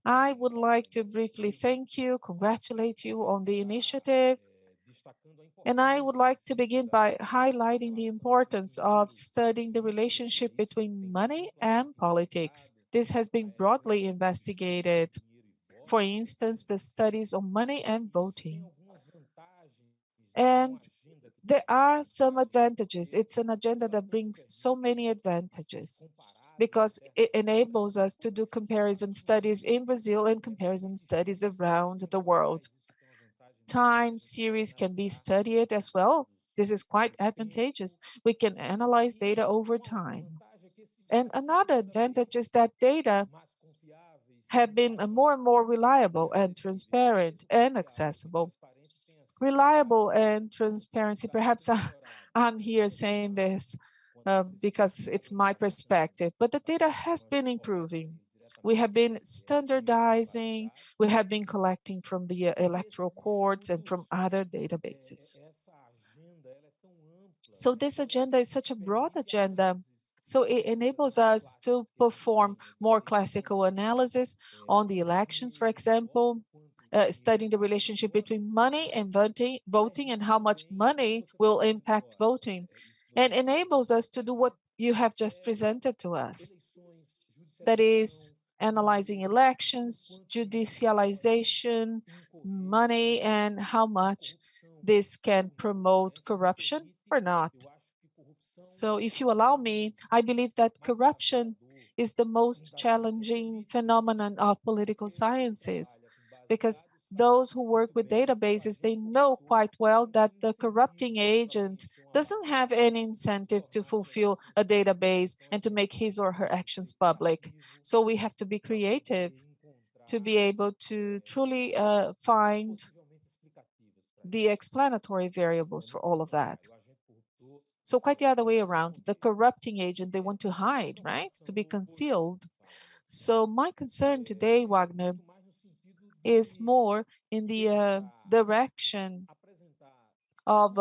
I would like to briefly thank you, congratulate you on the initiative. And I would like to begin by highlighting the importance of studying the relationship between money and politics. This has been broadly investigated. For instance, the studies on money and voting. And there are some advantages. It's an agenda that brings so many advantages because it enables us to do comparison studies in Brazil and comparison studies around the world. Time series can be studied as well. This is quite advantageous. We can analyze data over time. And another advantage is that data have been more and more reliable and transparent and accessible. Reliable and transparency, perhaps I'm here saying this because it's my perspective, but the data has been improving. We have been standardizing, we have been collecting from the electoral courts and from other databases. So this agenda is such a broad agenda. So it enables us to perform more classical analysis on the elections, for example, studying the relationship between money and voting and how much money will impact voting, and enables us to do what you have just presented to us. That is analyzing elections, judicialization, money, and how much this can promote corruption or not. So if you allow me, I believe that corruption is the most challenging phenomenon of political sciences, because those who work with databases, they know quite well that the corrupting agent doesn't have any incentive to fulfill a database and to make his or her actions public. So we have to be creative to be able to truly find the explanatory variables for all of that. So quite the other way around, the corrupting agent, they want to hide, right? To be concealed. So my concern today, Wagner, is more in the direction of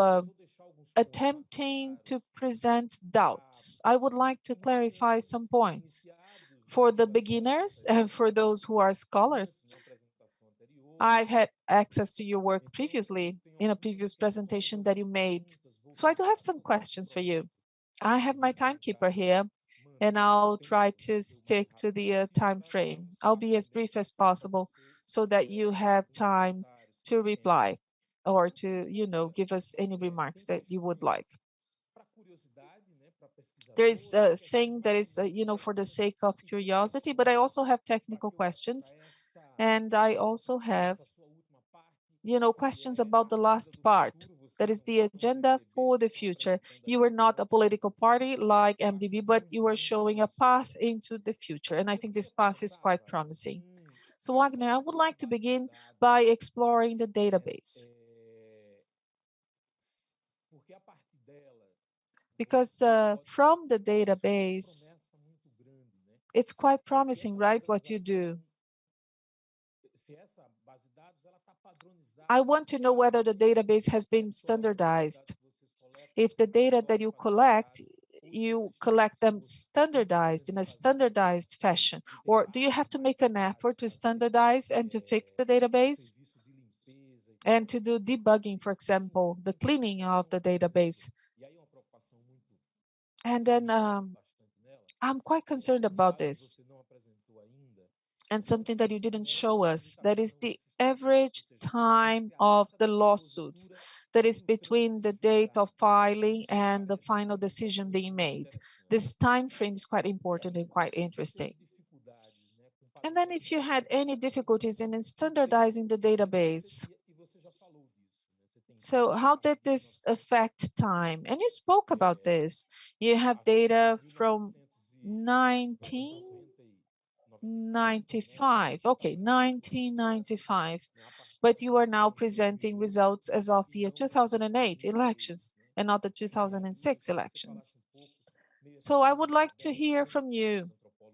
attempting to present doubts. I would like to clarify some points. For the beginners and for those who are scholars, I've had access to your work previously in a previous presentation that you made. So I do have some questions for you. I have my timekeeper here, and I'll try to stick to the time frame. I'll be as brief as possible so that you have time to reply. or to, give us any remarks that you would like. There is a thing that is, for the sake of curiosity, but I also have technical questions. And I also have, questions about the last part. That is the agenda for the future. You are not a political party like MDB, but you are showing a path into the future. And I think this path is quite promising. So Wagner, I would like to begin by exploring the database. Because from the database, it's quite promising, right, what you do. I want to know whether the database has been standardized. If the data that you collect them standardized in a standardized fashion, or do you have to make an effort to standardize and to fix the database and to do debugging, for example, the cleaning of the database? And then I'm quite concerned about this. And something that you didn't show us, that is the average time of the lawsuits, that is between the date of filing and the final decision being made. This time frame is quite important and quite interesting. And then if you had any difficulties in standardizing the database, so how did this affect time? And you spoke about this. You have data from 1995. Okay, 1995. But you are now presenting results as of the 2008 elections and not the 2006 elections. So I would like to hear from you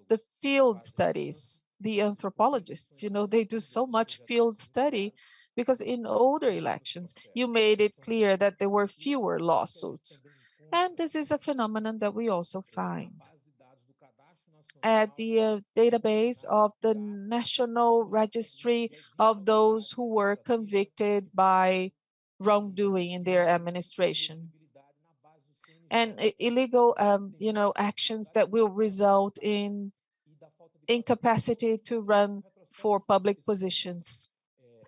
the field studies, the anthropologists, they do so much field study, because in older elections, you made it clear that there were fewer lawsuits. And this is a phenomenon that we also find at the database of the National Registry of those who were convicted by wrongdoing in their administration and illegal, actions that will result in incapacity to run for public positions.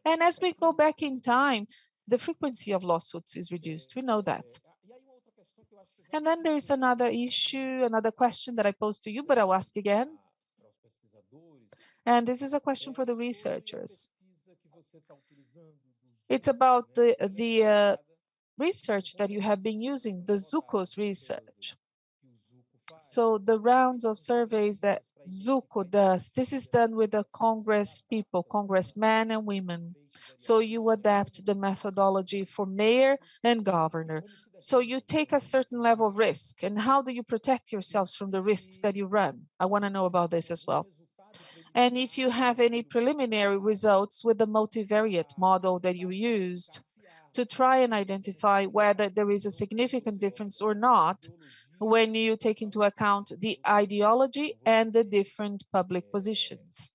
And as we go back in time, the frequency of lawsuits is reduced. We know that. And then there's another issue, another question that I posed to you, but I'll ask again. And this is a question for the researchers. It's about the research that you have been using, the Zuko's research. So the rounds of surveys that Zuko does, this is done with the Congress people, congressmen and women. So you adapt the methodology for mayor and governor. So you take a certain level of risk. And how do you protect yourselves from the risks that you run? I want to know about this as well. And if you have any preliminary results with the multivariate model that you used to try and identify whether there is a significant difference or not when you take into account the ideology and the different public positions.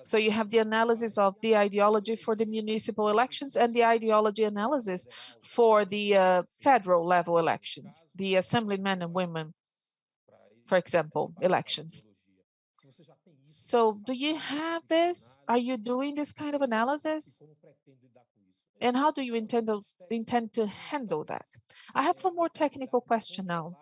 So you have the analysis of the ideology for the municipal elections and the ideology analysis for the federal level elections, the assemblymen and women, for example, elections. So do you have this? Are you doing this kind of analysis? And how do you intend to handle that? I have one more technical question now.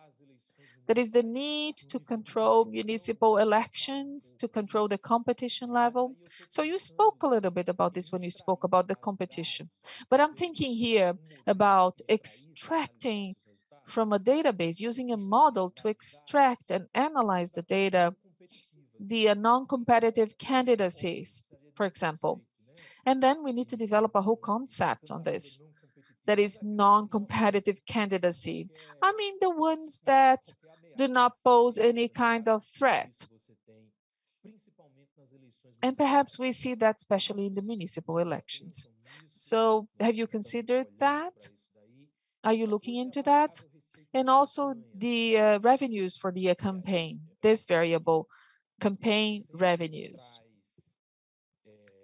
That is the need to control municipal elections, to control the competition level. So you spoke a little bit about this when you spoke about the competition. But I'm thinking here about extracting from a database, using a model to extract and analyze the data, the non-competitive candidacies, for example. And then we need to develop a whole concept on this. That is non-competitive candidacy. I mean, the ones that do not pose any kind of threat. And perhaps we see that especially in the municipal elections. So have you considered that? Are you looking into that? And also the revenues for the campaign, this variable, campaign revenues.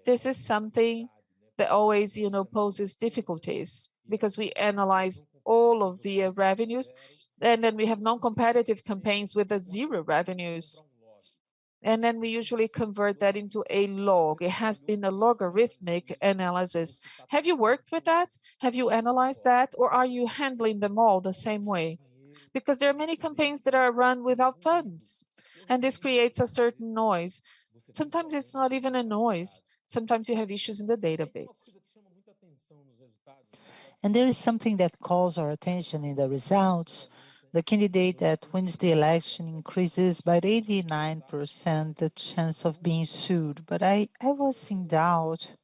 This is something that always, poses difficulties because we analyze all of the revenues, and then we have non-competitive campaigns with the zero revenues. And then we usually convert that into a log. It has been a logarithmic analysis. Have you worked with that? Have you analyzed that? Or are you handling them all the same way? Because there are many campaigns that are run without funds, and this creates a certain noise. Sometimes it's not even a noise. Sometimes you have issues in the database. And there is something that calls our attention in the results. The candidate that wins the election increases by 89% the chance of being sued. But I was in doubt.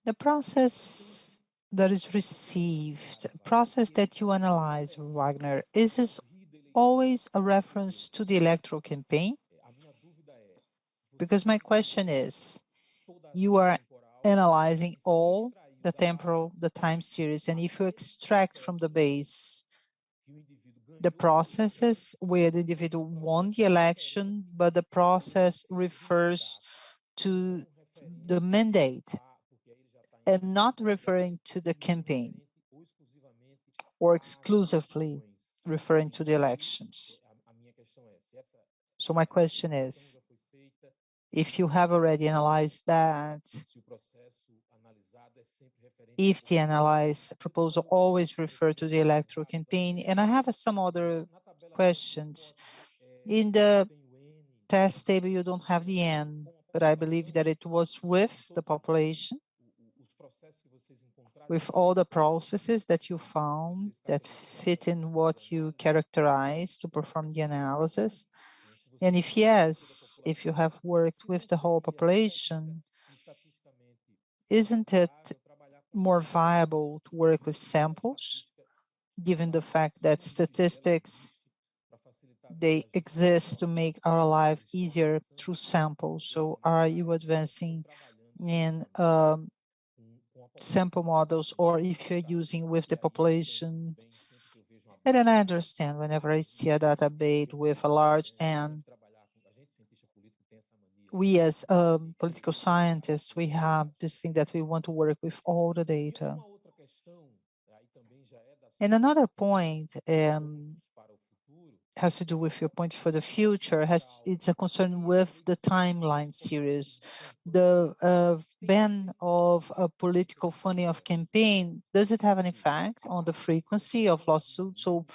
The process that is received, process that you analyze, Wagner, is this always a reference to the electoral campaign? Because my question is, you are analyzing all the temporal, the time series, and if you extract from the base the processes where the individual won the election, but the process refers to the mandate and not referring to the campaign or exclusively referring to the elections. So my question is, if you have already analyzed that, if the analyzed proposal always refer to the electoral campaign, and I have some other questions. In the test table, you don't have the N, but I believe that it was with the population, with all the processes that you found that fit in what you characterize to perform the analysis. And if yes, if you have worked with the whole population, isn't it more viable to work with samples, given the fact that statistics, they exist to make our life easier through samples? So are you advancing in sample models, or if you're using with the population? And then I understand whenever I see a database with a large N, we as political scientists, we have this thing that we want to work with all the data. And another point has to do with your points for the future. It's a concern with the timeline series. The ban of a political funding of campaign, does it have an effect on the frequency of lawsuits? So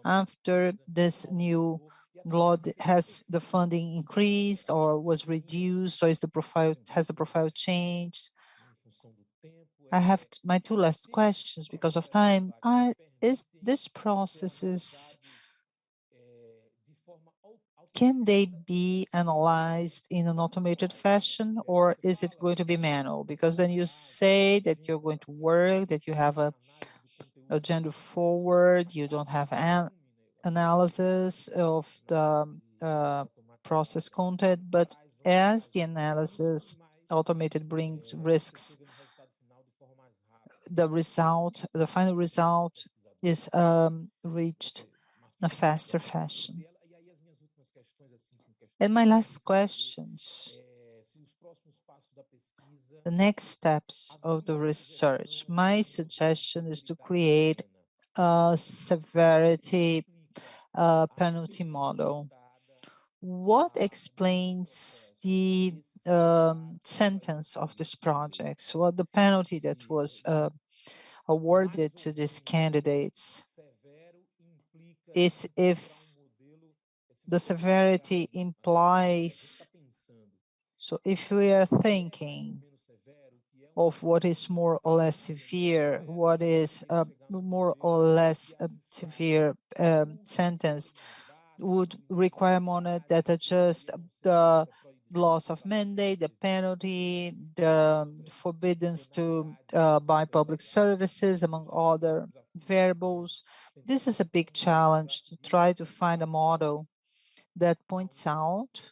after this new law, has the funding increased or was reduced? Or has the profile changed? I have my two last questions because of time. Is this processes, can they be analyzed in an automated fashion, or is it going to be manual? Because then you say that you're going to work, that you have a agenda forward, you don't have an analysis of the process content, but as the analysis automated brings risks, the final result is reached in a faster fashion. And my last questions, the next steps of the research. My suggestion is to create a severity penalty model. What explains the sentence of this project? So what the penalty that was awarded to these candidates is if the severity implies, so if we are thinking of what is more or less severe, what is a more or less severe sentence, would require money that adjust the loss of mandate, the penalty, the forbiddance to buy public services, among other variables. This is a big challenge to try to find a model that points out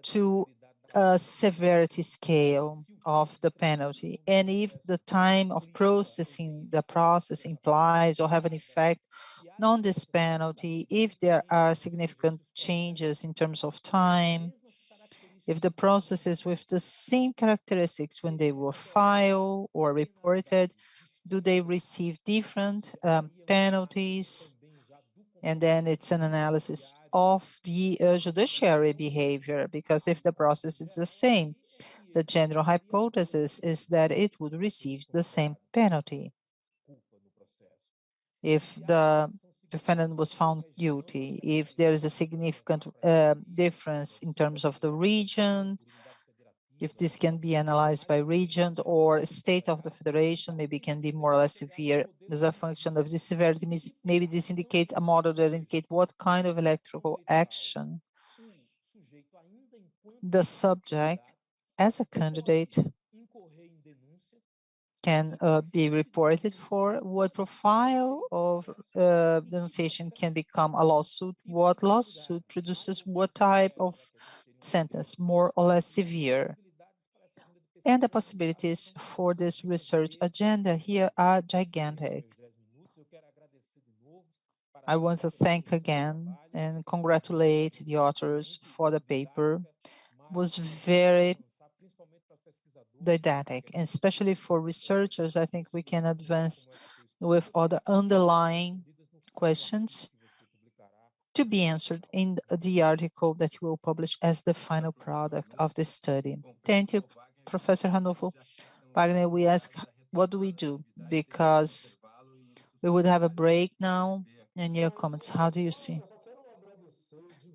to a severity scale of the penalty. And if the time of processing the process implies or have an effect on this penalty, if there are significant changes in terms of time, if the processes with the same characteristics when they were filed or reported, do they receive different penalties? And then it's an analysis of the judiciary behavior, because if the process is the same, the general hypothesis is that it would receive the same penalty if the defendant was found guilty. If there is a significant difference in terms of the region, if this can be analyzed by region or state of the federation, maybe can be more or less severe as a function of this severity. Maybe this indicate a model that indicate what kind of electoral action the subject as a candidate can be reported for, what profile of denunciation can become a lawsuit, what lawsuit produces what type of sentence, more or less severe. And the possibilities for this research agenda here are gigantic. I want to thank again and congratulate the authors for the paper. It was very didactic, and especially for researchers, I think we can advance with other underlying questions to be answered in the article that you will publish as the final product of the study. Thank you, Professor Ranulfo. Wagner, we ask, what do we do? Because we would have a break now. And your comments, how do you see?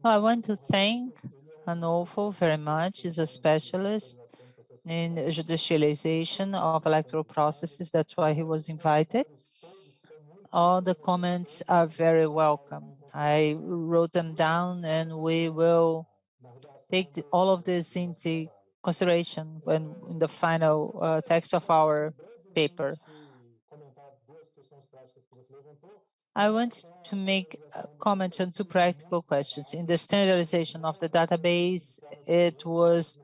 Well, I want to thank Ranulfo very much. He's a specialist in judicialization of electoral processes. That's why he was invited. All the comments are very welcome. I wrote them down, and we will take all of this into consideration when in the final text of our paper. I want to make a comment on two practical questions. In the standardization of the database, it was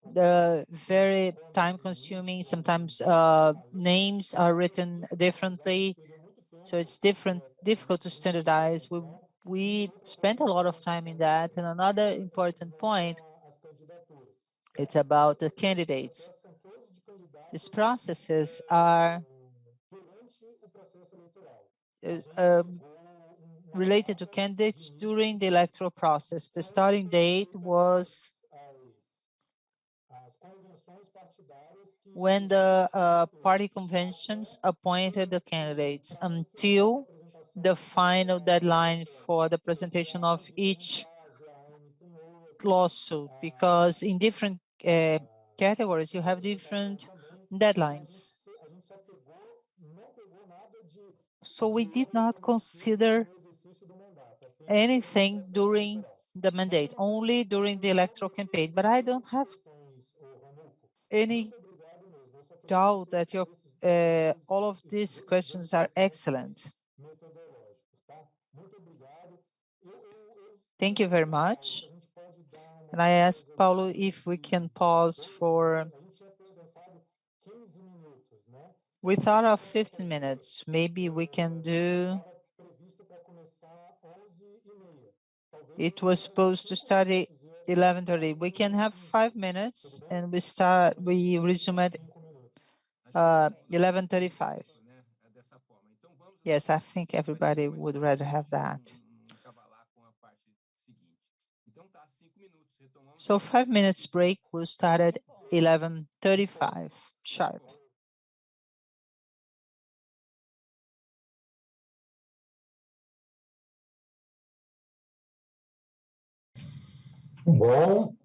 very time-consuming. Sometimes names are written differently, so it's difficult to standardize. We spent a lot of time in that. And another important point, it's about the candidates. These processes are related to candidates during the electoral process. The starting date was when the party conventions appointed the candidates until the final deadline for the presentation of each lawsuit, because in different categories you have different deadlines. So we did not consider anything during the mandate, only during the electoral campaign. But I don't have any doubt that all of these questions are excellent. Thank you very much. And I asked Paulo if we can pause for, we thought of 15 minutes. Maybe we can do, it was supposed to start at 11:30. We can have 5 minutes and we resume at 11:35. Yes, I think everybody would rather have that. So 5 minutes break, we'll start at 11:35 sharp. Bom,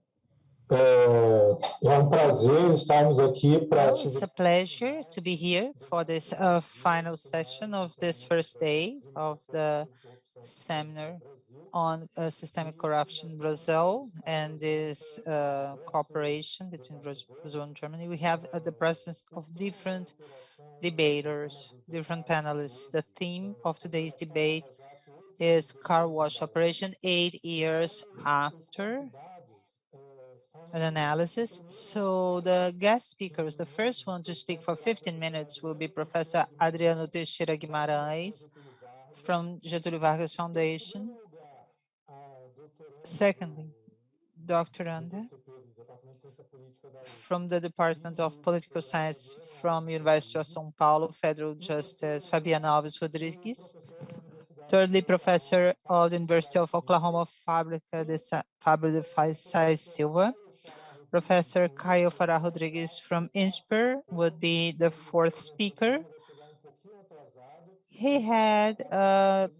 é prazer estarmos aqui para. Well, it's a pleasure to be here for this final session of this first day of the seminar on systemic corruption in Brazil and this cooperation between Brazil and Germany. We have the presence of different debaters, different panelists. The theme of today's debate is car wash operation 8 years after an analysis. So the guest speakers, the first one to speak for 15 minutes will be Professor Adriano Teixeira Guimarães from Getúlio Vargas Foundation. Secondly, Dr. Anda from the Department of Political Science from University of São Paulo, Federal Justice, Fabiana Alves Rodrigues, Thirdly, professor of the University of Oklahoma, Fábrica de Sais Silva. Professor Caio Farah Rodrigues from INSPER would be the fourth speaker. He had an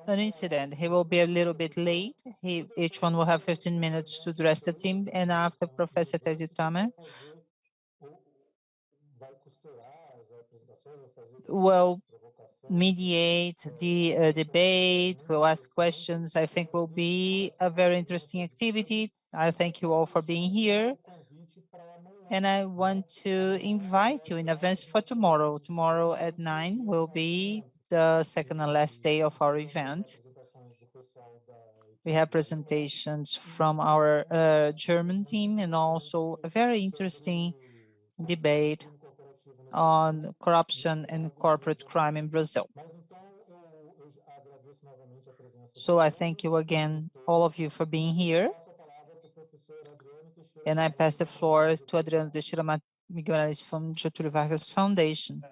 incident. He will be a little bit late. Each one will have 15 minutes to address the team. And after Professor Teddy Tamer will mediate the debate, will ask questions. I think will be a very interesting activity. I thank you all for being here. And I want to invite you in advance for tomorrow. Tomorrow at 9 will be the second and last day of our event. We have presentations from our German team and also a very interesting debate on corruption and corporate crime in Brazil. So I thank you again, all of you, for being here. And I pass the floor to Adriano from Getúlio Vargas Foundation.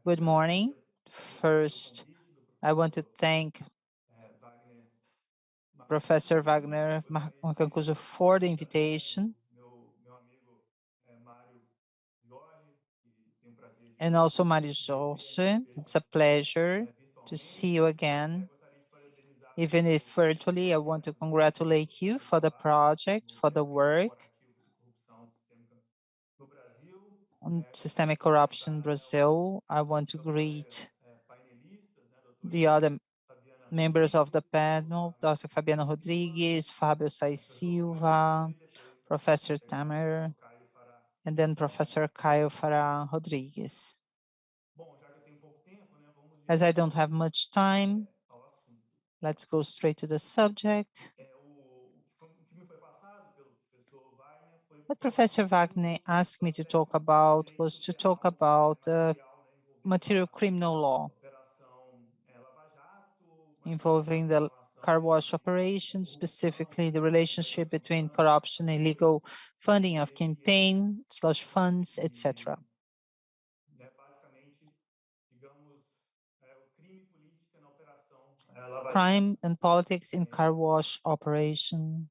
Good morning. First, I want to thank Professor Wagner Mancuso for the invitation, and also Mario Jorge. It's a pleasure to see you again. Even if virtually, I want to congratulate you for the project, for the work on systemic corruption in Brazil. I want to greet the other members of the panel, Dr. Fabiano Rodrigues, Fábio Sais Silva, Professor Tamer, and then Professor Caio Farah Rodrigues. As I don't have much time, let's go straight to the subject. What Professor Wagner asked me to talk about was to talk about material criminal law involving the car wash operation, specifically the relationship between corruption and illegal funding of campaign, slush funds, etc. Crime and politics in car wash operation.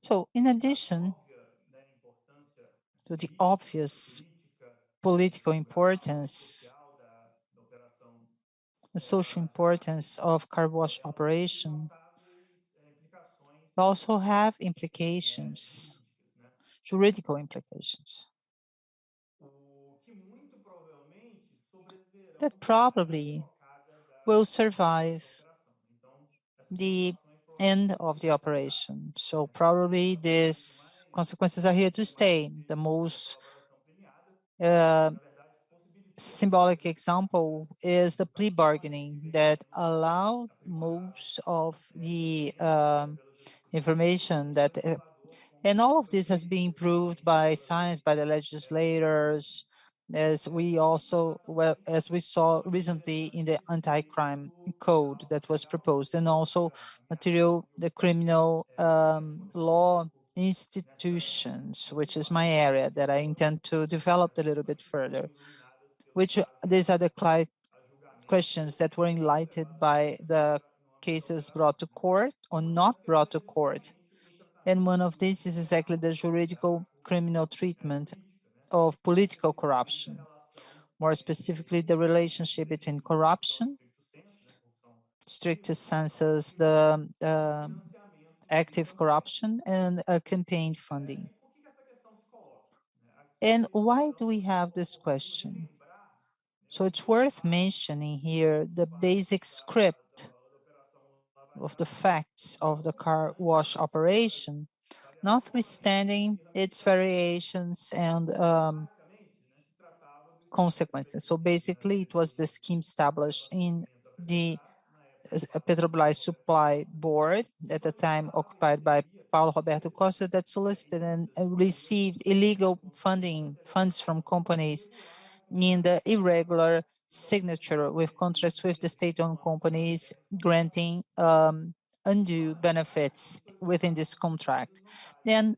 So in addition to the obvious political importance, the social importance of car wash operation, also have implications, juridical implications, that probably will survive the end of the operation. So probably these consequences are here to stay. The most symbolic example is the plea bargaining that allowed most of the information that, and all of this has been improved by science, by the legislators, as we also, well, as we saw recently in the anti-crime code that was proposed, and also the criminal law institutions, which is my area that I intend to develop a little bit further, which these are the questions that were enlightened by the cases brought to court or not brought to court. And one of these is exactly the juridical criminal treatment of political corruption, more specifically the relationship between corruption, stricto sensus, the active corruption, and campaign funding. And why do we have this question? So it's worth mentioning here the basic script of the facts of the car wash operation, notwithstanding its variations and consequences. So basically, it was the scheme established in the Petrobras Supply Board, at the time occupied by Paulo Roberto Costa, that solicited and received illegal funds from companies in the irregular signature with contracts with the state-owned companies granting undue benefits within this contract. Then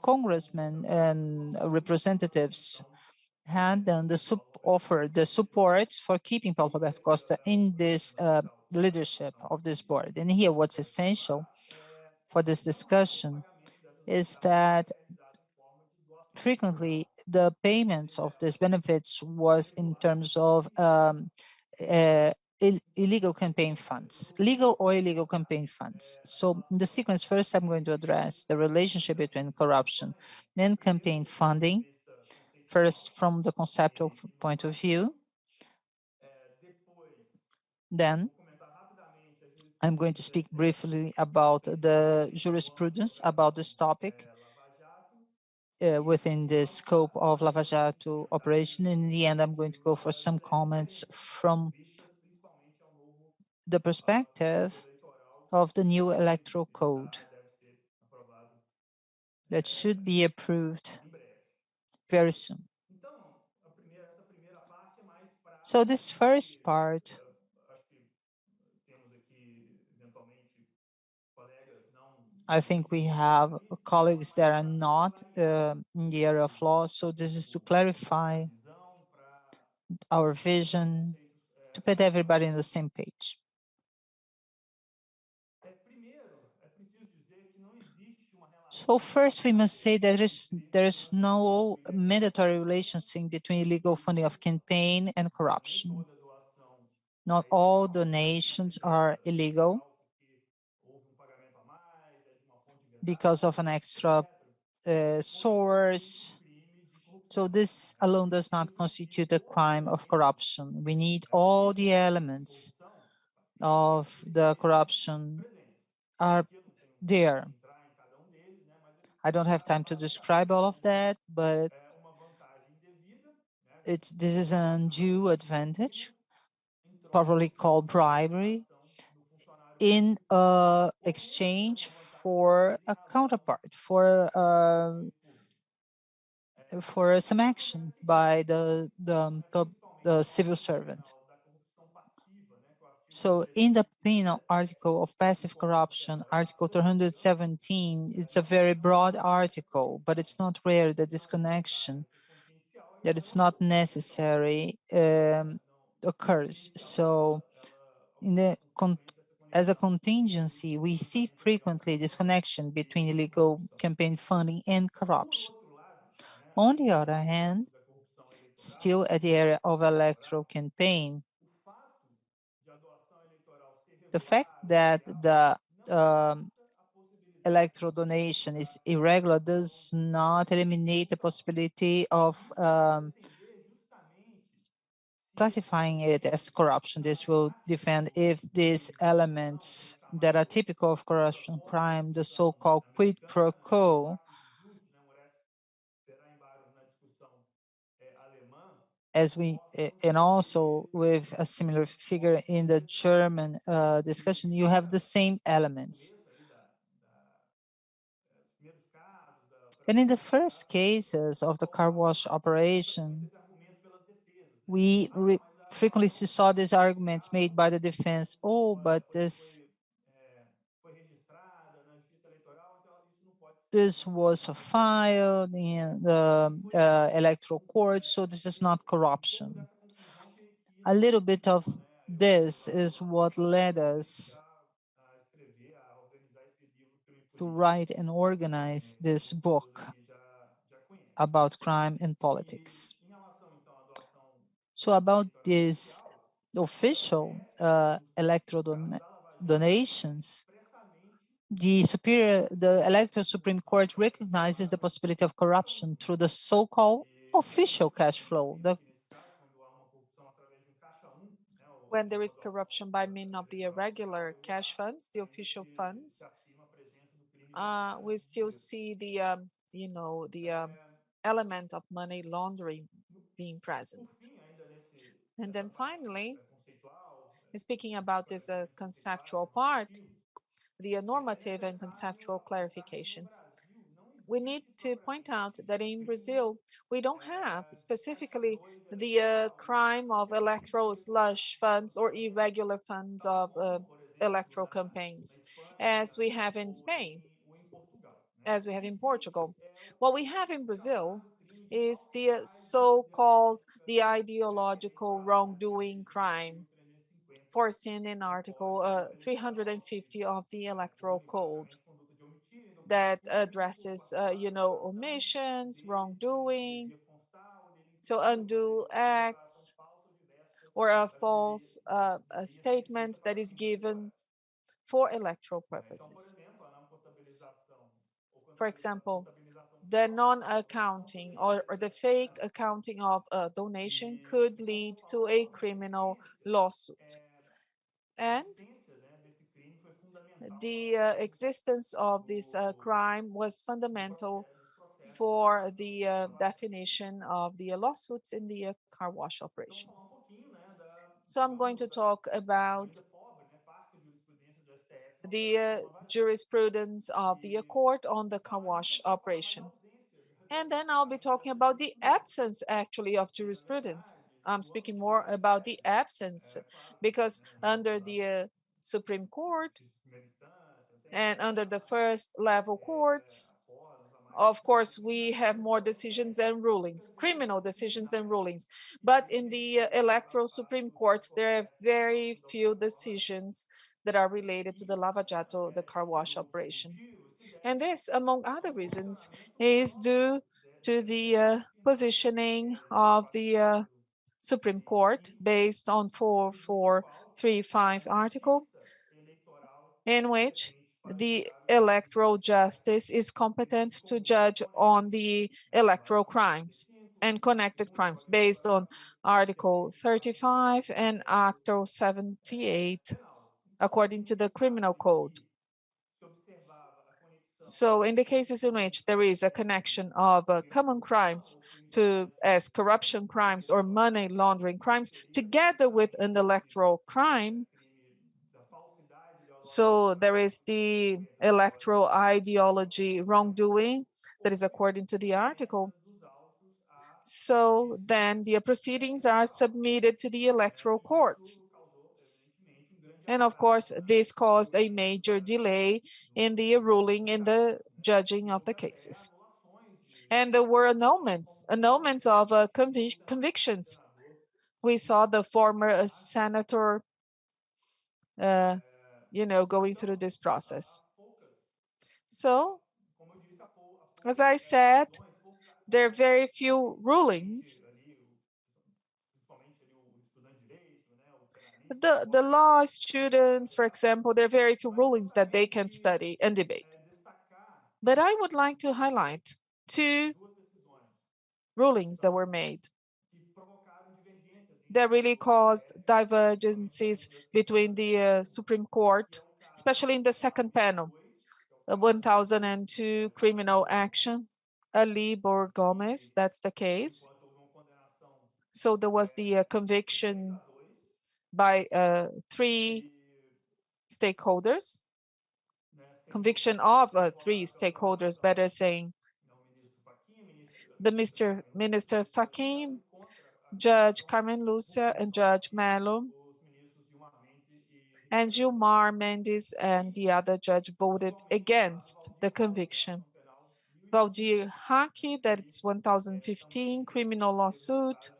congressmen and representatives hand and offer the support for keeping Paulo Roberto Costa in this leadership of this board. And here, what's essential for this discussion is that frequently the payments of these benefits was in terms of illegal campaign funds, legal or illegal campaign funds. So in the sequence, first I'm going to address the relationship between corruption and campaign funding, first from the conceptual point of view. Then I'm going to speak briefly about the jurisprudence about this topic within the scope of Lava Jato operation. In the end, I'm going to go for some comments from the perspective of the new electoral code that should be approved very soon. So this first part, I think we have colleagues that are not in the area of law, so this is to clarify our vision, to put everybody on the same page. So first, we must say that there is no mandatory relationship between illegal funding of campaign and corruption. Not all donations are illegal because of an extra source. So this alone does not constitute a crime of corruption. We need all the elements of the corruption are there. I don't have time to describe all of that, but this is an undue advantage, probably called bribery, in exchange for a counterpart, for some action by the civil servant. So in the penal article of passive corruption, Article 317, it's a very broad article, but it's not rare that this connection, that it's not necessary, occurs. So as a contingency, we see frequently this connection between illegal campaign funding and corruption. On the other hand, still at the area of electoral campaign, the fact that the electoral donation is irregular does not eliminate the possibility of classifying it as corruption. This will defend if these elements that are typical of corruption crime, the so-called quid pro quo, and also with a similar figure in the German discussion, you have the same elements. And in the first cases of the car wash operation, we frequently saw these arguments made by the defense, oh, but this was filed in the electoral court, so this is not corruption. A little bit of this is what led us to write and organize this book about crime and politics. So about this official electoral donations, the electoral Supreme Court recognizes the possibility of corruption through the so-called official cash flow. When there is corruption by means of the irregular cash funds, the official funds, we still see the element of money laundering being present. And then finally, speaking about this conceptual part, the normative and conceptual clarifications, we need to point out that in Brazil, we don't have specifically the crime of electoral slush funds or irregular funds of electoral campaigns, as we have in Spain, as we have in Portugal. What we have in Brazil is the so-called the ideological wrongdoing crime, foreseen in Article 350 of the Electoral Code, that addresses, omissions, wrongdoing, so undue acts, or a false statement that is given for electoral purposes. For example, the non-accounting or the fake accounting of a donation could lead to a criminal lawsuit. And the existence of this crime was fundamental for the definition of the lawsuits in the car wash operation. So I'm going to talk about the jurisprudence of the court on the car wash operation. And then I'll be talking about the absence, actually, of jurisprudence. I'm speaking more about the absence, because under the Supreme Court and under the first level courts, of course, we have more decisions and rulings, criminal decisions and rulings. But in the electoral Supreme Court, there are very few decisions that are related to the Lava Jato, the car wash operation. And this, among other reasons, is due to the positioning of the Supreme Court based on 4435 article, in which the electoral justice is competent to judge on the electoral crimes and connected crimes based on Article 35 and Article 78, according to the Criminal Code. So in the cases in which there is a connection of common crimes as corruption crimes or money laundering crimes, together with an electoral crime, so there is the electoral ideology wrongdoing that is according to the article. So then the proceedings are submitted to the electoral courts. And of course, this caused a major delay in the ruling, in the judging of the cases. And there were annulments of convictions. We saw the former senator going through this process. So, as I said, there are very few rulings. The law students, for example, there are very few rulings that they can study and debate. But I would like to highlight two rulings that were made that really caused divergences between the Supreme Court, especially in the second panel, 1002 criminal action, Alibor Gomez, that's the case. So there was the conviction by 3 stakeholders, conviction of 3 stakeholders, better saying, the Minister Fachin, Judge Carmen Lucia, and Judge Melo, and Gilmar Mendes and the other judge voted against the conviction. Valdir Haki, that's 1015 criminal lawsuit,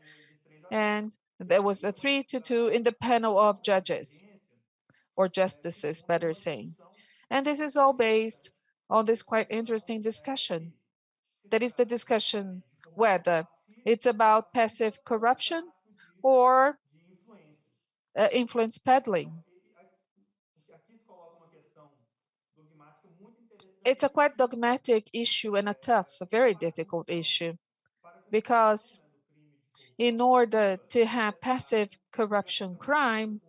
and there was a 3-2 in the panel of judges, or justices, better saying. And this is all based on this quite interesting discussion. That is the discussion whether it's about passive corruption or influence peddling. It's a quite dogmatic issue and a tough, a very difficult issue, because in order to have passive corruption crime,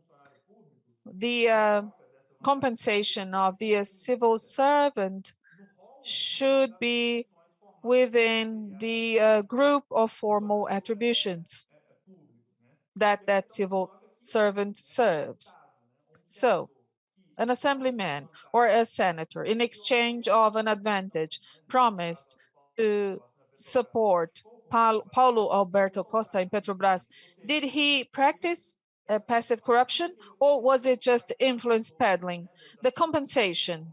the compensation of the civil servant should be within the group of formal attributions that civil servant serves. So, an assemblyman or a senator, in exchange of an advantage, promised to support Paulo Alberto Costa in Petrobras. Did he practice passive corruption, or was it just influence peddling? The compensation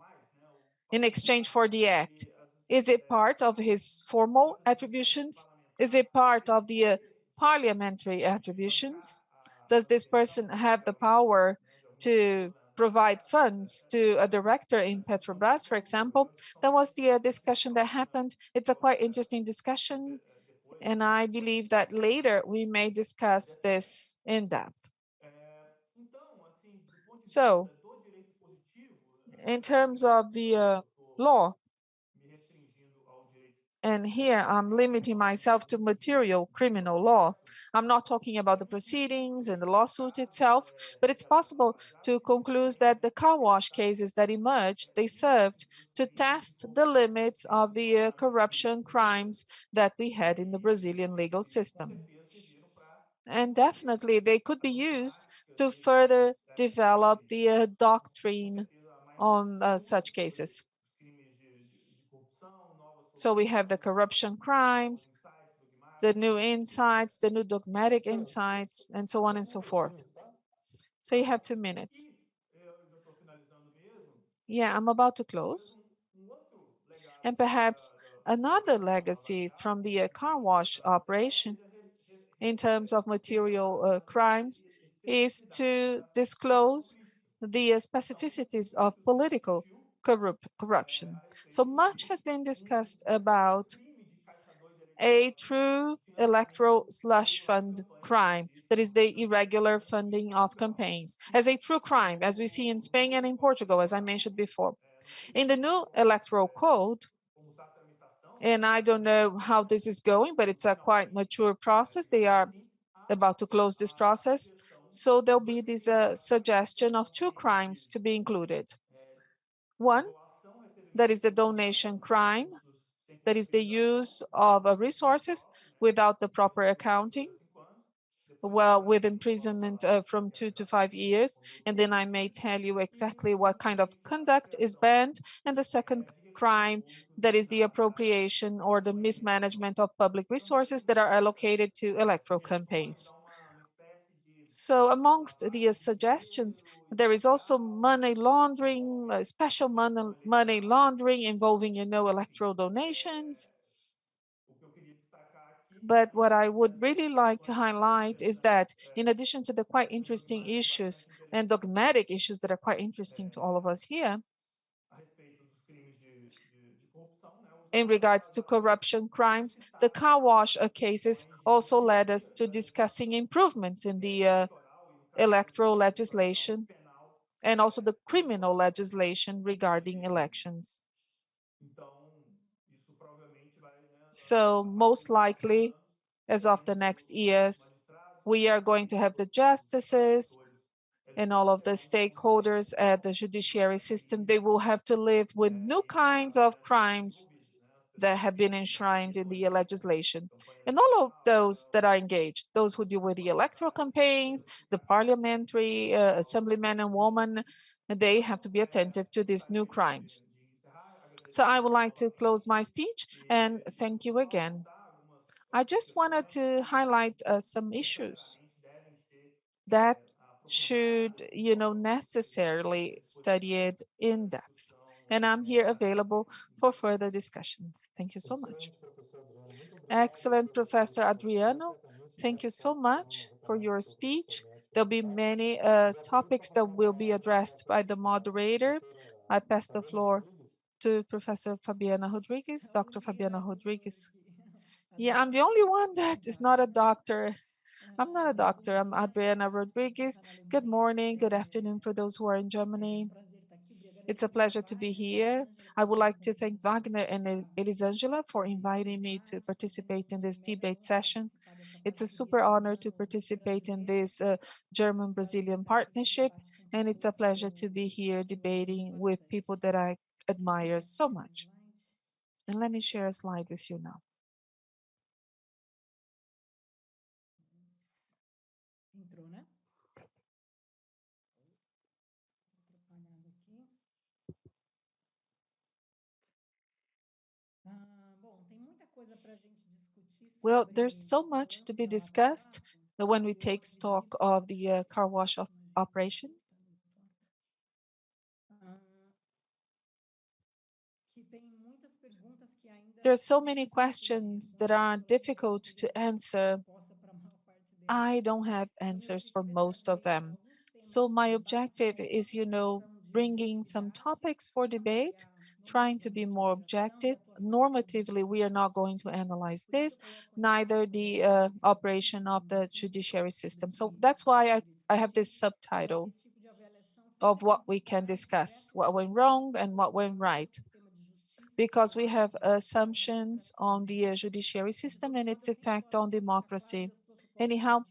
in exchange for the act, is it part of his formal attributions? Is it part of the parliamentary attributions? Does this person have the power to provide funds to a director in Petrobras, for example? That was the discussion that happened. It's a quite interesting discussion, and I believe that later we may discuss this in depth. So, in terms of the law, and here I'm limiting myself to material criminal law. I'm not talking about the proceedings and the lawsuit itself, but it's possible to conclude that the car wash cases that emerged, they served to test the limits of the corruption crimes that we had in the Brazilian legal system. And definitely they could be used to further develop the doctrine on such cases. So we have the corruption crimes, the new insights, the new dogmatic insights, and so on and so forth. So you have 2 minutes. Yeah, I'm about to close. And perhaps another legacy from the car wash operation in terms of material crimes is to disclose the specificities of political corruption. So much has been discussed about a true electoral slush fund crime, that is the irregular funding of campaigns, as a true crime, as we see in Spain and in Portugal, as I mentioned before. In the new electoral code, and I don't know how this is going, but it's a quite mature process. They are about to close this process. So there'll be this suggestion of 2 crimes to be included. One, that is the donation crime, that is the use of resources without the proper accounting, well, with imprisonment from 2 to 5 years. And then I may tell you exactly what kind of conduct is banned. And the second crime, that is the appropriation or the mismanagement of public resources that are allocated to electoral campaigns. So amongst the suggestions, there is also money laundering, special money laundering involving, electoral donations. But what I would really like to highlight is that in addition to the quite interesting issues and dogmatic issues that are quite interesting to all of us here, in regards to corruption crimes, the car wash cases also led us to discussing improvements in the electoral legislation and also the criminal legislation regarding elections. So most likely, as of the next years, we are going to have the justices and all of the stakeholders at the judiciary system. They will have to live with new kinds of crimes that have been enshrined in the legislation. And all of those that are engaged, those who deal with the electoral campaigns, the parliamentary assemblymen and women, they have to be attentive to these new crimes. So I would like to close my speech and thank you again. I just wanted to highlight some issues that should, necessarily study it in depth. And I'm here available for further discussions. Thank you so much. Excellent, Professor Adriano. Thank you so much for your speech. There'll be many topics that will be addressed by the moderator. I pass the floor to Professor Fabiana Rodrigues, Dr. Fabiana Rodrigues. Yeah, I'm the only one that is not a doctor. I'm not a doctor. I'm Adriana Rodrigues. Good morning, good afternoon for those who are in Germany. It's a pleasure to be here. I would like to thank Wagner and Elisangela for inviting me to participate in this debate session. It's a super honor to participate in this German-Brazilian partnership, and it's a pleasure to be here debating with people that I admire so much. And let me share a slide with you now. Entrou, né? Well, there's so much to be discussed when we take stock of the car wash operation. There are so many questions that are difficult to answer. I don't have answers for most of them. So my objective is, bringing some topics for debate, trying to be more objective. Normatively, we are not going to analyze this, neither the operation of the judiciary system. So that's why I have this subtitle of what we can discuss, what went wrong and what went right, because we have assumptions on the judiciary system and its effect on democracy. Anyhow,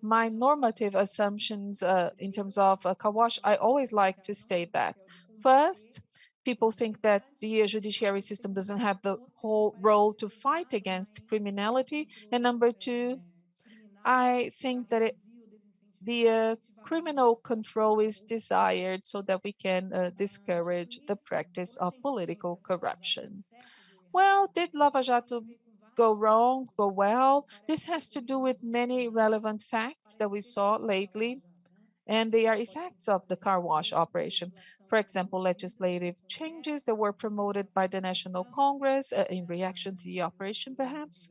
my normative assumptions in terms of car wash, I always like to state that. First, people think that the judiciary system doesn't have the whole role to fight against criminality. And number two, I think that the criminal control is desired so that we can discourage the practice of political corruption. Well, did Lava Jato go wrong, go well? This has to do with many relevant facts that we saw lately, and they are effects of the car wash operation. For example, legislative changes that were promoted by the National Congress in reaction to the operation, perhaps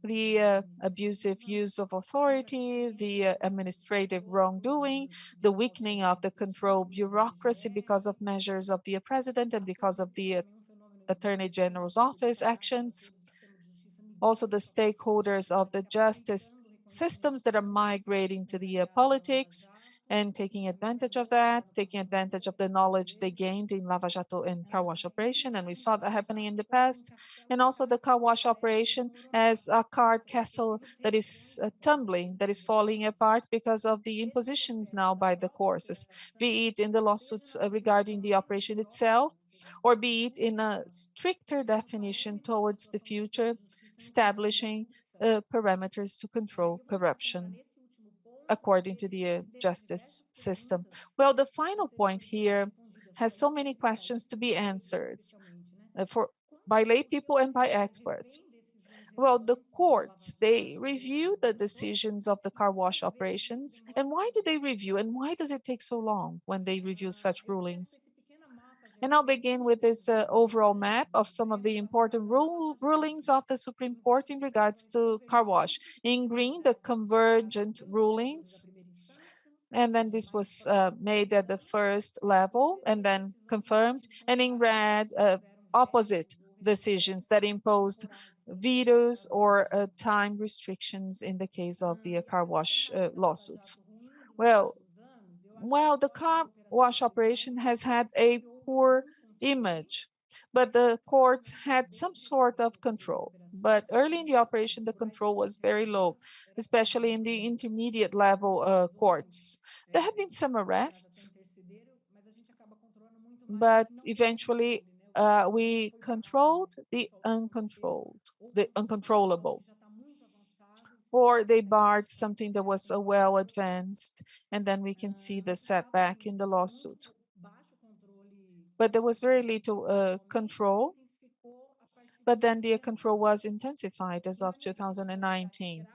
the abusive use of authority, the administrative wrongdoing, the weakening of the control bureaucracy because of measures of the president and because of the Attorney General's office actions. Also, the stakeholders of the justice systems that are migrating to the politics and taking advantage of that, taking advantage of the knowledge they gained in Lava Jato and car wash operation. And we saw that happening in the past. And also the car wash operation as a card castle that is tumbling, that is falling apart because of the impositions now by the courses, be it in the lawsuits regarding the operation itself, or be it in a stricter definition towards the future, establishing parameters to control corruption according to the justice system. Well, the final point here has so many questions to be answered by lay people and by experts. Well, the courts, they review the decisions of the car wash operations. And why do they review? And why does it take so long when they review such rulings? And I'll begin with this overall map of some of the important rulings of the Supreme Court in regards to car wash. In green, the convergent rulings. And then this was made at the first level and then confirmed. And in red, opposite decisions that imposed vetoes or time restrictions in the case of the car wash lawsuits. Well, the car wash operation has had a poor image, but the courts had some sort of control. But early in the operation, the control was very low, especially in the intermediate level courts. There have been some arrests, but eventually we controlled the uncontrollable, or they barred something that was well advanced, and then we can see the setback in the lawsuit. But there was very little control, but then the control was intensified as of 2019.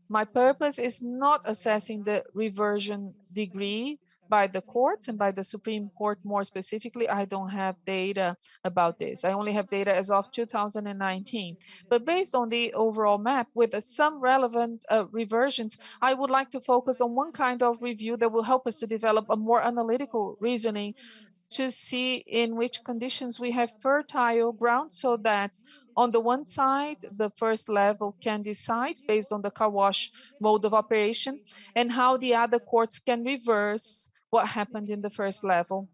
My purpose is not assessing the reversion degree by the courts and by the Supreme Court more specifically. I don't have data about this. I only have data as of 2019. But based on the overall map with some relevant reversions, I would like to focus on one kind of review that will help us to develop a more analytical reasoning to see in which conditions we have fertile ground, so that on the one side, the first level can decide based on the car wash mode of operation, and how the other courts can reverse what happened in the first level,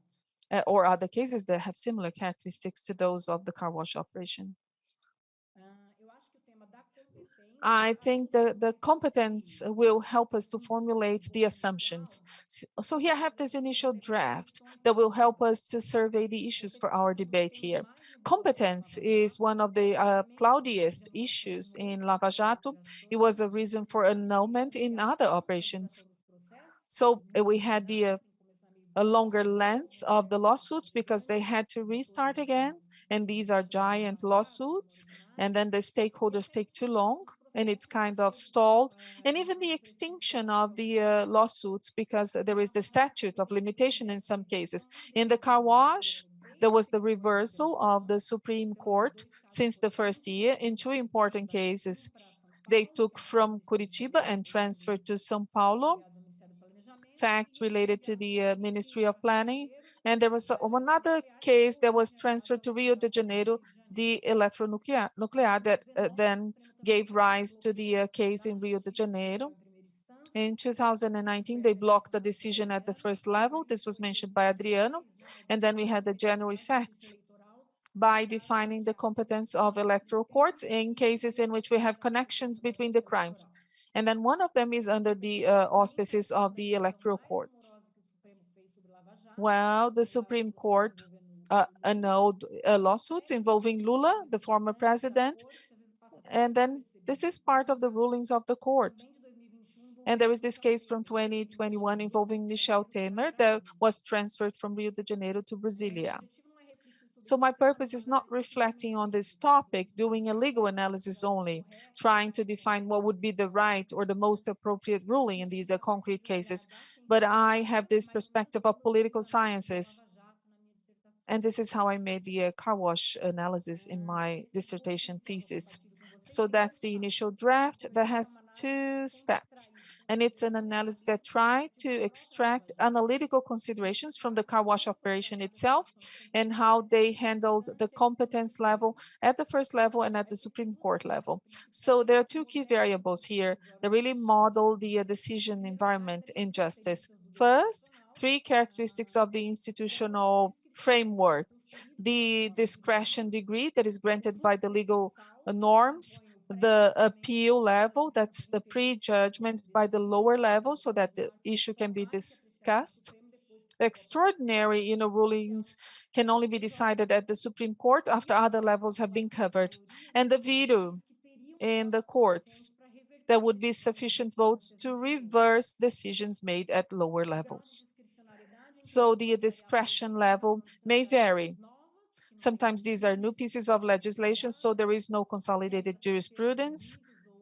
or other cases that have similar characteristics to those of the car wash operation. I think the competence will help us to formulate the assumptions. So here I have this initial draft that will help us to survey the issues for our debate here. Competence is one of the cloudiest issues in Lava Jato. It was a reason for annulment in other operations. So we had a longer length of the lawsuits because they had to restart again. And these are giant lawsuits. And then the stakeholders take too long, and it's kind of stalled. And even the extinction of the lawsuits, because there is the statute of limitation in some cases. In the car wash, There was the reversal of the Supreme Court since the first year in two important cases. They took from Curitiba and transferred to São Paulo, facts related to the Ministry of Planning. And there was another case that was transferred to Rio de Janeiro, the electro nuclear that then gave rise to the case in Rio de Janeiro. In 2019, they blocked the decision at the first level. This was mentioned by Adriano. And then we had the general effects by defining the competence of electoral courts in cases in which we have connections between the crimes. And then one of them is under the auspices of the electoral courts. Well, the Supreme Court annulled lawsuits involving Lula, the former president, and then this is part of the rulings of the court. And there is this case from 2021 involving Michel Temer that was transferred from Rio de Janeiro to Brasilia. So my purpose is not reflecting on this topic, doing a legal analysis only, trying to define what would be the right or the most appropriate ruling in these concrete cases, but I have this perspective of political sciences. And this is how I made the car wash analysis in my dissertation thesis. So that's the initial draft that has two steps. And it's an analysis that tried to extract analytical considerations from the car wash operation itself and how they handled the competence level at the first level and at the Supreme Court level. So there are two key variables here that really model the decision environment in justice. First, three characteristics of the institutional framework: the discretion degree that is granted by the legal norms, the appeal level, that's the pre-judgment by the lower level so that the issue can be discussed. Extraordinary rulings can only be decided at the Supreme Court after other levels have been covered. And the veto in the courts, there would be sufficient votes to reverse decisions made at lower levels. So the discretion level may vary. Sometimes these are new pieces of legislation, so there is no consolidated jurisprudence.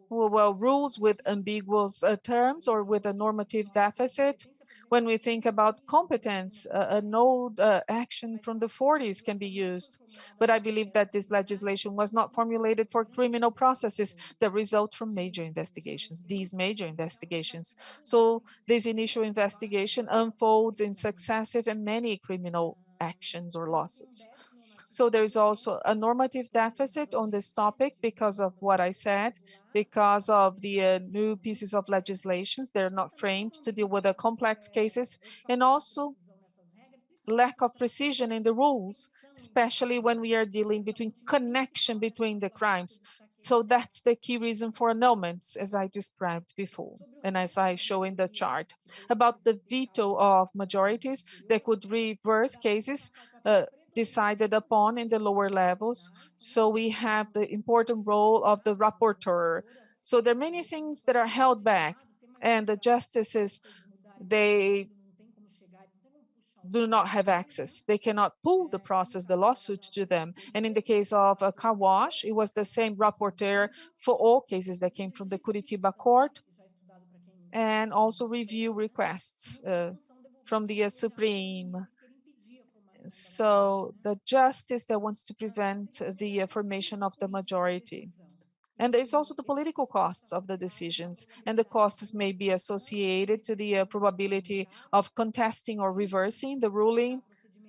Well, rules with ambiguous terms or with a normative deficit. When we think about competence, an old action from the 40s can be used. But I believe that this legislation was not formulated for criminal processes that result from major investigations, these major investigations. So this initial investigation unfolds in successive and many criminal actions or lawsuits. So there is also a normative deficit on this topic because of what I said, because of the new pieces of legislations. They're not framed to deal with the complex cases, and also lack of precision in the rules, especially when we are dealing between connection between the crimes. So that's the key reason for annulments, as I described before, and as I show in the chart. About the veto of majorities that could reverse cases decided upon in the lower levels. So we have the important role of the rapporteur. So there are many things that are held back, and the justices, they do not have access. They cannot pull the process, the lawsuit to them. And in the case of a car wash, it was the same rapporteur for all cases that came from the Curitiba court, and also review requests from the Supreme. So the justice that wants to prevent the formation of the majority. And there's also the political costs of the decisions, and the costs may be associated to the probability of contesting or reversing the ruling,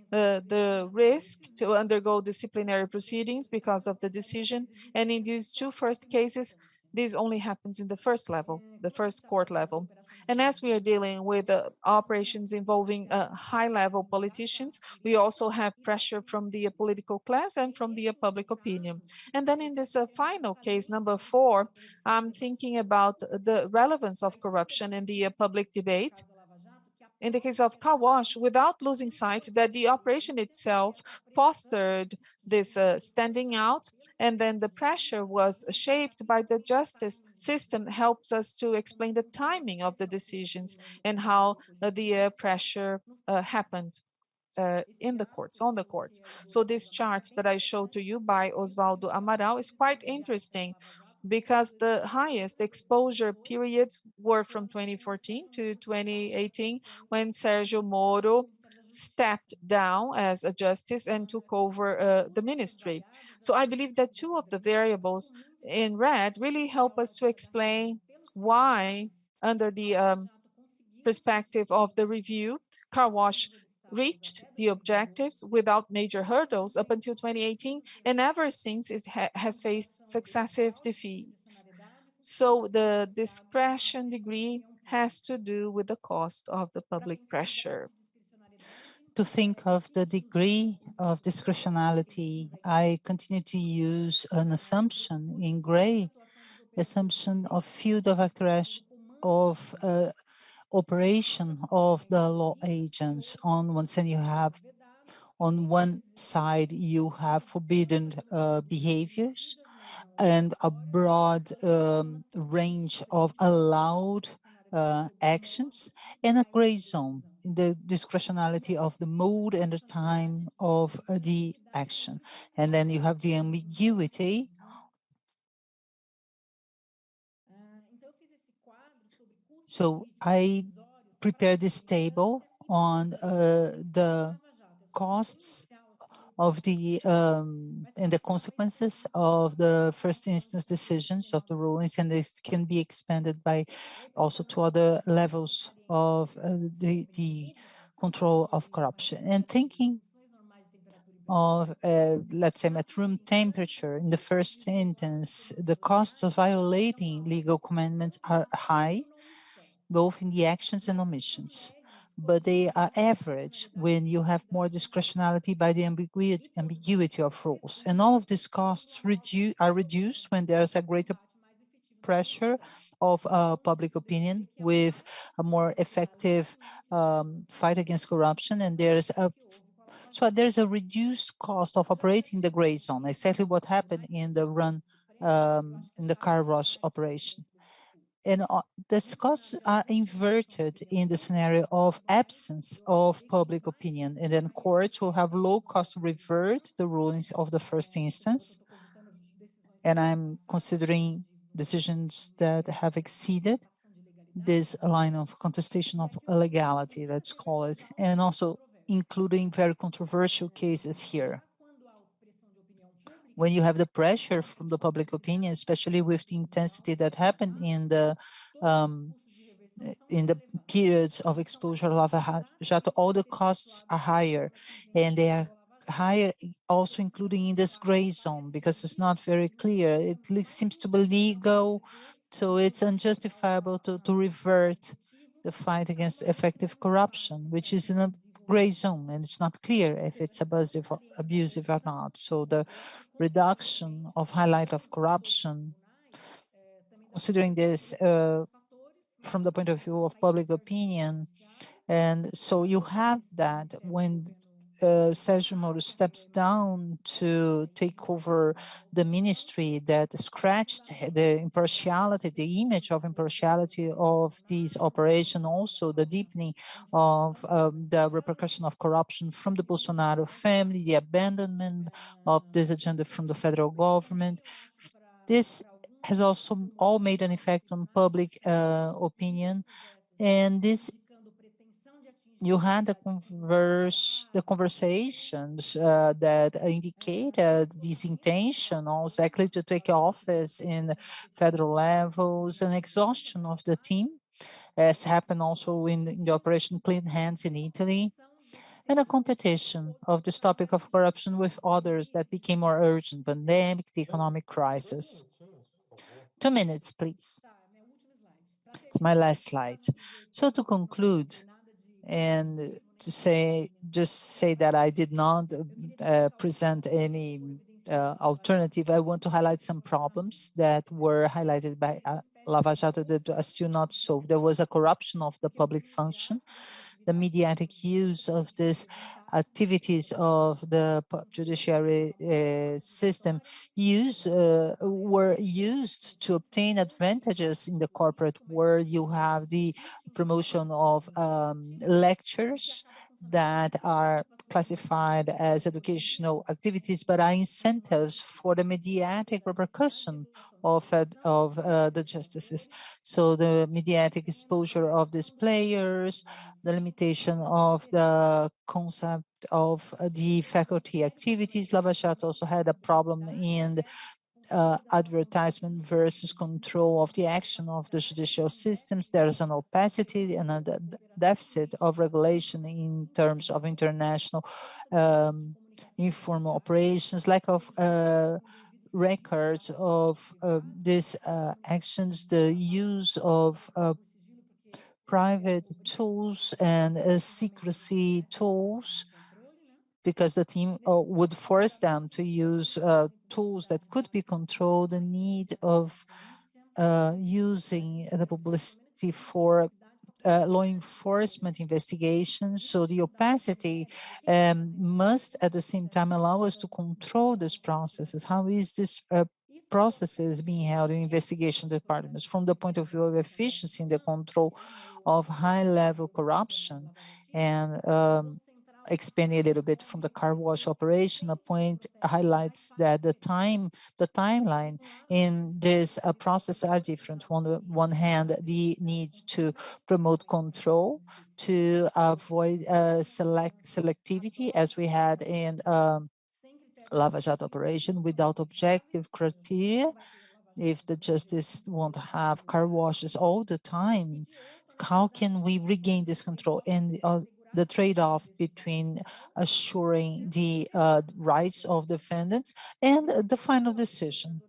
the risk to undergo disciplinary proceedings because of the decision. And in these two first cases, this only happens in the first level, the first court level. And as we are dealing with operations involving high-level politicians, we also have pressure from the political class and from the public opinion. And then in this final case, number 4, I'm thinking about the relevance of corruption in the public debate. In the case of car wash, without losing sight that the operation itself fostered this standing out, and then the pressure was shaped by the justice system, helps us to explain the timing of the decisions and how the pressure happened in the courts, on the courts. So this chart that I showed to you by Osvaldo Amaral is quite interesting, because the highest exposure periods were from 2014 to 2018, when Sergio Moro stepped down as a justice and took over the ministry. So I believe that two of the variables in red really help us to explain why, under the perspective of the review, car wash reached the objectives without major hurdles up until 2018, and ever since it has faced successive defeats. So the discretion degree has to do with the cost of the public pressure. To think of the degree of discretionality, I continue to use an assumption in gray, assumption of field of operation of the law agents. On one side, you have forbidden behaviors and a broad range of allowed actions, and a gray zone in the discretionality of the mode and the time of the action. And then you have the ambiguity. So I prepared this table on the costs of the and the consequences of the first instance decisions of the rulings, and this can be expanded by also to other levels of the control of corruption. And thinking of, let's say, at room temperature, in the first instance, the costs of violating legal commandments are high, both in the actions and omissions, but they are average when you have more discretionality by the ambiguity of rules. And all of these costs are reduced when there's a greater pressure of public opinion with a more effective fight against corruption, and there's a reduced cost of operating the gray zone, exactly what happened in the in the car wash operation. And these costs are inverted in the scenario of absence of public opinion. And then courts will have low cost to revert the rulings of the first instance. And I'm considering decisions that have exceeded this line of contestation of illegality, let's call it, and also including very controversial cases here. When you have the pressure from the public opinion, especially with the intensity that happened in the periods of exposure of Lava Jato, all the costs are higher, and they are higher also including in this gray zone, because it's not very clear. It seems to be legal, so it's unjustifiable to revert the fight against effective corruption, which is in a gray zone, and it's not clear if it's abusive or not. So the reduction of highlight of corruption, considering this from the point of view of public opinion. And so you have that when Sérgio Moro steps down to take over the ministry, that scratched the impartiality, the image of impartiality of this operation, also the deepening of the repercussion of corruption from the Bolsonaro family, the abandonment of this agenda from the federal government. This has also all made an effect on public opinion, and this you had the conversations that indicated this intention also exactly to take office in federal levels, and exhaustion of the team, as happened also in the Operation Clean Hands in Italy, and a competition of this topic of corruption with others that became more urgent: pandemic, the economic crisis. 2 minutes, please. It's my last slide. So to conclude, and to just say that I did not present any alternative, I want to highlight some problems that were highlighted by Lava Jato that are still not solved. There was a corruption of the public function. The mediatic use of these activities of the judiciary system were used to obtain advantages in the corporate world. You have the promotion of lectures that are classified as educational activities, but are incentives for the mediatic repercussion of the justices. So the mediatic exposure of these players, the limitation of the concept of the faculty activities. Lava Jato also had a problem in advertisement versus control of the action of the judicial systems. There is an opacity and a deficit of regulation in terms of international informal operations, lack of records of these actions, the use of private tools and secrecy tools, because the team would force them to use tools that could be controlled, the need of using the publicity for law enforcement investigations. So the opacity must at the same time allow us to control these processes. How is this processes being held in investigation departments from the point of view of efficiency in the control of high-level corruption? And expanding a little bit from the car wash operation, a point highlights that the timeline in this process are different. On the one hand, the need to promote control, to avoid selectivity, as we had in Lava Jato operation, without objective criteria. If the justice won't have car washes all the time, how can we regain this control? And the trade-off between assuring the rights of defendants and the final decision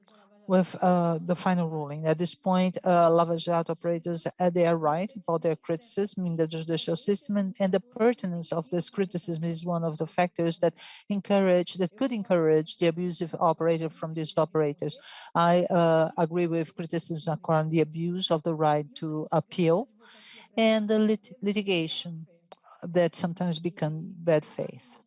with the final ruling. At this point, Lava Jato operators, they are right about their criticism in the judicial system, and the pertinence of this criticism is one of the factors that could encourage the abusive operator from these operators. I agree with criticisms on the abuse of the right to appeal and the litigation that sometimes become bad faith.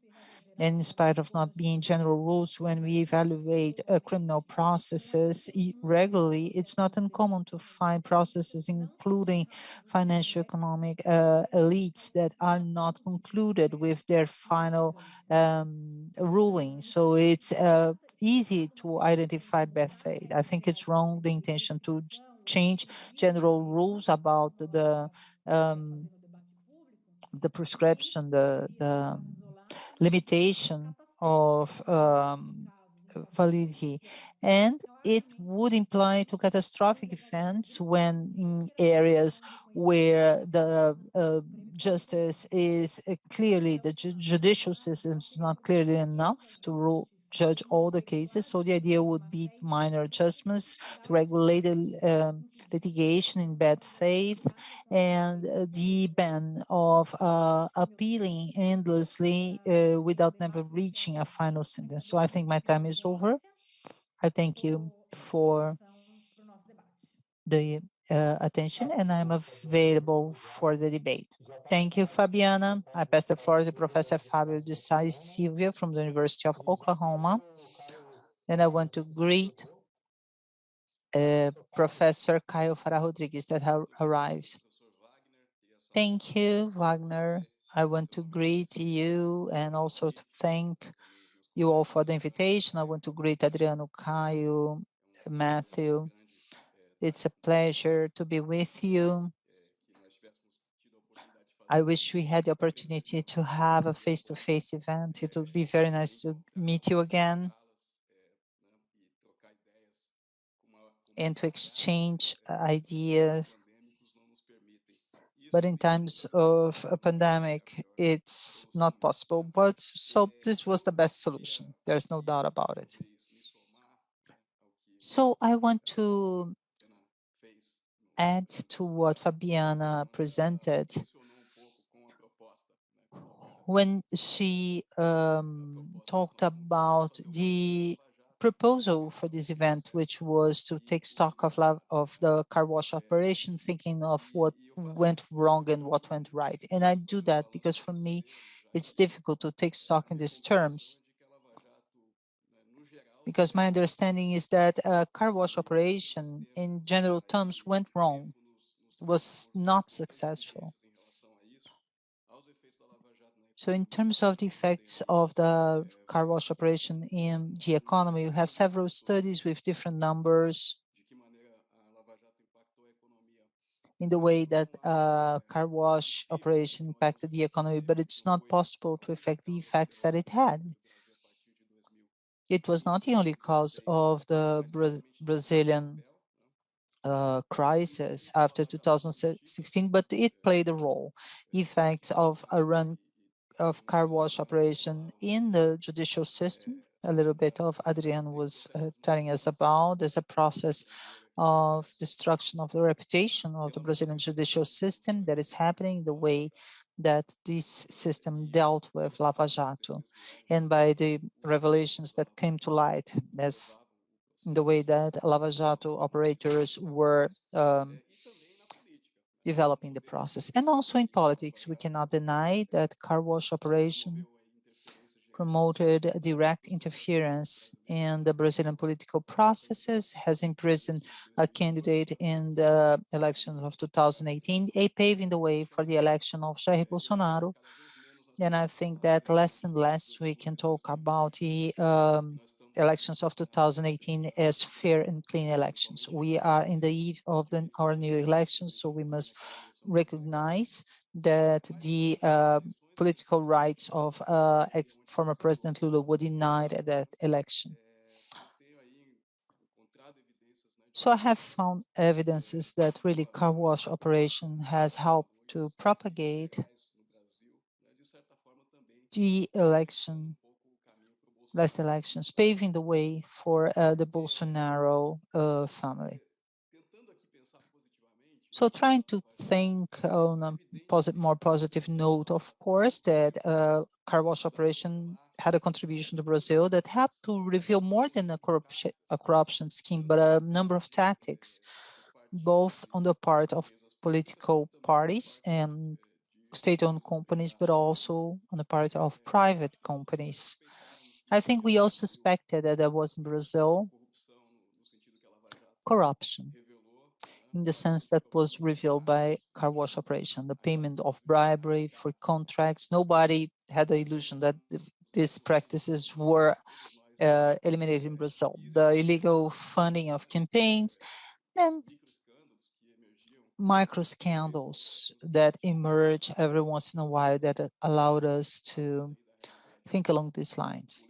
And in spite of not being general rules, when we evaluate criminal processes regularly, it's not uncommon to find processes including financial economic elites that are not concluded with their final ruling. So it's easy to identify bad faith. I think it's wrong, the intention to change general rules about the prescription, the limitation of validity, and it would imply to catastrophic events when in areas where the justice is clearly, the judicial system is not clearly enough to judge all the cases. So the idea would be minor adjustments to regulate the litigation in bad faith, and the ban of appealing endlessly without never reaching a final sentence. So I think my time is over. I thank you for the attention, and I'm available for the debate. Thank you, Fabiana. I pass the floor to Professor Fábio de Sais Silva from the University of Oklahoma. And I want to greet Professor Caio Fara Rodrigues that have arrived. Thank you, Wagner. I want to greet you and also to thank you all for the invitation. I want to greet Adriano, Caio, Matthew. It's a pleasure to be with you. I wish we had the opportunity to have a face-to-face event. It would be very nice to meet you again and to exchange ideas. But in times of a pandemic, it's not possible. But so this was the best solution. There's no doubt about it. So I want to add to what Fabiana presented when she talked about the proposal for this event, which was to take stock of the car wash operation, thinking of what went wrong and what went right. And I do that because for me, it's difficult to take stock in these terms, because my understanding is that a car wash operation in general terms went wrong, was not successful. So in terms of the effects of the car wash operation in the economy, we have several studies with different numbers in the way that car wash operation impacted the economy, but it's not possible to affect the effects that it had. It was not the only cause of the Brazilian crisis after 2016, but it played a role. Effects of a run of car wash operation in the judicial system. A little bit of Adriano was telling us about. There's a process of destruction of the reputation of the Brazilian judicial system that is happening the way that this system dealt with Lava Jato, and by the revelations that came to light as in the way that Lava Jato operators were developing the process. And also in politics, we cannot deny that car wash operation promoted direct interference in the Brazilian political processes, has imprisoned a candidate in the elections of 2018, paving the way for the election of Jair Bolsonaro. And I think that less and less we can talk about the elections of 2018 as fair and clean elections. We are in the eve of our new elections, so we must recognize that the political rights of former President Lula were denied at that election. So I have found evidences that really car wash operation has helped to propagate the last elections, paving the way for the Bolsonaro family. So trying to think on a more positive note, of course, that car wash operation had a contribution to Brazil that helped to reveal more than a corruption scheme, but a number of tactics, both on the part of political parties and state-owned companies, but also on the part of private companies. I think we all suspected that there was in Brazil corruption in the sense that was revealed by car wash operation, the payment of bribery for contracts. Nobody had the illusion that these practices were eliminated in Brazil. The illegal funding of campaigns and micro scandals that emerge every once in a while that allowed us to think along these lines.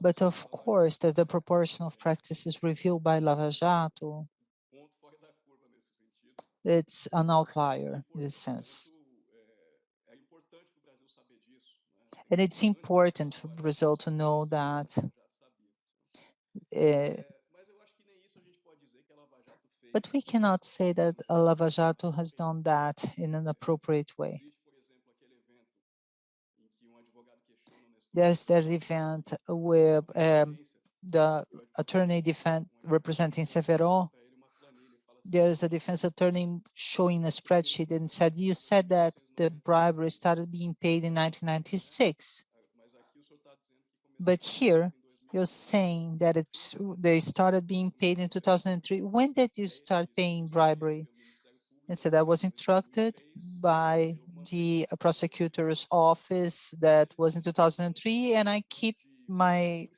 But of course, that the proportion of practices revealed by Lava Jato, it's an outlier in this sense. And it's important for Brazil to know that but we cannot say that Lava Jato has done that in an appropriate way. There's that event where the attorney representing Severo, there's a defense attorney showing a spreadsheet and said, you said that the bribery started being paid in 1996. But here, you're saying that they started being paid in 2003. When did you start paying bribery? And so that was instructed by the prosecutor's office that was in 2003, and I keep my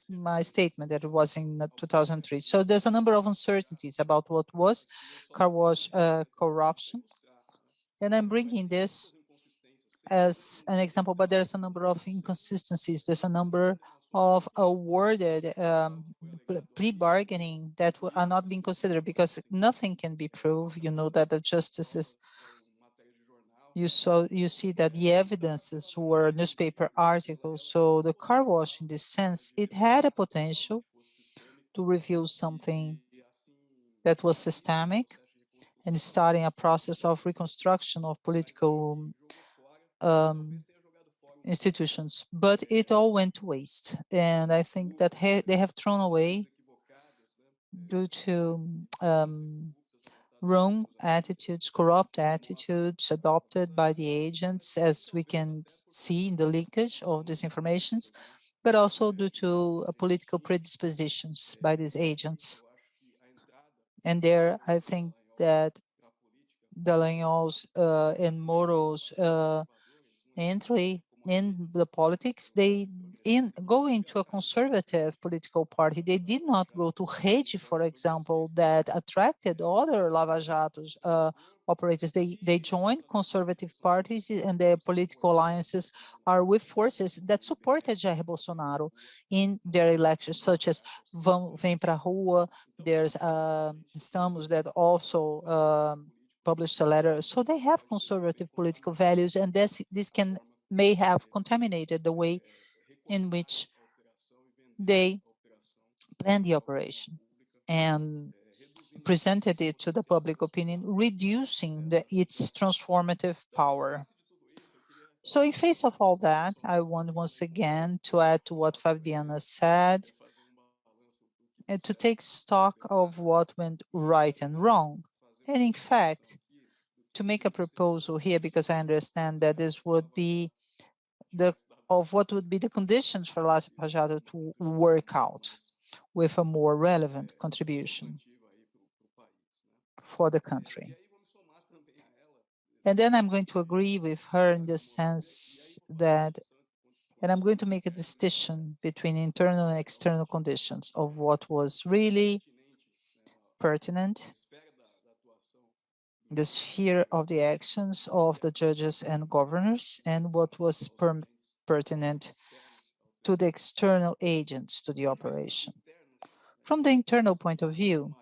statement that it was in 2003. So there's a number of uncertainties about what was car wash corruption, and I'm bringing this as an example, but there's a number of inconsistencies. There's a number of awarded plea bargaining that are not being considered because nothing can be proved. You know that the justices, you see that the evidences were newspaper articles. So the car wash, in this sense, it had a potential to reveal something that was systemic and starting a process of reconstruction of political institutions, but it all went to waste. And I think that they have thrown away due to wrong attitudes, corrupt attitudes adopted by the agents, as we can see in the leakage of these informations, but also due to political predispositions by these agents. And there, I think that Dallagnol's and Moro's entry in the politics, they go into a conservative political party. They did not go to Rede, for example, that attracted other Lava Jatos operators. They joined conservative parties, and their political alliances are with forces that supported Jair Bolsonaro in their elections, such as Vem Pra Rua. There's Estamos that also published a letter. So they have conservative political values, and this may have contaminated the way in which they planned the operation and presented it to the public opinion, reducing its transformative power. So in face of all that, I want once again to add to what Fabiana said and to take stock of what went right and wrong. And in fact, to make a proposal here, because I understand that this would be what would be the conditions for Lava Jato to work out with a more relevant contribution for the country. And then I'm going to agree with her in the sense that, and I'm going to make a distinction between internal and external conditions of what was really pertinent, the sphere of the actions of the judges and governors, and what was pertinent to the external agents to the operation. From the internal point of view,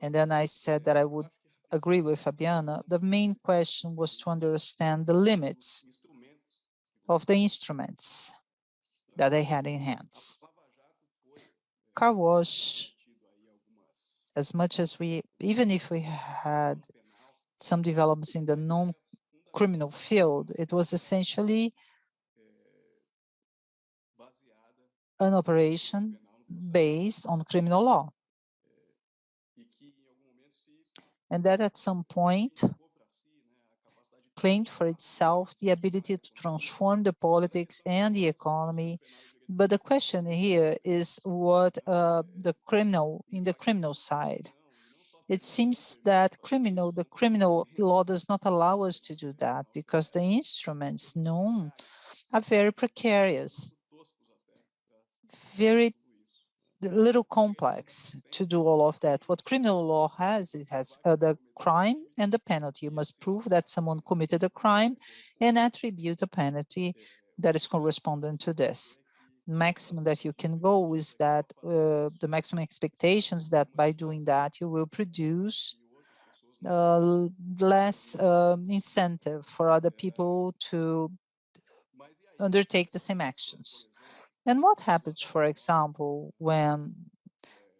and then I said that I would agree with Fabiana, the main question was to understand the limits of the instruments that they had in hands. Car wash, as much as even if we had some developments in the non-criminal field, it was essentially an operation based on criminal law. And that at some point claimed for itself the ability to transform the politics and the economy. But the question here is what the criminal side. It seems that the criminal law does not allow us to do that because the instruments known are very precarious, very little complex to do all of that. What criminal law has, it has the crime and the penalty. You must prove that someone committed a crime and attribute a penalty that is correspondent to this. Maximum that you can go is that the maximum expectations that by doing that you will produce less incentive for other people to undertake the same actions. And what happens, for example, when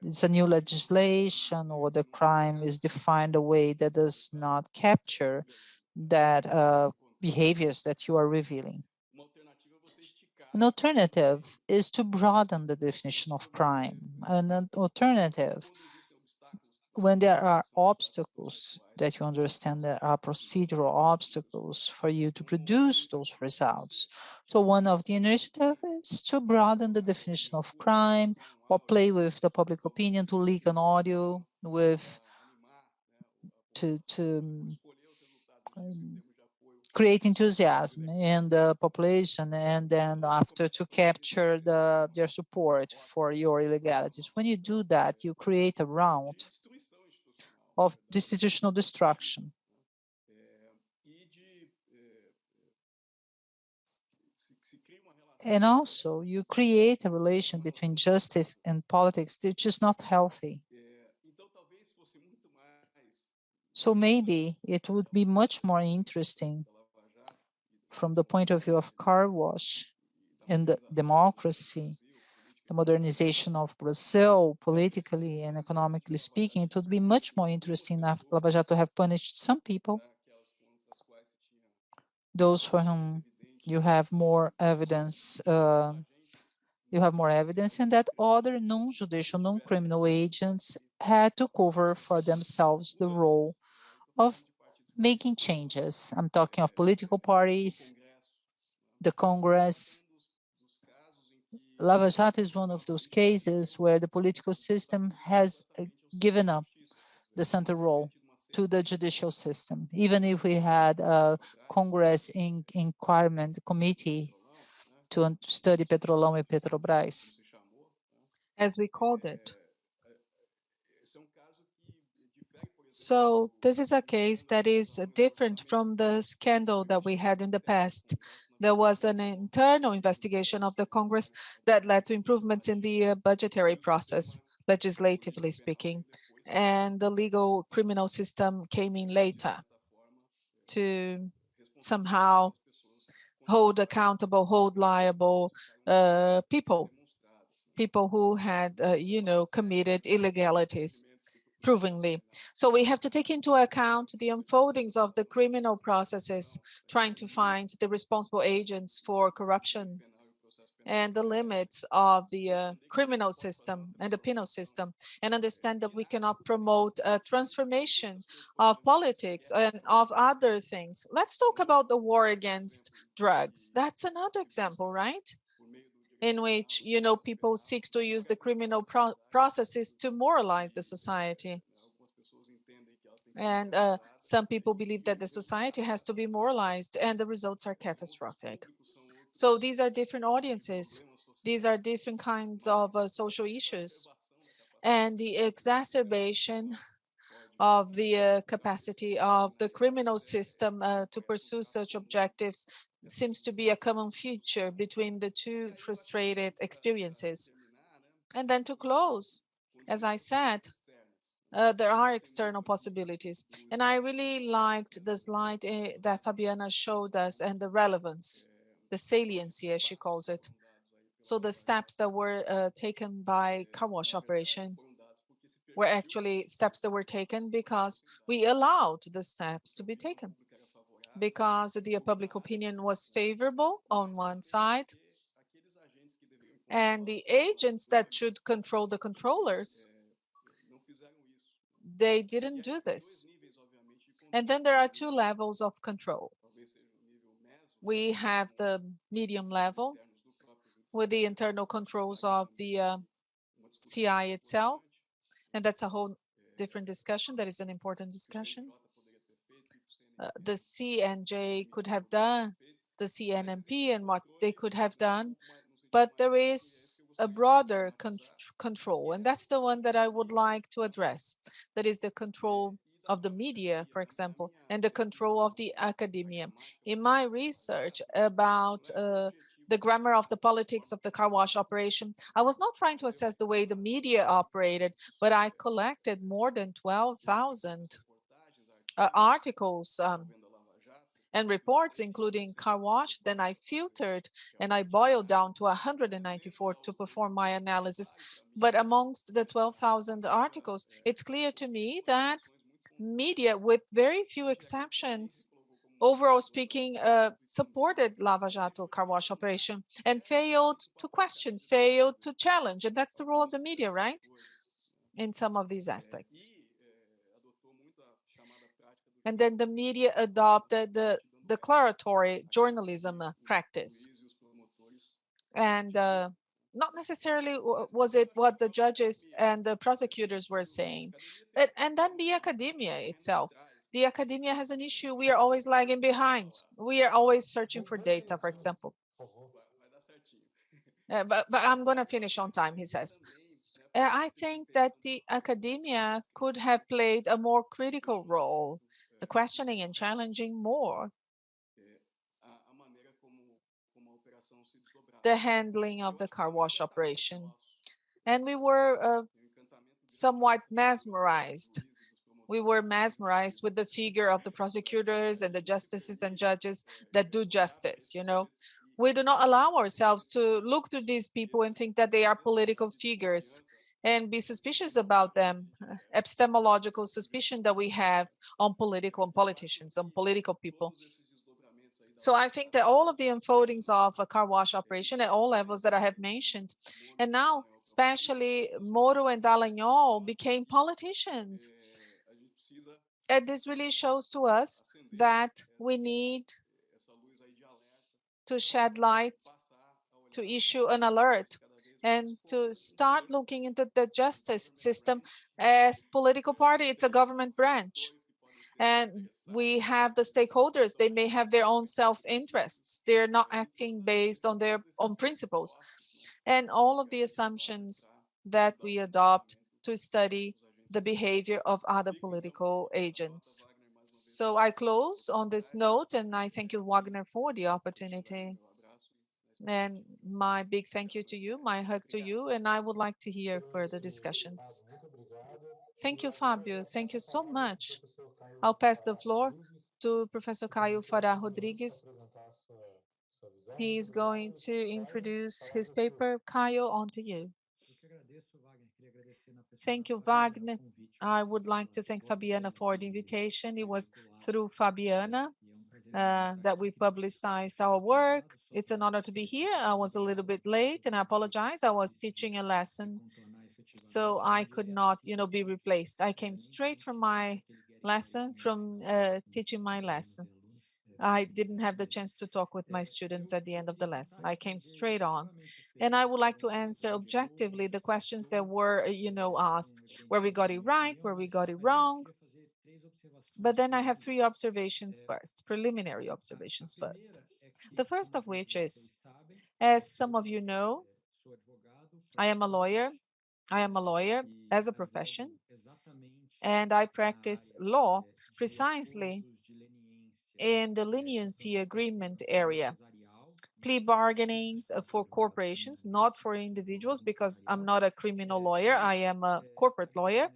it's a new legislation or the crime is defined a way that does not capture that behaviors that you are revealing? An alternative is to broaden the definition of crime. An alternative, when there are obstacles that you understand there are procedural obstacles for you to produce those results. So one of the initiatives is to broaden the definition of crime or play with the public opinion to leak an audio with to create enthusiasm in the population, and then after to capture their support for your illegalities. When you do that, you create a round of institutional destruction. And also, you create a relation between justice and politics which is not healthy. So maybe it would be much more interesting from the point of view of car wash and the democracy, the modernization of Brazil, politically and economically speaking. It would be much more interesting if Lava Jato have punished some people, those for whom you have more evidence, and that other non-judicial, non-criminal agents had to cover for themselves the role of making changes. I'm talking of political parties, the Congress. Lava Jato is one of those cases where the political system has given up the central role to the judicial system, even if we had a Congress inquiry committee to study Petrolão and Petrobras. As we called it. So this is a case that is different from the scandal that we had in the past. There was an internal investigation of the Congress that led to improvements in the budgetary process, legislatively speaking, and the legal criminal system came in later to somehow hold accountable, hold liable people who had, committed illegalities, provingly. So we have to take into account the unfoldings of the criminal processes, trying to find the responsible agents for corruption and the limits of the criminal system and the penal system, and understand that we cannot promote a transformation of politics and of other things. Let's talk about the war against drugs. That's another example, right? In which, people seek to use the criminal processes to moralize the society. And some people believe that the society has to be moralized, and the results are catastrophic. So these are different audiences. These are different kinds of social issues. And the exacerbation of the capacity of the criminal system to pursue such objectives seems to be a common feature between the two frustrated experiences. And then to close, as I said, there are external possibilities. And I really liked the slide that Fabiana showed us and the relevance, the saliency, as she calls it. So the steps that were taken by car wash operation were actually steps that were taken because we allowed the steps to be taken, because the public opinion was favorable on one side, and the agents that should control the controllers, they didn't do this. And then there are two levels of control. We have the medium level with the internal controls of the CI itself, and that's a whole different discussion. That is an important discussion. The CNJ could have done, the CNMP and what they could have done, but there is a broader control, and that's the one that I would like to address. That is the control of the media, for example, and the control of the academia. In my research about the grammar of the politics of the car wash operation, I was not trying to assess the way the media operated, but I collected more than 12,000 articles and reports, including car wash. Then I filtered and I boiled down to 194 to perform my analysis. But amongst the 12,000 articles, it's clear to me that media, with very few exceptions, overall speaking, supported Lava Jato car wash operation and failed to question, failed to challenge. And that's the role of the media, right? In some of these aspects. And then the media adopted the declaratory journalism practice. And not necessarily was it what the judges and the prosecutors were saying. And then the academia itself. The academia has an issue. We are always lagging behind. We are always searching for data, for example. But I'm going to finish on time, he says. I think that the academia could have played a more critical role, questioning and challenging more the handling of the car wash operation. And we were somewhat mesmerized. We were mesmerized with the figure of the prosecutors and the justices and judges that do justice, We do not allow ourselves to look through these people and think that they are political figures and be suspicious about them, epistemological suspicion that we have on politicians, on political people. So I think that all of the unfoldings of a car wash operation at all levels that I have mentioned, and now especially Moro and Dallagnol became politicians. And this really shows to us that we need to shed light, to issue an alert, and to start looking into the justice system as political party. It's a government branch. And we have the stakeholders, they may have their own self-interests. They're not acting based on their own principles. And all of the assumptions that we adopt to study the behavior of other political agents. So I close on this note, and I thank you, Wagner, for the opportunity. And my big thank you to you, my hug to you, and I would like to hear further discussions. Thank you, Fabio. Thank you so much. I'll pass the floor to Professor Caio Fará Rodrigues. He is going to introduce his paper. Caio, on to you. Thank you, Wagner. I would like to thank Fabiana for the invitation. It was through Fabiana that we publicized our work. It's an honor to be here. I was a little bit late and I apologize. I was teaching a lesson, so I could not, be replaced. I came straight from my lesson, from teaching my lesson. I didn't have the chance to talk with my students at the end of the lesson. I came straight on. And I would like to answer objectively the questions that were, asked, where we got it right, where we got it wrong. But then I have three observations first, preliminary observations first. The first of which is, as some of you know, I am a lawyer. I am a lawyer as a profession, and I practice law precisely in the leniency agreement area. Plea bargainings for corporations, not for individuals, because I'm not a criminal lawyer. I am a corporate lawyer.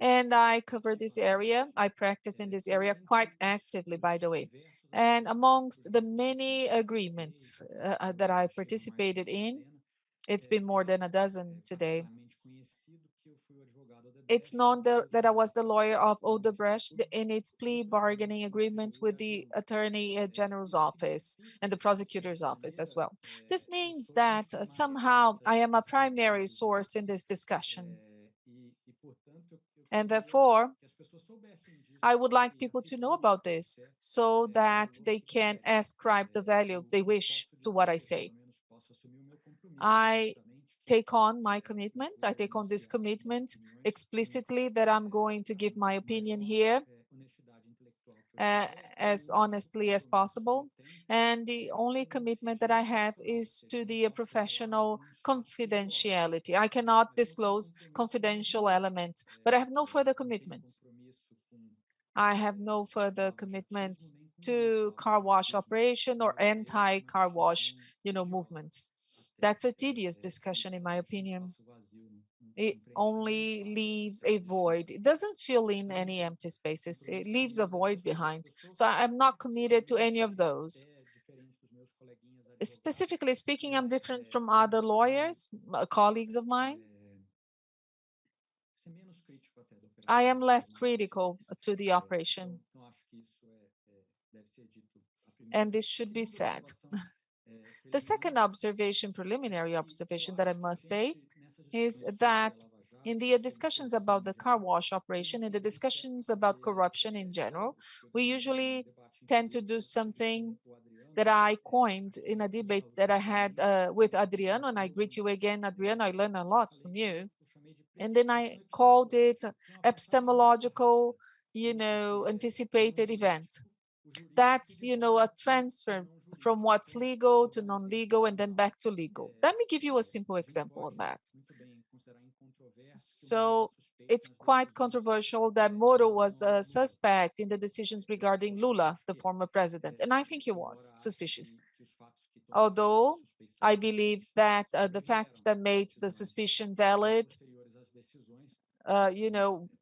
And I cover this area. I practice in this area quite actively, by the way. And amongst the many agreements that I participated in, it's been more than a dozen today. It's known that I was the lawyer of Odebrecht in its plea bargaining agreement with the Attorney General's office and the prosecutor's office as well. This means that somehow I am a primary source in this discussion. And therefore, I would like people to know about this so that they can ascribe the value they wish to what I say. I take on my commitment. I take on this commitment explicitly that I'm going to give my opinion here as honestly as possible. And the only commitment that I have is to the professional confidentiality. I cannot disclose confidential elements, but I have no further commitments. I have no further commitments to car wash operation or anti-car wash, movements. That's a tedious discussion, in my opinion. It only leaves a void. It doesn't fill in any empty spaces. It leaves a void behind. So I'm not committed to any of those. Specifically speaking, I'm different from other lawyers, colleagues of mine. I am less critical to the operation. And this should be said. The second observation, preliminary observation that I must say, is that in the discussions about the car wash operation and the discussions about corruption in general, we usually tend to do something that I coined in a debate that I had with Adriano, and I greet you again, Adriano. I learned a lot from you. And then I called it epistemological, anticipated event. That's, a transfer from what's legal to non-legal and then back to legal. Let me give you a simple example on that. So it's quite controversial that Moro was a suspect in the decisions regarding Lula, the former president. And I think he was suspicious. Although I believe that the facts that made the suspicion valid,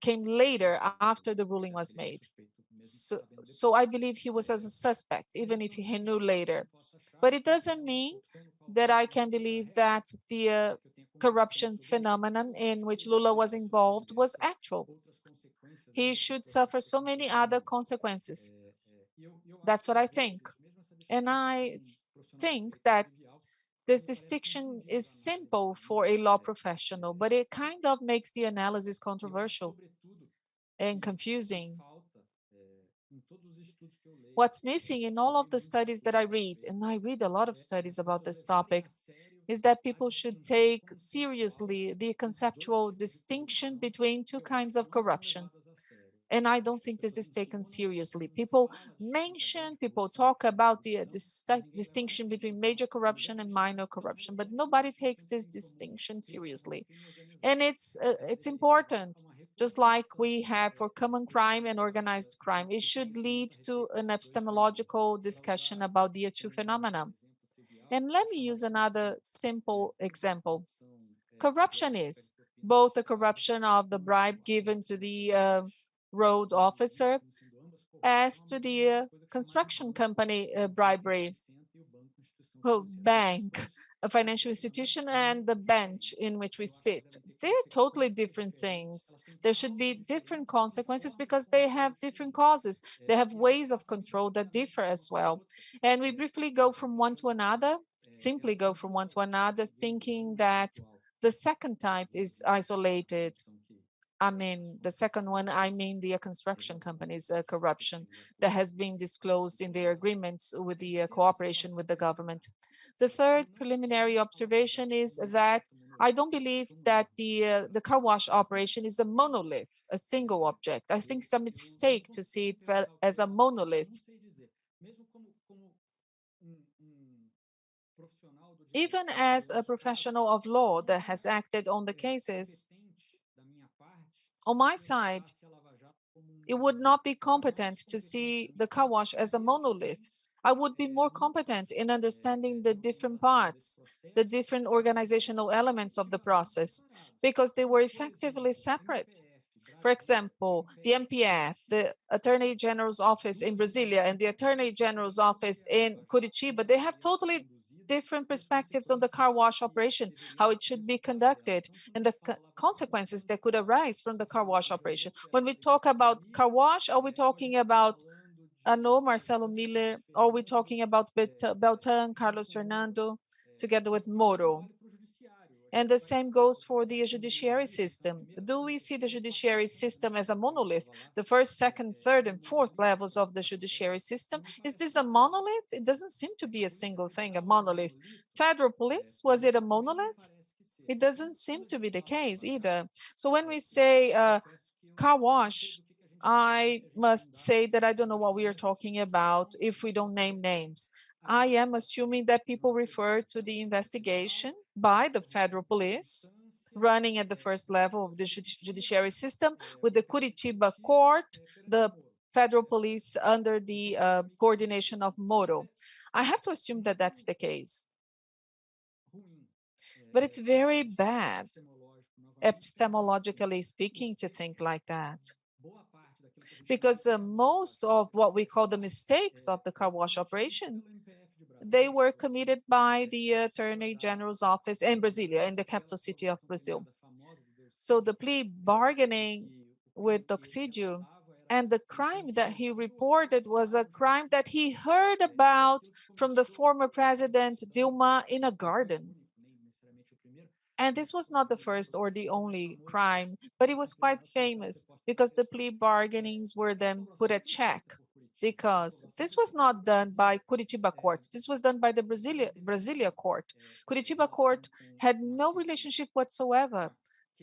came later after the ruling was made. So I believe he was as a suspect, even if he knew later. But it doesn't mean that I can believe that the corruption phenomenon in which Lula was involved was actual. He should suffer so many other consequences. That's what I think. And I think that this distinction is simple for a law professional, but it kind of makes the analysis controversial and confusing. What's missing in all of the studies that I read, and I read a lot of studies about this topic, is that people should take seriously the conceptual distinction between two kinds of corruption. And I don't think this is taken seriously. People talk about the distinction between major corruption and minor corruption, but nobody takes this distinction seriously. And it's important, just like we have for common crime and organized crime. It should lead to an epistemological discussion about the two phenomena. And let me use another simple example. Corruption is both the corruption of the bribe given to the road officer as to the construction company bribery, bank, a financial institution, and the bench in which we sit. They're totally different things. There should be different consequences because they have different causes. They have ways of control that differ as well. And we briefly go from one to another, simply go from one to another, thinking that the second type is isolated. I mean, the second one, I mean the construction companies' corruption that has been disclosed in their agreements with the cooperation with the government. The third preliminary observation is that I don't believe that the car wash operation is a monolith, a single object. I think it's a mistake to see it as a monolith. Even as a professional of law that has acted on the cases, on my side, it would not be competent to see the car wash as a monolith. I would be more competent in understanding the different parts, the different organizational elements of the process, because they were effectively separate. For example, the MPF, the Attorney General's office in Brasilia and the Attorney General's office in Curitiba, they have totally different perspectives on the car wash operation, how it should be conducted, and the consequences that could arise from the car wash operation. When we talk about car wash, are we talking about Ano, Marcelo Miller, or are we talking about Beltran, Carlos Fernando, together with Moro? And the same goes for the judiciary system. Do we see the judiciary system as a monolith? The first, second, third, and fourth levels of the judiciary system, is this a monolith? It doesn't seem to be a single thing, a monolith. Federal police, was it a monolith? It doesn't seem to be the case either. So when we say car wash, I must say that I don't know what we are talking about if we don't name names. I am assuming that people refer to the investigation by the federal police running at the first level of the judiciary system with the Curitiba court, the federal police under the coordination of Moro. I have to assume that that's the case. But it's very bad, epistemologically speaking, to think like that. Because most of what we call the mistakes of the car wash operation, they were committed by the Attorney General's office in Brasilia, in the capital city of Brazil. So the plea bargaining with Doxidio and the crime that he reported was a crime that he heard about from the former president Dilma in a garden. And this was not the first or the only crime, but it was quite famous because the plea bargainings were then put at check, because this was not done by Curitiba court. This was done by the Brasilia court. Curitiba court had no relationship whatsoever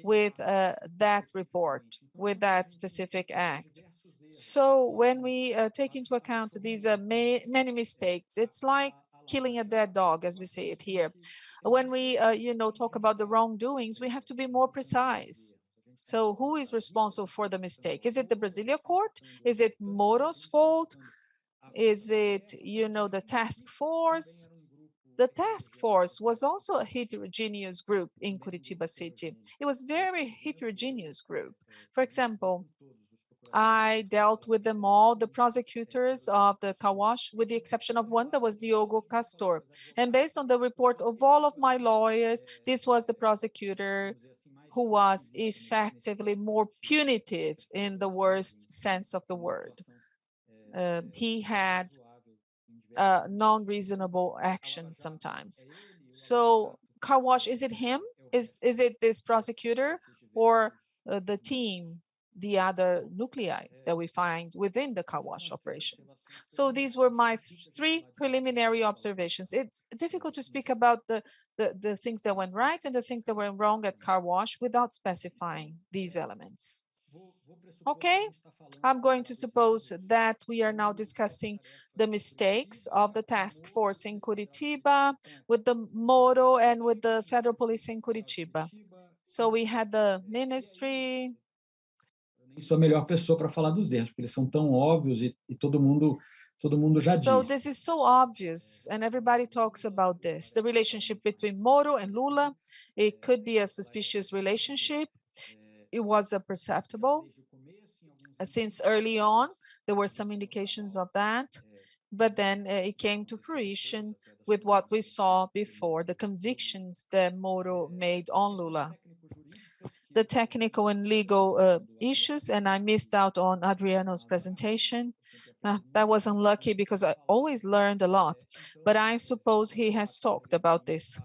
with that report, with that specific act. So when we take into account these many mistakes, it's like killing a dead dog, as we say it here. When we talk about the wrongdoings, we have to be more precise. So who is responsible for the mistake? Is it the Brasilia court? Is it Moro's fault? Is it, the task force? The task force was also a heterogeneous group in Curitiba city. It was very heterogeneous group. For example, I dealt with them all, the prosecutors of the Kawash, with the exception of one, that was Diogo Castor. And based on the report of all of my lawyers, this was the prosecutor who was effectively more punitive in the worst sense of the word. He had non-reasonable action sometimes. So car wash, is it him? Is it this prosecutor or the team, the other nuclei that we find within the car wash operation? So these were my three preliminary observations. It's difficult to speak about the things that went right and the things that went wrong at car wash without specifying these elements. Okay, I'm going to suppose that we are now discussing the mistakes of the task force in Curitiba with the Moro and with the federal police in Curitiba. So we had the ministry. Nem sou a melhor pessoa para falar dos erros, porque eles são tão óbvios e todo mundo já So disse. this is so obvious, and everybody talks about this. The relationship between Moro and Lula, it could be a suspicious relationship. It was perceptible. Since early on, there were some indications of that, but then it came to fruition with what we saw before, the convictions that Moro made on Lula. The technical and legal issues, and I missed out on Adriano's presentation. That was unlucky because I always learned a lot, but I suppose he has talked about this.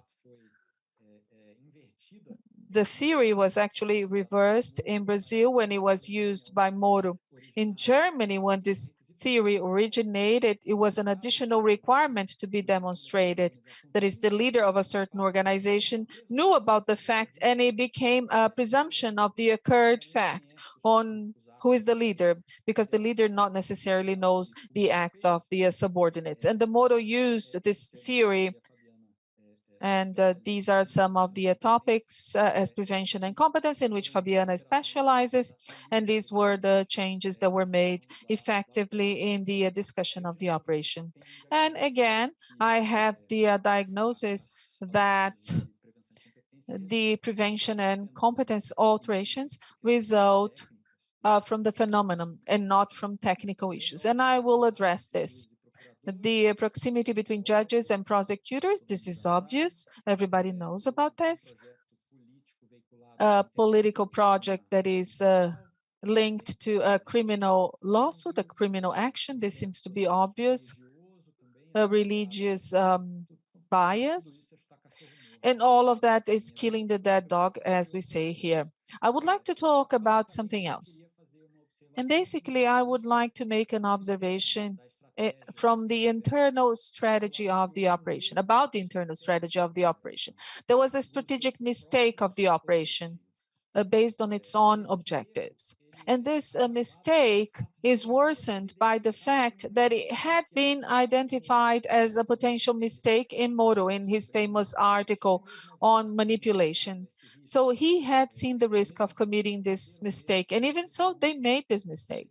The theory was actually reversed in Brazil when it was used by Moro. In Germany, when this theory originated, it was an additional requirement to be demonstrated. That is, the leader of a certain organization knew about the fact, and it became a presumption of the occurred fact on who is the leader, because the leader not necessarily knows the acts of the subordinates. And the Moro used this theory. And these are some of the topics as prevention and competence in which Fabiana specializes. And these were the changes that were made effectively in the discussion of the operation. And again, I have the diagnosis that the prevention and competence alterations result from the phenomenon and not from technical issues. And I will address this. The proximity between judges and prosecutors, this is obvious. Everybody knows about this. A political project that is linked to a criminal lawsuit, a criminal action, this seems to be obvious. A religious bias. And all of that is killing the dead dog, as we say here. I would like to talk about something else. And basically, I would like to make an observation from the internal strategy of the operation, about the internal strategy of the operation. There was a strategic mistake of the operation based on its own objectives. And this mistake is worsened by the fact that it had been identified as a potential mistake in Moro in his famous article on manipulation. So he had seen the risk of committing this mistake, and even so, they made this mistake.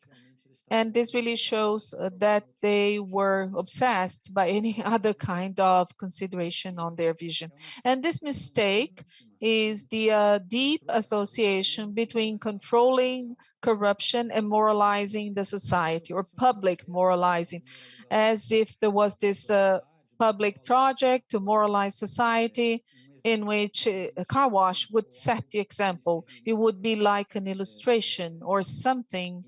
And this really shows that they were obsessed by any other kind of consideration on their vision. And this mistake is the deep association between controlling corruption and moralizing the society, or public moralizing, as if there was this public project to moralize society in which a car wash would set the example. It would be like an illustration or something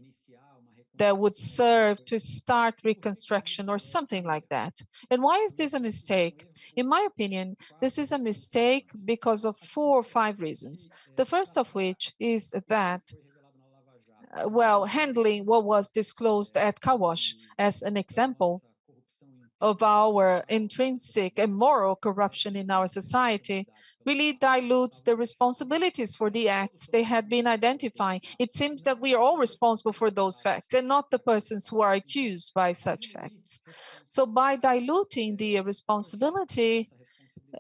that would serve to start reconstruction or something like that. And why is this a mistake? In my opinion, this is a mistake because of 4 or 5 reasons. The first of which is that, well, handling what was disclosed at Kawash as an example of our intrinsic and moral corruption in our society really dilutes the responsibilities for the acts they had been identifying. It seems that we are all responsible for those facts and not the persons who are accused by such facts. So by diluting the responsibility,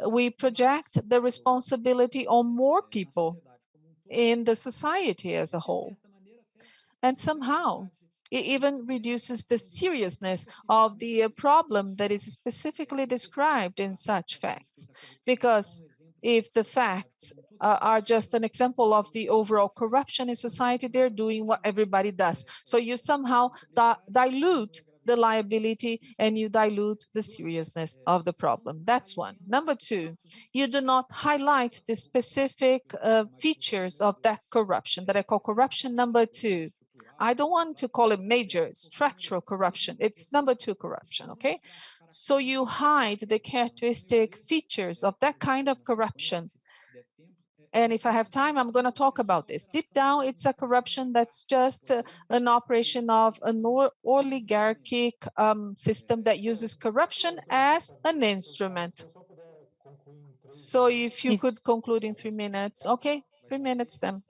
we project the responsibility on more people in the society as a whole. And somehow, it even reduces the seriousness of the problem that is specifically described in such facts. Because if the facts are just an example of the overall corruption in society, they're doing what everybody does. So you somehow dilute the liability and you dilute the seriousness of the problem. That's one. Number 2, you do not highlight the specific features of that corruption that I call corruption number 2. I don't want to call it major structural corruption. It's number 2 corruption, okay? So you hide the characteristic features of that kind of corruption. And if I have time, I'm going to talk about this. Deep down, it's a corruption that's just an operation of an oligarchic system that uses corruption as an instrument. So if you could conclude in 3 minutes, okay? 3 minutes then.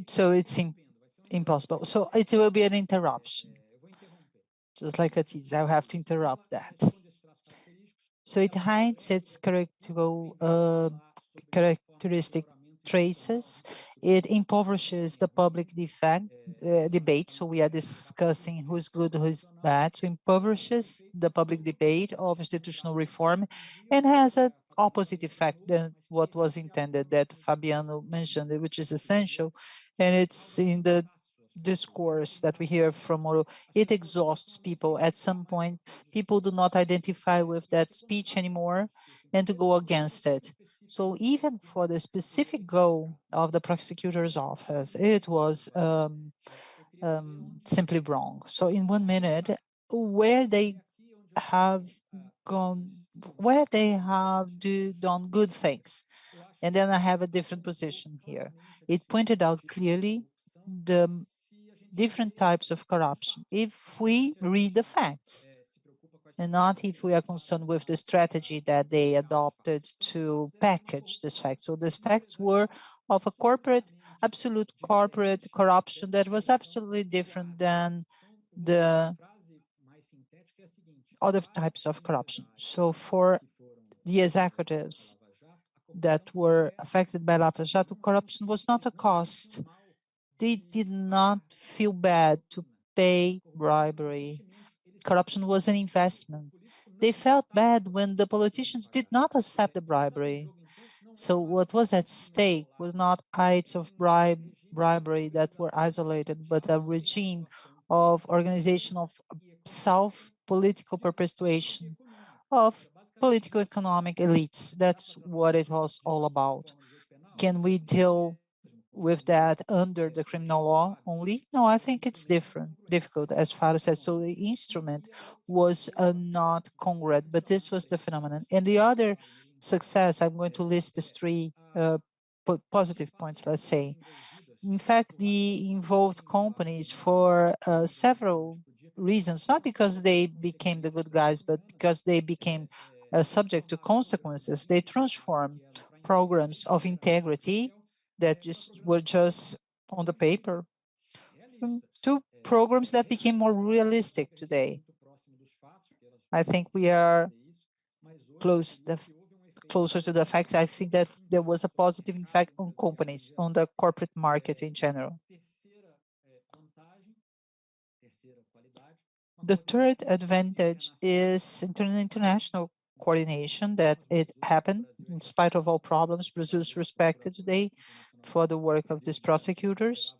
So it's impossible. So it will be an interruption. Just like a tease, I'll have to interrupt that. So it hides its characteristic traces. It impoverishes the public debate. So we are discussing who's good, who's bad. So impoverishes the public debate of institutional reform and has an opposite effect than what was intended that Fabiano mentioned, which is essential. And it's in the discourse that we hear from Moro. It exhausts people. At some point, people do not identify with that speech anymore and to go against it. So even for the specific goal of the prosecutor's office, it was simply wrong. So in 1 minute, where they have gone, where they have done good things. And then I have a different position here. It pointed out clearly the different types of corruption if we read the facts and not if we are concerned with the strategy that they adopted to package these facts. So these facts were of a absolute corporate corruption that was absolutely different than the other types of corruption. So for the executives that were affected by Lava Jato, corruption was not a cost. They did not feel bad to pay bribery. Corruption was an investment. They felt bad when the politicians did not accept the bribery. So what was at stake was not acts of bribery that were isolated, but a regime of organization of self-political perpetuation of political economic elites. That's what it was all about. Can we deal with that under the criminal law only? No, I think it's difficult, as Faro said. So the instrument was not congruent, but this was the phenomenon. And the other success, I'm going to list these three positive points, let's say. In fact, the involved companies for several reasons, not because they became the good guys, but because they became subject to consequences. They transformed programs of integrity that were just on the paper to programs that became more realistic today. I think we are closer to the facts. I think that there was a positive impact on companies, on the corporate market in general. The third advantage is international coordination, that it happened in spite of all problems. Brazil is respected today for the work of these prosecutors.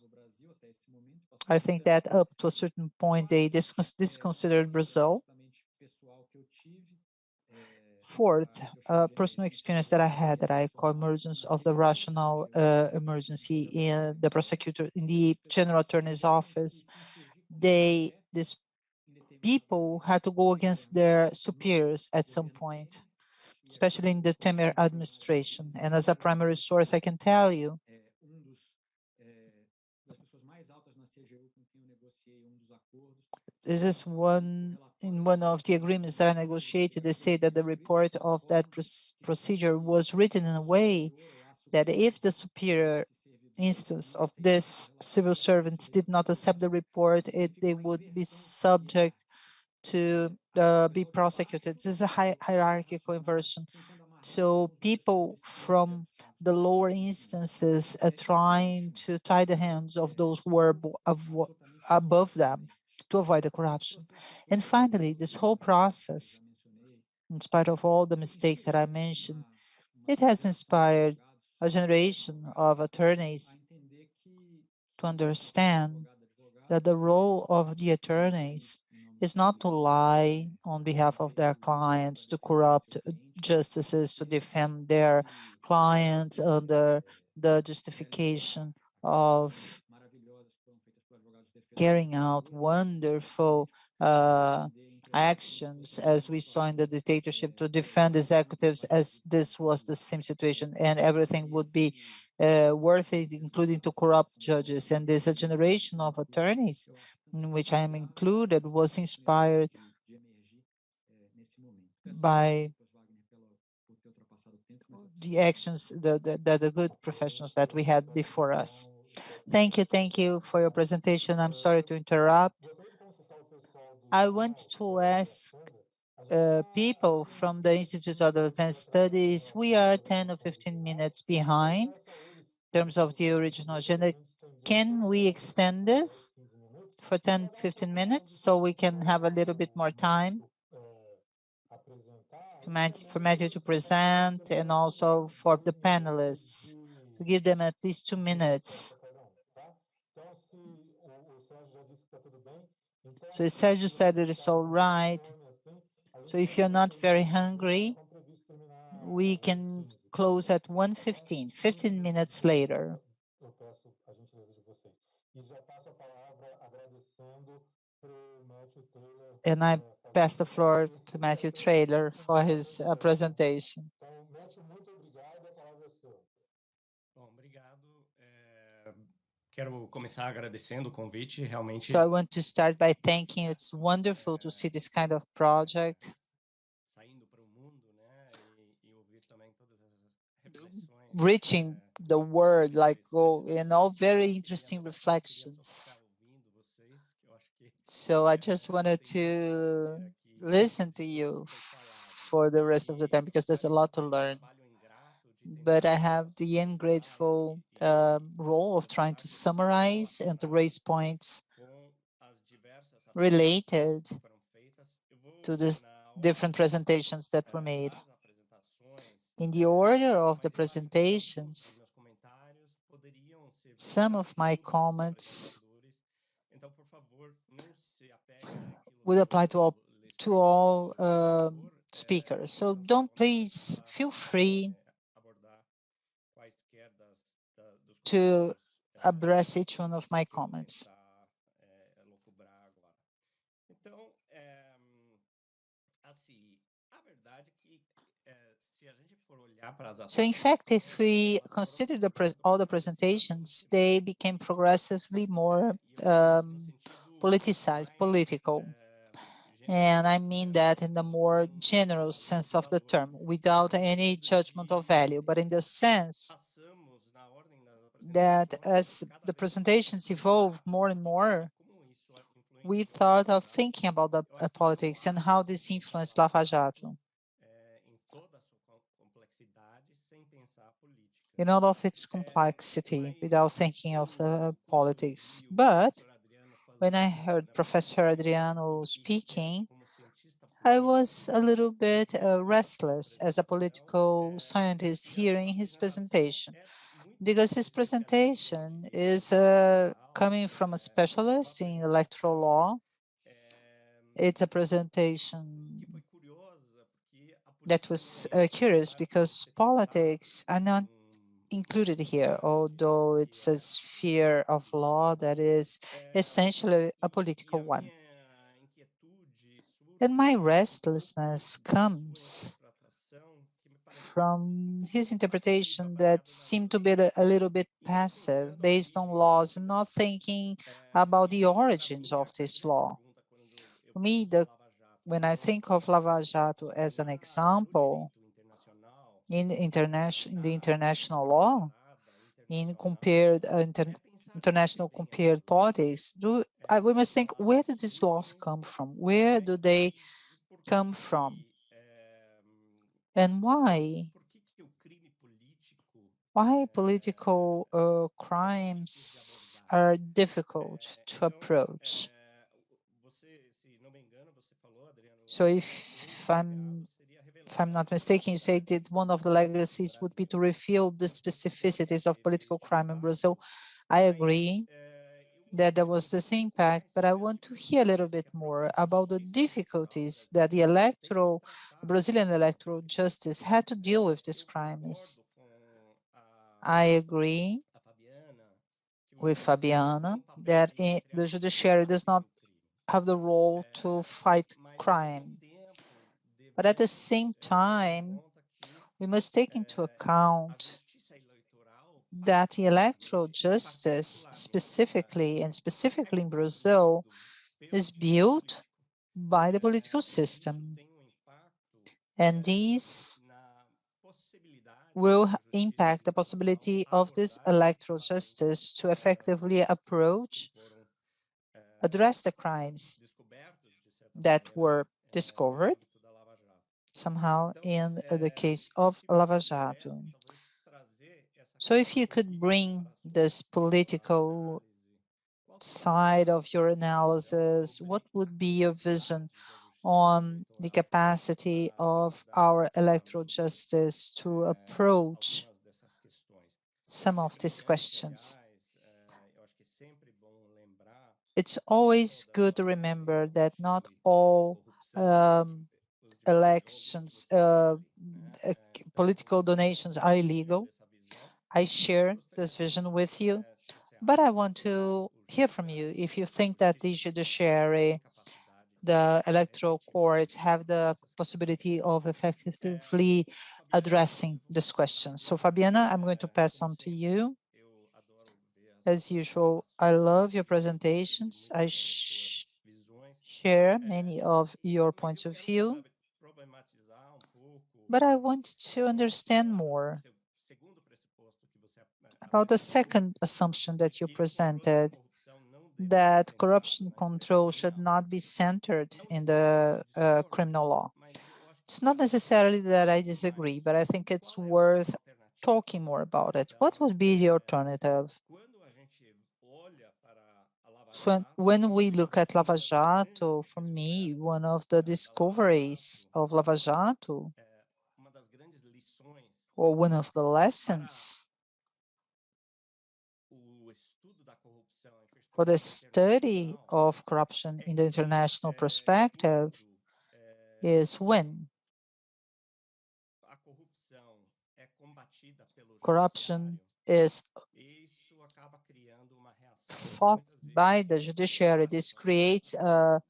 I think that up to a certain point, they disconsidered Brazil. Fourth, personal experience that I had that I call emergence of the rational emergency in the prosecutor, in the general attorney's office. These people had to go against their superiors at some point, especially in the Temer administration. And as a primary source, I can tell you this is one of the agreements that I negotiated. They say that the report of that procedure was written in a way that if the superior instance of this civil servants did not accept the report, they would be subject to be prosecuted. This is a hierarchical inversion. So people from the lower instances are trying to tie the hands of those who were above them to avoid the corruption. And finally, this whole process, in spite of all the mistakes that I mentioned, it has inspired a generation of attorneys to understand that the role of the attorneys is not to lie on behalf of their clients, to corrupt justices, to defend their clients under the justification of carrying out wonderful actions, as we saw in the dictatorship, to defend executives, as this was the same situation, and everything would be worth it, including to corrupt judges. And there's a generation of attorneys, in which I am included, was inspired by the actions, the good professionals that we had before us. Thank you for your presentation. I'm sorry to interrupt. I want to ask people from the Institute of Advanced Studies, we are 10 or 15 minutes behind in terms of the original agenda. Can we extend this for 10, 15 minutes so we can have a little bit more time for Matthew to present and also for the panelists to give them at least 2 minutes? So Sergio said it is all right. So if you're not very hungry, we can close at 1:15, 15 minutes later. And I pass the floor to Matthew Traylor for his presentation. So I want to start by thanking you. It's wonderful to see this kind of project. Reaching the world, like, and all very interesting reflections. So I just wanted to listen to you for the rest of the time because there's a lot to learn. But I have the ungrateful role of trying to summarize and to raise points related to the different presentations that were made. In the order of the presentations, some of my comments would apply to all speakers. So please feel free to address each one of my comments. So in fact, if we consider all the presentations, they became progressively more politicized, political. And I mean that in the more general sense of the term, without any judgment of value, but in the sense that as the presentations evolved more and more, we thought of thinking about the politics and how this influenced Lava Jato in all of its complexity without thinking of the politics. But when I heard Professor Adriano speaking, I was a little bit restless as a political scientist hearing his presentation, because his presentation is coming from a specialist in electoral law. It's a presentation that was curious because politics are not included here, although it's a sphere of law that is essentially a political one. And my restlessness comes from his interpretation that seemed to be a little bit passive, based on laws, and not thinking about the origins of this law. For me, when I think of Lava Jato as an example in the international law, in international compared politics, we must think, where do these laws come from? Where do they come from? And why political crimes are difficult to approach? So if I'm not mistaken, you say that one of the legacies would be to reveal the specificities of political crime in Brazil. I agree that there was this impact, but I want to hear a little bit more about the difficulties that the Brazilian electoral justice had to deal with these crimes. I agree with Fabiana that the judiciary does not have the role to fight crime. But at the same time, we must take into account that the electoral justice specifically in Brazil is built by the political system. And these will impact the possibility of this electoral justice to effectively address the crimes that were discovered somehow in the case of Lava Jato. So if you could bring this political side of your analysis, what would be your vision on the capacity of our electoral justice to approach some of these questions? It's always good to remember that not all elections, political donations are illegal. I share this vision with you, but I want to hear from you if you think that the judiciary, the electoral courts have the possibility of effectively addressing this question. So Fabiana, I'm going to pass on to you. As usual, I love your presentations. I share many of your points of view, but I want to understand more about the second assumption that you presented, that corruption control should not be centered in the criminal law. It's not necessarily that I disagree, but I think it's worth talking more about it. What would be the alternative? So when we look at Lava Jato, for me, one of the discoveries of Lava Jato, or one of the lessons for the study of corruption in the international perspective is when corruption is fought by the judiciary. This creates a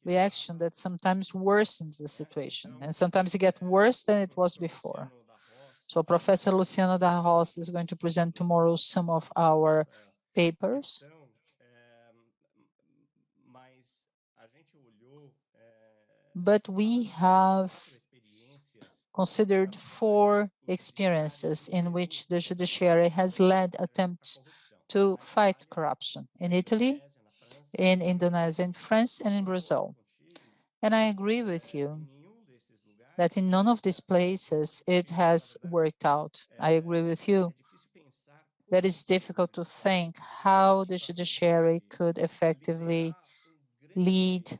reaction that sometimes worsens the situation, and sometimes it gets worse than it was before. So Professor Luciano da Roça is going to present tomorrow some of our papers. But we have considered 4 experiences in which the judiciary has led attempts to fight corruption: in Italy, in Indonesia, in France, and in Brazil. And I agree with you that in none of these places it has worked out. I agree with you that it's difficult to think how the judiciary could effectively lead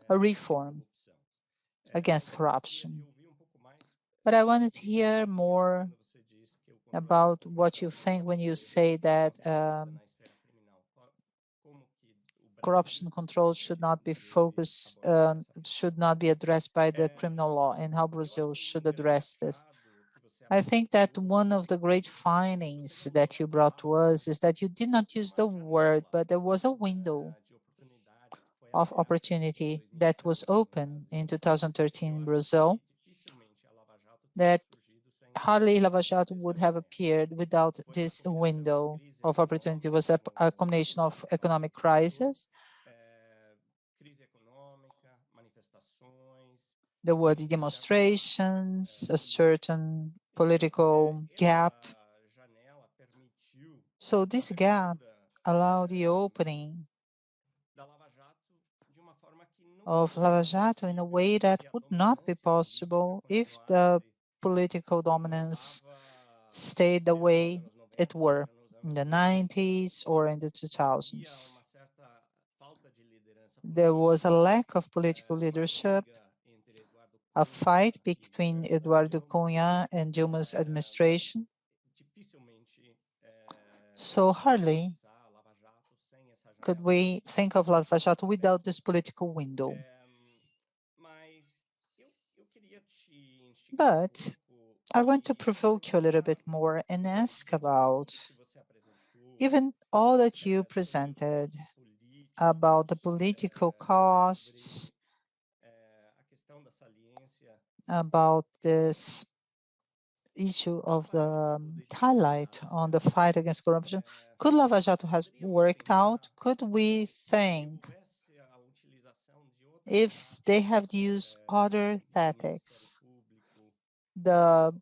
a reform against corruption. But I wanted to hear more about what you think when you say that corruption control should not be focused, should not be addressed by the criminal law, and how Brazil should address this. I think that one of the great findings that you brought to us is that you did not use the word, but there was a window of opportunity that was open in 2013 in Brazil that hardly Lava Jato would have appeared without this window of opportunity. It was a combination of economic crisis. There were the demonstrations, a certain political gap. So this gap allowed the opening of Lava Jato in a way that would not be possible if the political dominance stayed the way it were in the 90s or in the 2000s. There was a lack of political leadership, a fight between Eduardo Cunha and Dilma's administration. So hardly could we think of Lava Jato without this political window. But I want to provoke you a little bit more and ask about even all that you presented about the political costs, about this issue of the highlight on the fight against corruption. Could Lava Jato have worked out? Could we think if they have used other tactics the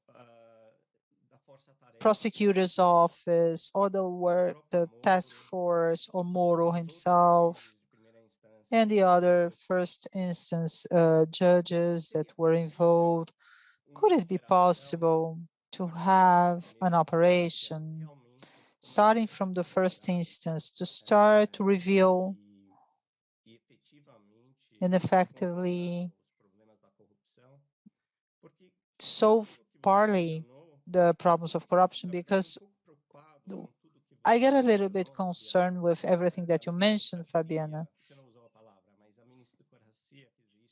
prosecutor's office, or the task force, or Moro himself, and the other first instance judges that were involved. Could it be possible to have an operation starting from the first instance to start to reveal and effectively solve partly the problems of corruption? Because I get a little bit concerned with everything that you mentioned, Fabiana.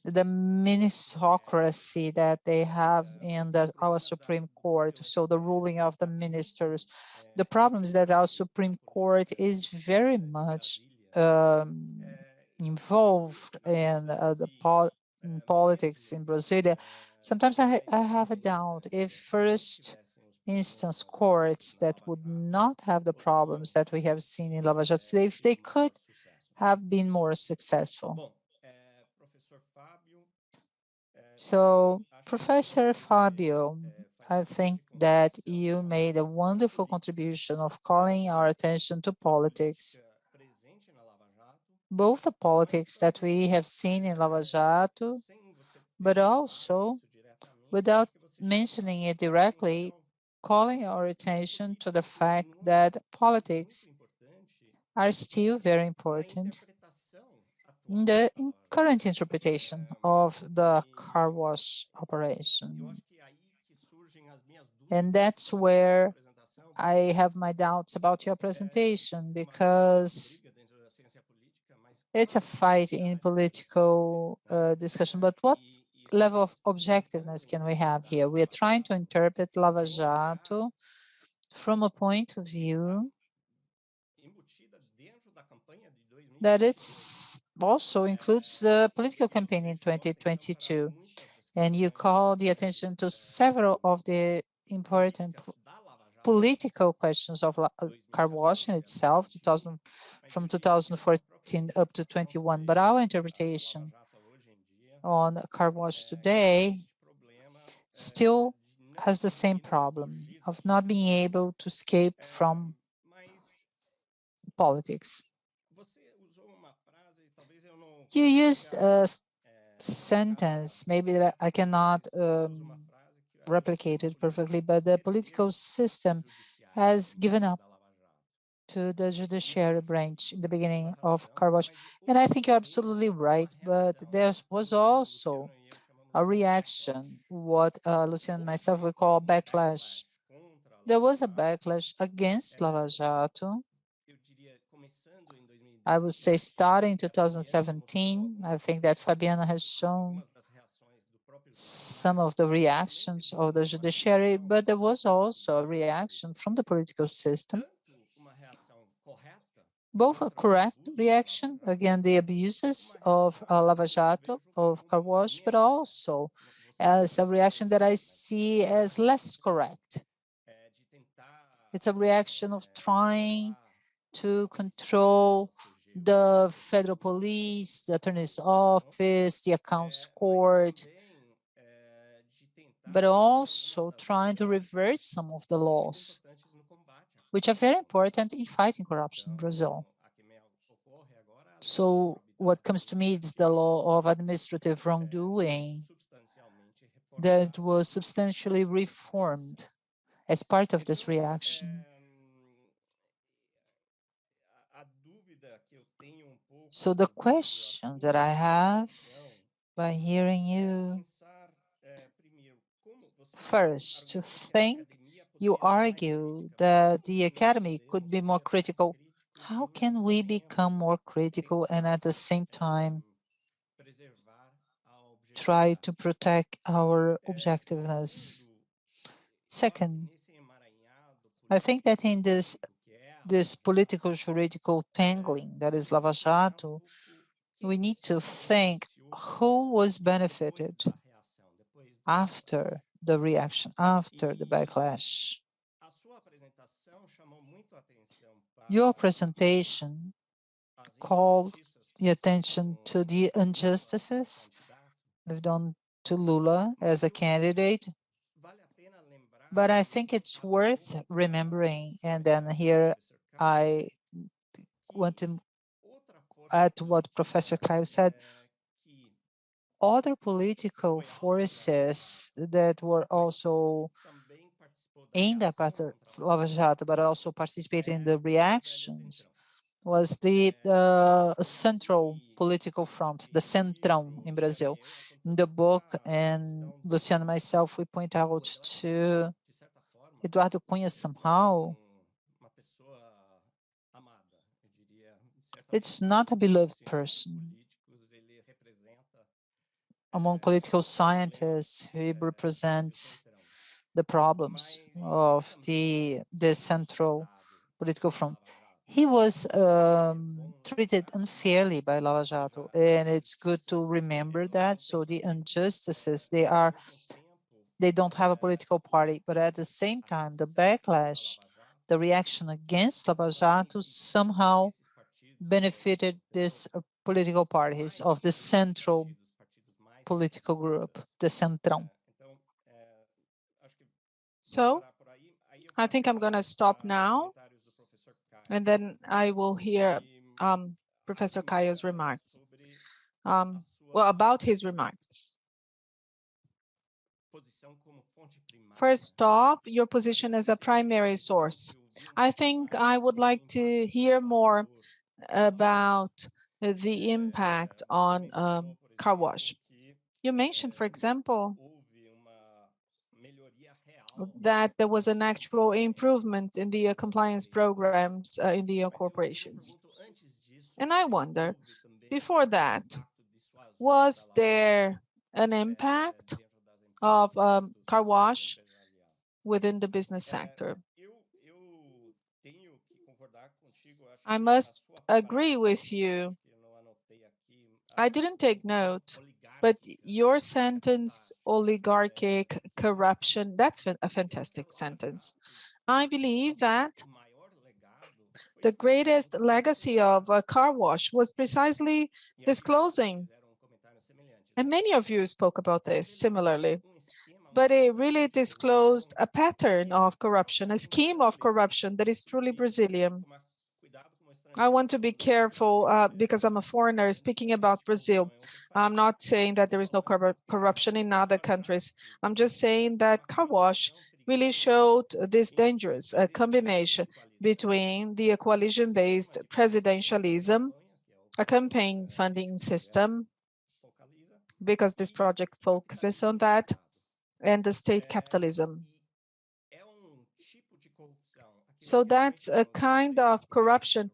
The ministocracy that they have in our Supreme Court, so the ruling of the ministers. The problem is that our Supreme Court is very much involved in in politics in Brasilia. Sometimes I have a doubt if first instance courts that would not have the problems that we have seen in Lava Jato, if they could have been more successful. So, Professor Fabio, I think that you made a wonderful contribution of calling our attention to politics, both the politics that we have seen in Lava Jato, but also, without mentioning it directly, calling our attention to the fact that politics are still very important in the current interpretation of the car wash operation. And that's where I have my doubts about your presentation, because it's a fight in political discussion. But what level of objectiveness can we have here? We are trying to interpret Lava Jato from a point of view that it's also includes the political campaign in 2022. And you call the attention to several of the important political questions of car washing itself, from 2014 up to 21. But our interpretation on car wash today still has the same problem of not being able to escape from politics. You used a sentence, maybe that I cannot replicate it perfectly, but the political system has given up to the judiciary branch in the beginning of car wash. And I think you're absolutely right, but there was also a reaction, what Lucian and myself would call backlash. There was a backlash against Lava Jato. I would say starting 2017, I think that Fabiana has shown some of the reactions of the judiciary, but there was also a reaction from the political system, both a correct reaction against the abuses of Lava Jato, of car wash, but also as a reaction that I see as less correct. It's a reaction of trying to control the federal police, the attorney's office, the accounts court, but also trying to reverse some of the laws, which are very important in fighting corruption in Brazil. So what comes to me is the law of administrative wrongdoing that was substantially reformed as part of this reaction. So the question that I have by hearing you, first, to think, you argue that the academy could be more critical. How can we become more critical and at the same time try to protect our objectiveness? Second, I think that in this political juridical tangling that is Lava Jato, we need to think who was benefited after the reaction, after the backlash. Your presentation called the attention to the injustices we've done to Lula as a candidate. But I think it's worth remembering, and then here I want to add to what Professor Caio said, other political forces that were also aimed at Lava Jato, but also participated in the reactions, was the central political front, the Centrão in Brazil. In the book, and Luciano and myself, we point out to Eduardo Cunha somehow. It's not a beloved person. Among political scientists, he represents the problems of the central political front. He was treated unfairly by Lava Jato, and it's good to remember that. So the injustices, they don't have a political party, but at the same time, the backlash, the reaction against Lava Jato somehow benefited these political parties of the central political group, the Centrão. So I think I'm going to stop now, and then I will hear Professor Caio's remarks. Well, about his remarks. First off, your position as a primary source. I think I would like to hear more about the impact on car wash. You mentioned, for example, that there was an actual improvement in the compliance programs in the corporations. And I wonder, before that, was there an impact of car wash within the business sector? I must agree with you. I didn't take note, but your sentence, oligarchic corruption, that's a fantastic sentence. I believe that the greatest legacy of a car wash was precisely disclosing, and many of you spoke about this similarly, but it really disclosed a pattern of corruption, a scheme of corruption that is truly Brazilian. I want to be careful because I'm a foreigner speaking about Brazil. I'm not saying that there is no corruption in other countries. I'm just saying that car wash really showed this dangerous combination between the coalition-based presidentialism, a campaign funding system, because this project focuses on that, and the state capitalism. So that's a kind of corruption.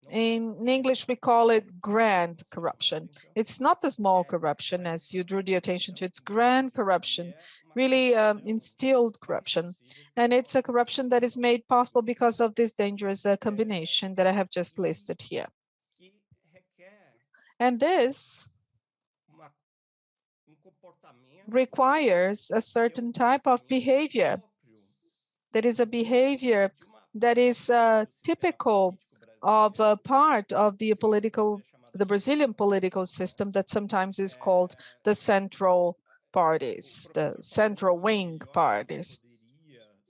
In English, we call it grand corruption. It's not the small corruption, as you drew the attention to. It's grand corruption, really instilled corruption. And it's a corruption that is made possible because of this dangerous combination that I have just listed here. And this requires a certain type of behavior. That is a behavior that is typical of a part of the Brazilian political system that sometimes is called the central parties, the central wing parties.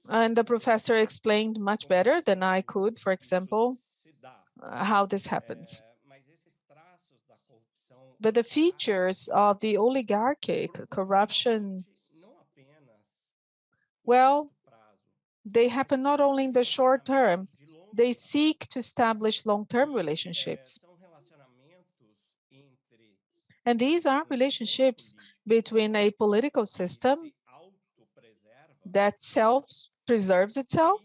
And the professor explained much better than I could, for example, how this happens. But the features of the oligarchic corruption, well, they happen not only in the short term, they seek to establish long-term relationships. And these are relationships between a political system that self-preserves itself,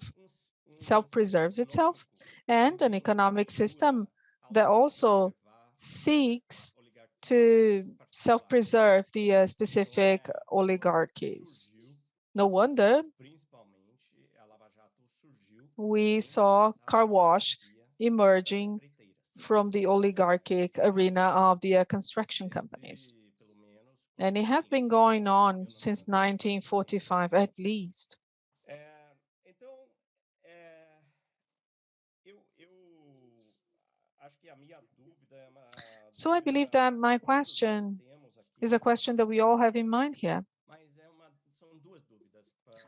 and an economic system that also seeks to self-preserve the specific oligarchies. No wonder we saw car wash emerging from the oligarchic arena of the construction companies. And it has been going on since 1945 at least. So I believe that my question is a question that we all have in mind here.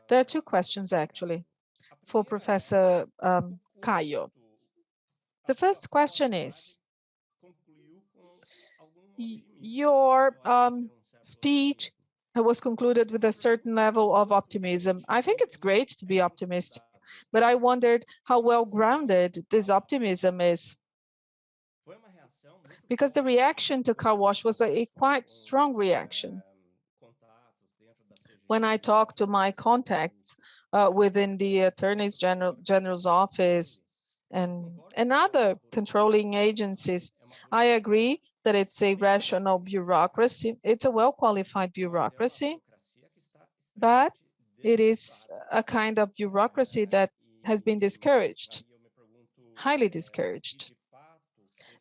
There are two questions, actually, for Professor Caio. The first question is, your speech was concluded with a certain level of optimism. I think it's great to be optimistic, but I wondered how well-grounded this optimism is. Because the reaction to car wash was a quite strong reaction. When I talked to my contacts within the Attorney General's office and other controlling agencies, I agree that it's a rational bureaucracy. It's a well-qualified bureaucracy, but it is a kind of bureaucracy that has been discouraged, highly discouraged.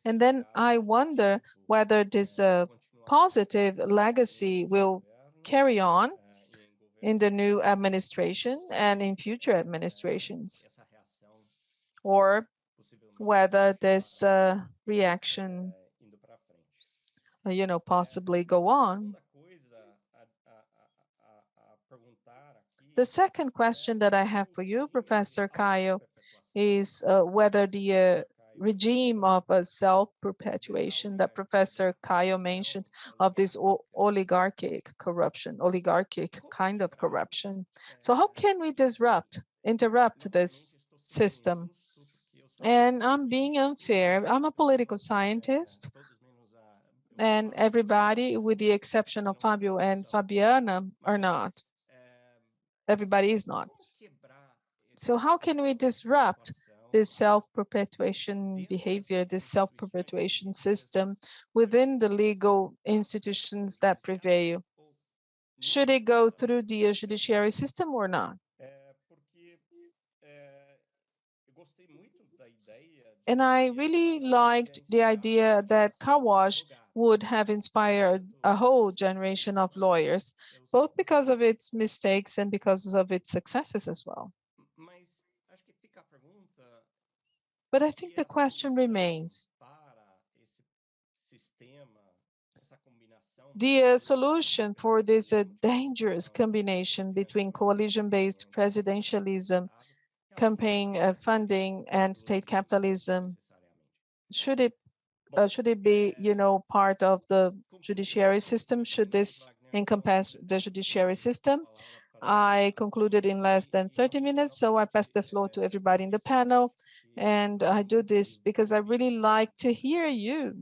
And then I wonder whether this positive legacy will carry on in the new administration and in future administrations, or whether this reaction, possibly go on. The second question that I have for you, Professor Caio, is whether the regime of self-perpetuation that Professor Caio mentioned, of this oligarchic kind of corruption. So how can we interrupt this system? And I'm being unfair. I'm a political scientist, and everybody, with the exception of Fabio and Fabiana, are not. Everybody is not. So how can we disrupt this self-perpetuation behavior, this self-perpetuation system within the legal institutions that prevail? Should it go through the judiciary system or not? And I really liked the idea that car wash would have inspired a whole generation of lawyers, both because of its mistakes and because of its successes as well. But I think the question remains. The solution for this dangerous combination between coalition-based presidentialism, campaign funding, and state capitalism, should it be, part of the judiciary system? Should this encompass the judiciary system? I concluded in less than 30 minutes, so I pass the floor to everybody in the panel. And I do this because I really like to hear you.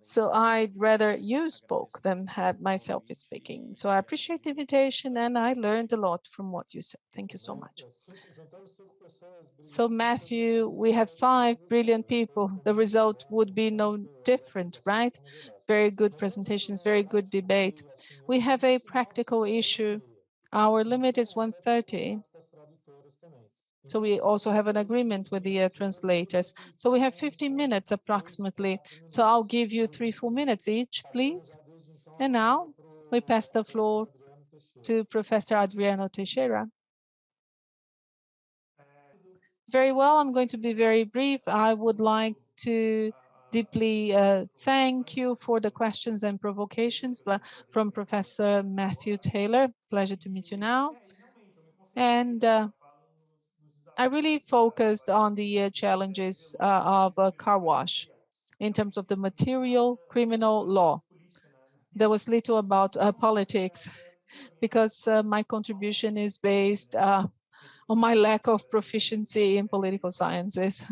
So I'd rather you spoke than have myself speaking. So I appreciate the invitation, and I learned a lot from what you said. Thank you so much. So Matthew, we have 5 brilliant people. The result would be no different, right? Very good presentations, very good debate. We have a practical issue. Our limit is 1:30. So we also have an agreement with the translators. So we have 15 minutes approximately. So I'll give you 3-4 minutes each, please. And now we pass the floor to Professor Adriano Teixeira. Very well, I'm going to be very brief. I would like to deeply thank you for the questions and provocations from Professor Matthew Taylor. Pleasure to meet you now. And I really focused on the challenges of car wash in terms of the material criminal law. There was little about politics because my contribution is based on my lack of proficiency in political sciences.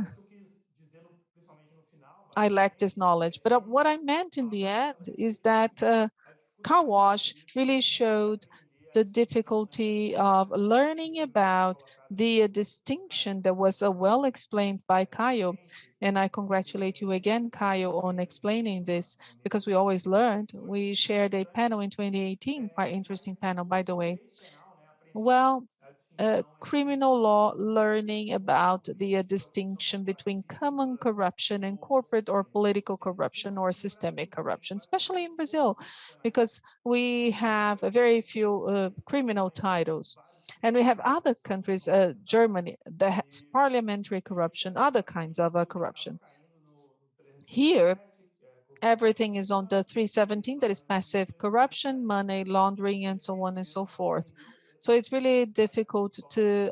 I lack this knowledge. But what I meant in the end is that car wash really showed the difficulty of learning about the distinction that was well explained by Caio. And I congratulate you again, Caio, on explaining this, because we always learned. We shared a panel in 2018, quite interesting panel, by the way. Well, criminal law learning about the distinction between common corruption and corporate or political corruption or systemic corruption, especially in Brazil, because we have a very few criminal titles. And we have other countries, Germany, that has parliamentary corruption, other kinds of corruption. Here, everything is on the 317, that is passive corruption, money laundering, and so on and so forth. So it's really difficult to,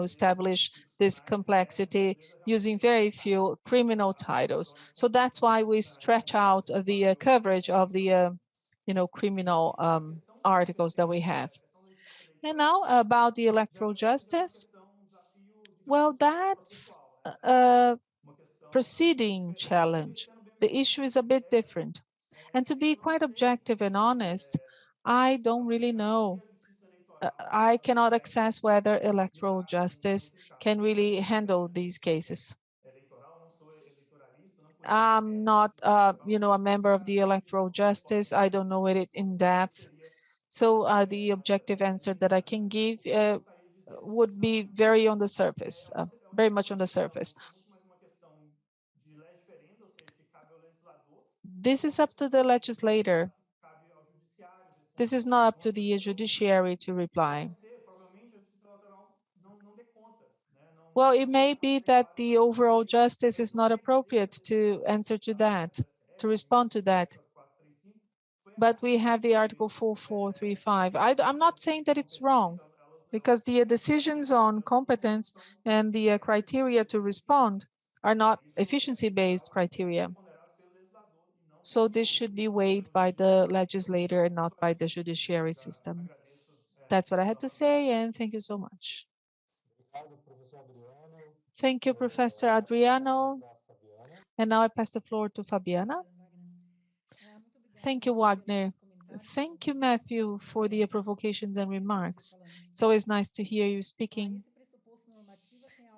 establish this complexity using very few criminal titles. So that's why we stretch out the coverage of the, criminal articles that we have. And now about the electoral justice. Well, that's a proceeding challenge. The issue is a bit different. And to be quite objective and honest, I don't really know. I cannot assess whether electoral justice can really handle these cases. I'm not, a member of the electoral justice. I don't know it in depth. So the objective answer that I can give would be very on the surface, very much on the surface. This is up to the legislator. This is not up to the judiciary to reply. Well, it may be that the overall justice is not appropriate to answer to that, to respond to that. But we have the Article 4435. I'm not saying that it's wrong, because the decisions on competence and the criteria to respond are not efficiency-based criteria. So this should be weighed by the legislator and not by the judiciary system. That's what I had to say, and thank you so much. Thank you, Professor Adriano. And now I pass the floor to Fabiana. Thank you, Wagner. Thank you, Matthew, for the provocations and remarks. It's always nice to hear you speaking.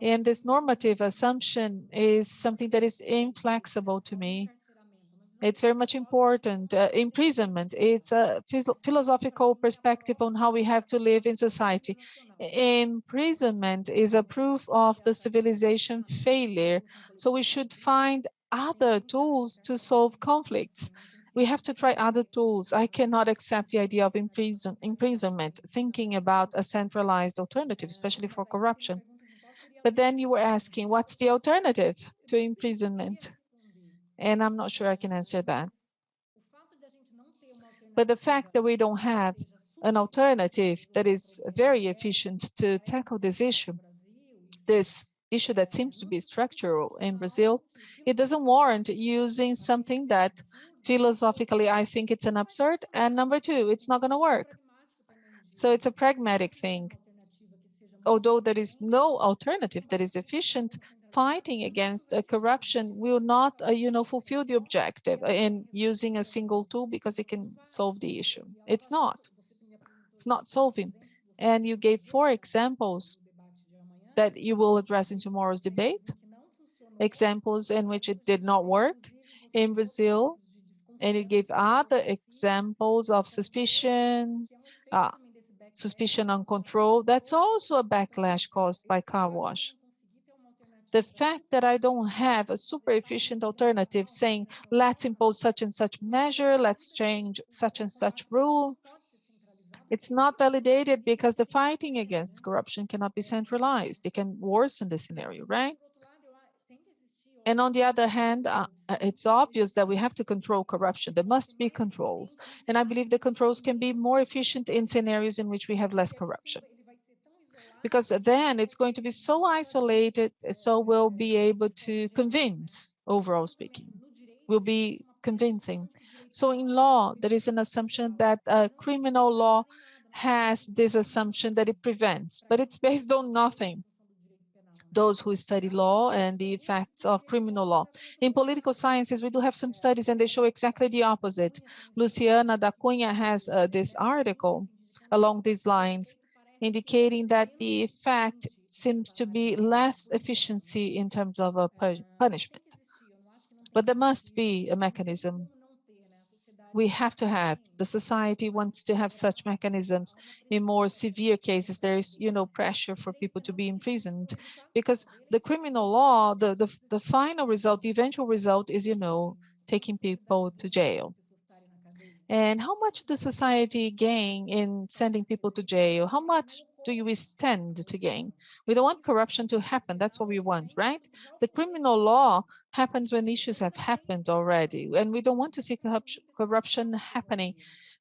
And this normative assumption is something that is inflexible to me. It's very much important. Imprisonment, it's a philosophical perspective on how we have to live in society. Imprisonment is a proof of the civilization failure. So we should find other tools to solve conflicts. We have to try other tools. I cannot accept the idea of imprisonment, thinking about a centralized alternative, especially for corruption. But then you were asking, what's the alternative to imprisonment? And I'm not sure I can answer that. But the fact that we don't have an alternative that is very efficient to tackle this issue that seems to be structural in Brazil, it doesn't warrant using something that philosophically I think it's an absurd, and number two, it's not going to work. So it's a pragmatic thing. Although there is no alternative that is efficient, fighting against corruption will not, fulfill the objective in using a single tool because it can solve the issue. It's not. It's not solving. And you gave 4 examples that you will address in tomorrow's debate, examples in which it did not work in Brazil, and you gave other examples of suspicion, suspicion on control. That's also a backlash caused by car wash. The fact that I don't have a super efficient alternative saying, let's impose such and such measure, let's change such and such rule, it's not validated because the fighting against corruption cannot be centralized. It can worsen the scenario, right? And on the other hand, it's obvious that we have to control corruption. There must be controls. And I believe the controls can be more efficient in scenarios in which we have less corruption. Because then it's going to be so isolated, so we'll be able to convince, overall speaking. We'll be convincing. So in law, there is an assumption that criminal law has this assumption that it prevents, but it's based on nothing. Those who study law and the effects of criminal law. In political sciences, we do have some studies and they show exactly the opposite. Luciana da Cunha has this article along these lines, indicating that the effect seems to be less efficiency in terms of a punishment. But there must be a mechanism. We have to have, the society wants to have such mechanisms. In more severe cases, there is, pressure for people to be imprisoned, because the criminal law, the final result, the eventual result is, taking people to jail. And how much does society gain in sending people to jail? How much do we stand to gain? We don't want corruption to happen. That's what we want, right? The criminal law happens when issues have happened already, and we don't want to see corruption happening.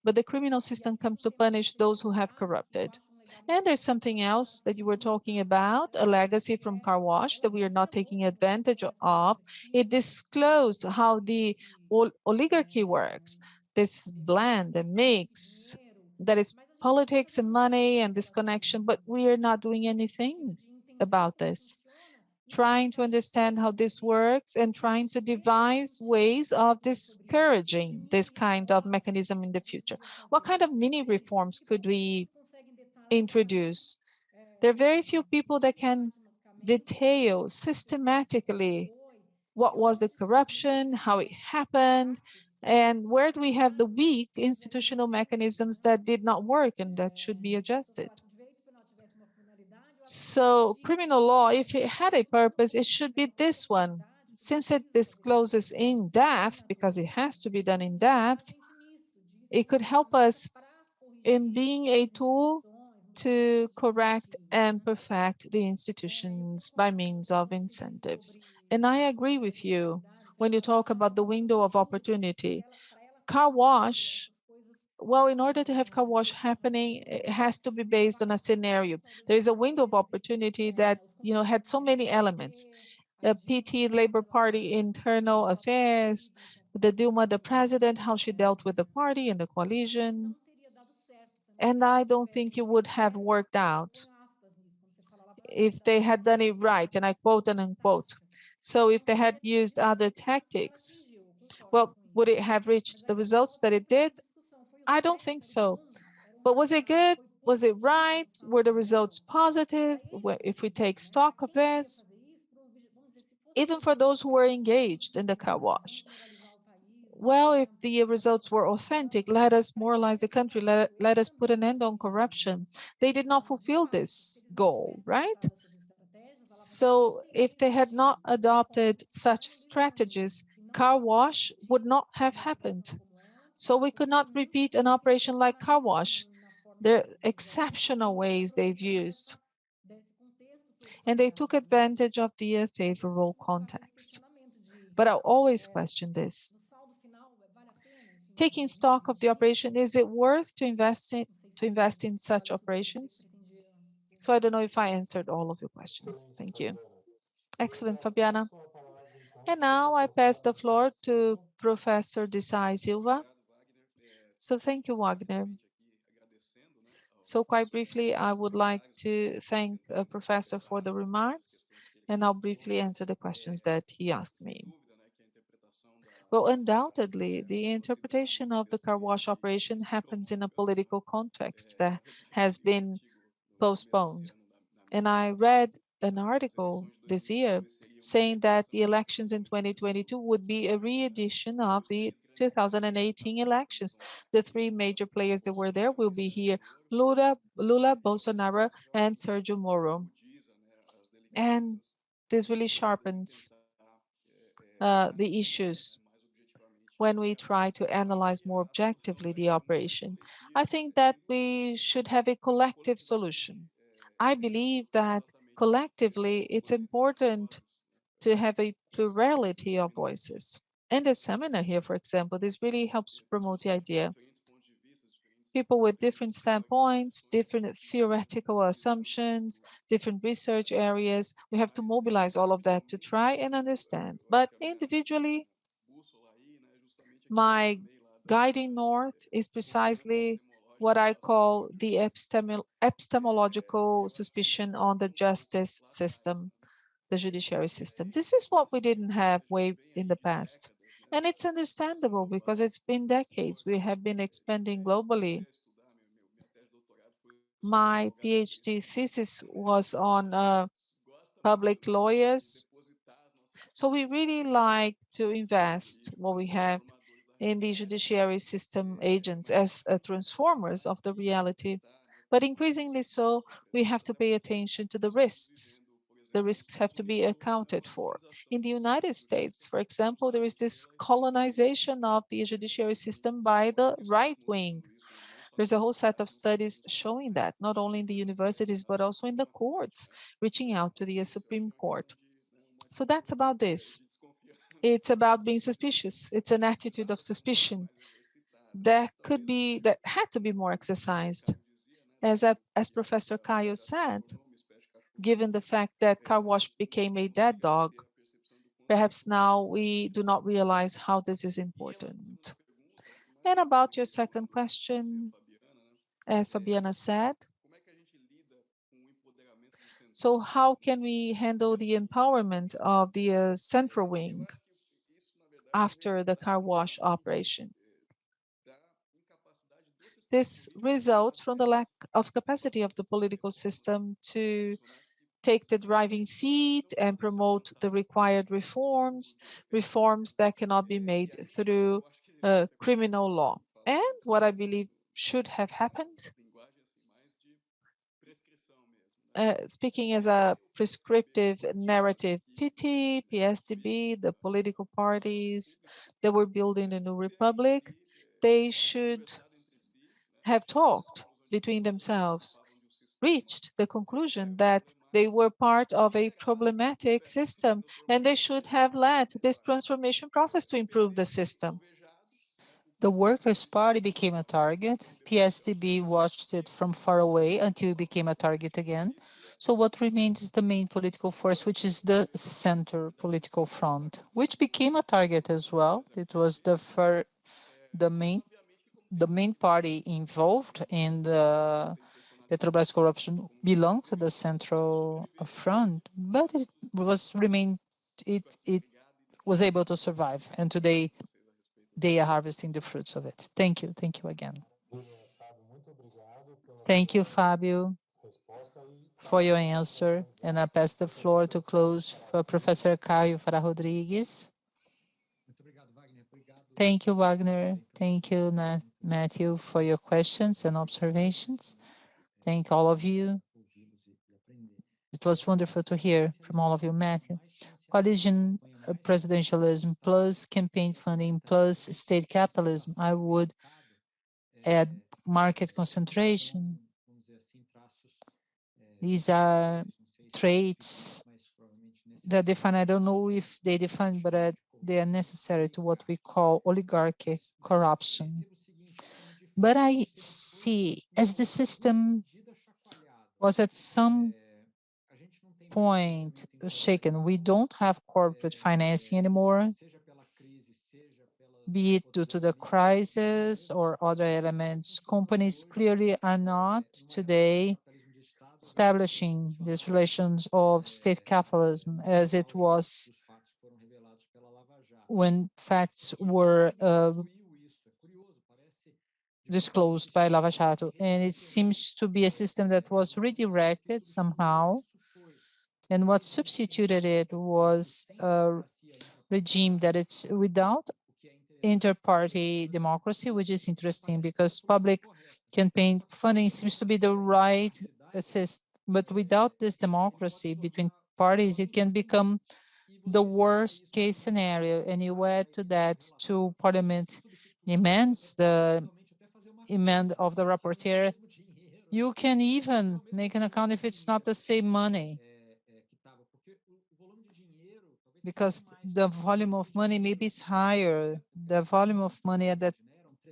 But the criminal system comes to punish those who have corrupted. And there's something else that you were talking about, a legacy from car wash that we are not taking advantage of. It disclosed how the oligarchy works, this blend, the mix, that is politics and money and this connection, but we are not doing anything about this, trying to understand how this works and trying to devise ways of discouraging this kind of mechanism in the future. What kind of mini reforms could we introduce? There are very few people that can detail systematically what was the corruption, how it happened, and where do we have the weak institutional mechanisms that did not work and that should be adjusted. So criminal law, if it had a purpose, it should be this one. Since it discloses in depth, because it has to be done in depth, it could help us in being a tool to correct and perfect the institutions by means of incentives. And I agree with you when you talk about the window of opportunity. Car wash, well, in order to have car wash happening, it has to be based on a scenario. There is a window of opportunity that had so many elements. The PT, Labor Party, internal affairs, the Dilma, the president, how she dealt with the party and the coalition. And I don't think it would have worked out if they had done it right, and I quote and unquote. So if they had used other tactics, well, would it have reached the results that it did? I don't think so. But was it good? Was it right? Were the results positive? If we take stock of this, even for those who were engaged in the car wash, well, if the results were authentic, let us moralize the country, let us put an end on corruption. They did not fulfill this goal, right? So if they had not adopted such strategies, car wash would not have happened. So we could not repeat an operation like car wash. There are exceptional ways they've used. And they took advantage of the favorable context. But I'll always question this. Taking stock of the operation, is it worth to invest in such operations? So I don't know if I answered all of your questions. Thank you. Excellent, Fabiana. And now I pass the floor to Professor Desai Silva. So thank you, Wagner. So quite briefly, I would like to thank a professor for the remarks, and I'll briefly answer the questions that he asked me. Well, undoubtedly, the interpretation of the car wash operation happens in a political context that has been postponed. And I read an article this year saying that the elections in 2022 would be a re-edition of the 2018 elections. The three major players that were there will be here: Lula, Bolsonaro, and Sergio Moro. And this really sharpens the issues when we try to analyze more objectively the operation. I think that we should have a collective solution. I believe that collectively it's important to have a plurality of voices. In the seminar here, for example, this really helps to promote the idea. People with different standpoints, different theoretical assumptions, different research areas, we have to mobilize all of that to try and understand. But individually, my guiding north is precisely what I call the epistemological suspicion on the justice system, the judiciary system. This is what we didn't have way in the past. And it's understandable because it's been decades. We have been expanding globally. My PhD thesis was on public lawyers. So we really like to invest what we have in the judiciary system agents as transformers of the reality. But increasingly so, we have to pay attention to the risks. The risks have to be accounted for. In the United States, for example, there is this colonization of the judiciary system by the right wing. There's a whole set of studies showing that, not only in the universities, but also in the courts, reaching out to the Supreme Court. So that's about this. It's about being suspicious. It's an attitude of suspicion that had to be more exercised. As Professor Caio said, given the fact that car wash became a dead dog, perhaps now we do not realize how this is important. And about your second question, as Fabiana said, so how can we handle the empowerment of the central wing after the car wash operation? This results from the lack of capacity of the political system to take the driving seat and promote the required reforms, reforms that cannot be made through criminal law. And what I believe should have happened, speaking as a prescriptive narrative, PT, PSDB, the political parties that were building a new republic, they should have talked between themselves, reached the conclusion that they were part of a problematic system and they should have led this transformation process to improve the system. The Workers' Party became a target. PSDB watched it from far away until it became a target again. So what remains is the main political force, which is the center political front, which became a target as well. It was the main party involved in the Petrobras corruption belonged to the central front, but it was able to survive, and today they are harvesting the fruits of it. Thank you again. Thank you, Fabio, for your answer, and I pass the floor to close for Professor Caio Fara Rodrigues. Thank you, Wagner. Thank you, Matthew, for your questions and observations. Thank all of you. It was wonderful to hear from all of you, Matthew. Coalition presidentialism plus campaign funding plus state capitalism, I would add market concentration. These are traits that define, I don't know if they define, but they are necessary to what we call oligarchic corruption. But I see, as the system was at some point shaken, we don't have corporate financing anymore, be it due to the crisis or other elements. Companies clearly are not today establishing these relations of state capitalism as it was when facts were disclosed by Lava Jato. And it seems to be a system that was redirected somehow. And what substituted it was a regime that it's without inter-party democracy, which is interesting because public campaign funding seems to be the right assist, but without this democracy between parties, it can become the worst case scenario. And you add to that to parliament demands, the demand of the rapporteur, you can even make an account if it's not the same money, because the volume of money maybe is higher. The volume of money at that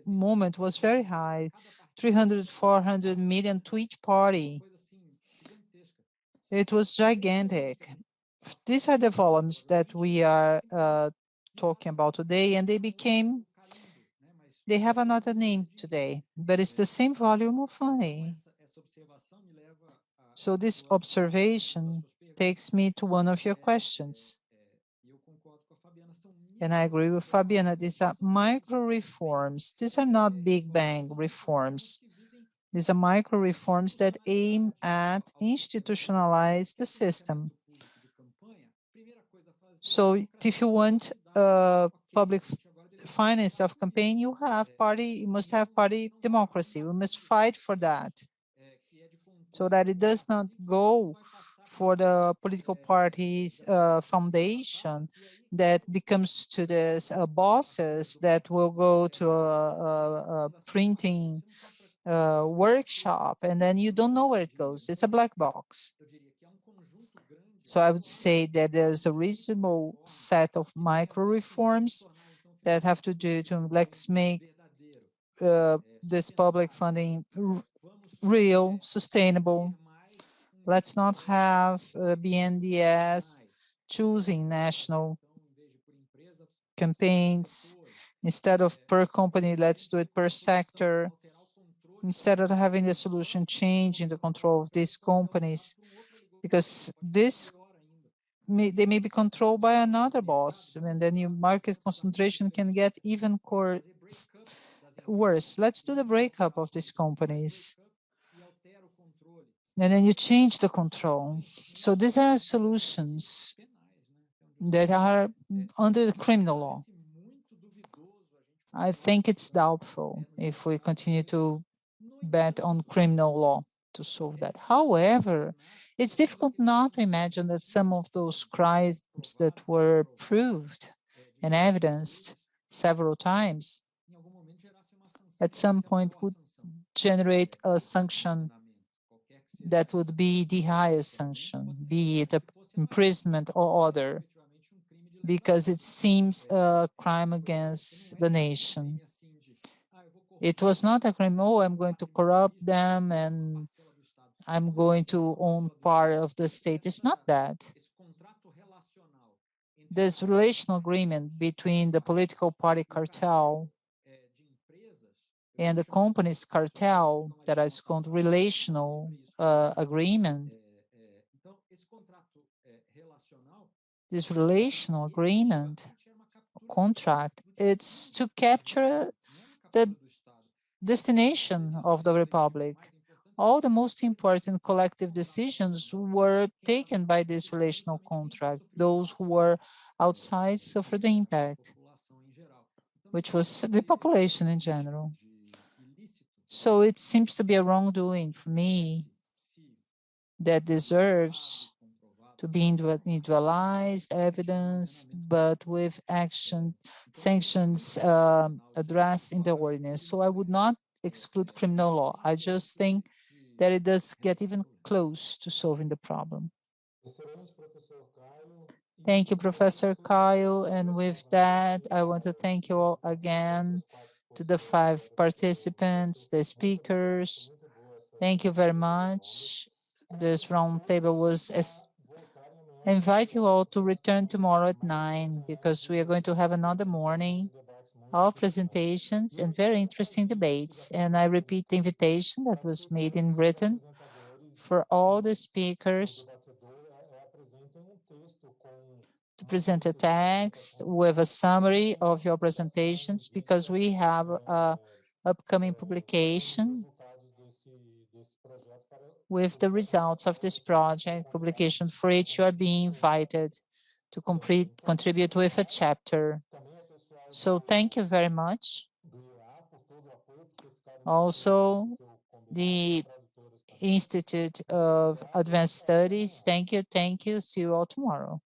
moment was very high, 300, 400 million to each party. It was gigantic. These are the volumes that we are talking about today, and they have another name today, but it's the same volume of money. So this observation takes me to one of your questions. And I agree with Fabiana, these are micro reforms. These are not big bang reforms. These are micro reforms that aim at institutionalize the system. So if you want public finance of campaign, you must have party democracy. We must fight for that, so that it does not go for the political parties foundation that becomes to this bosses that will go to a printing workshop, and then you don't know where it goes. It's a black box. So I would say that there's a reasonable set of micro reforms that have to do to let's make this public funding real, sustainable. Let's not have BNDES choosing national campaigns. Instead of per company, let's do it per sector. Instead of having the solution change in the control of these companies, because they may be controlled by another boss, and then your market concentration can get even worse. Let's do the breakup of these companies. And then you change the control. So these are solutions that are under the criminal law. I think it's doubtful if we continue to bet on criminal law to solve that. However, it's difficult not to imagine that some of those crimes that were proved and evidenced several times at some point would generate a sanction that would be the highest sanction, be it imprisonment or other, because it seems a crime against the nation. It was not a crime, oh, I'm going to corrupt them and I'm going to own part of the state. It's not that. This relational agreement between the political party cartel and the company's cartel that is called relational agreement. This relational agreement, contract, it's to capture the destination of the Republic. All the most important collective decisions were taken by this relational contract. Those who were outside suffered the impact, which was the population in general. So it seems to be a wrongdoing for me that deserves to be individualized, evidenced, but with sanctions addressed in the ordinance. So I would not exclude criminal law. I just think that it does get even close to solving the problem. Thank you, Professor Caio. And with that, I want to thank you all again, to the 5 participants, the speakers. Thank you very much. This roundtable was I invite you all to return tomorrow at 9, because we are going to have another morning of presentations and very interesting debates. And I repeat the invitation that was made in written for all the speakers to present a text with a summary of your presentations, because we have a upcoming publication with the results of this project publication, for which you are being invited to contribute with a chapter. So thank you very much. Also, the Institute of Advanced Studies, thank you. See you all tomorrow.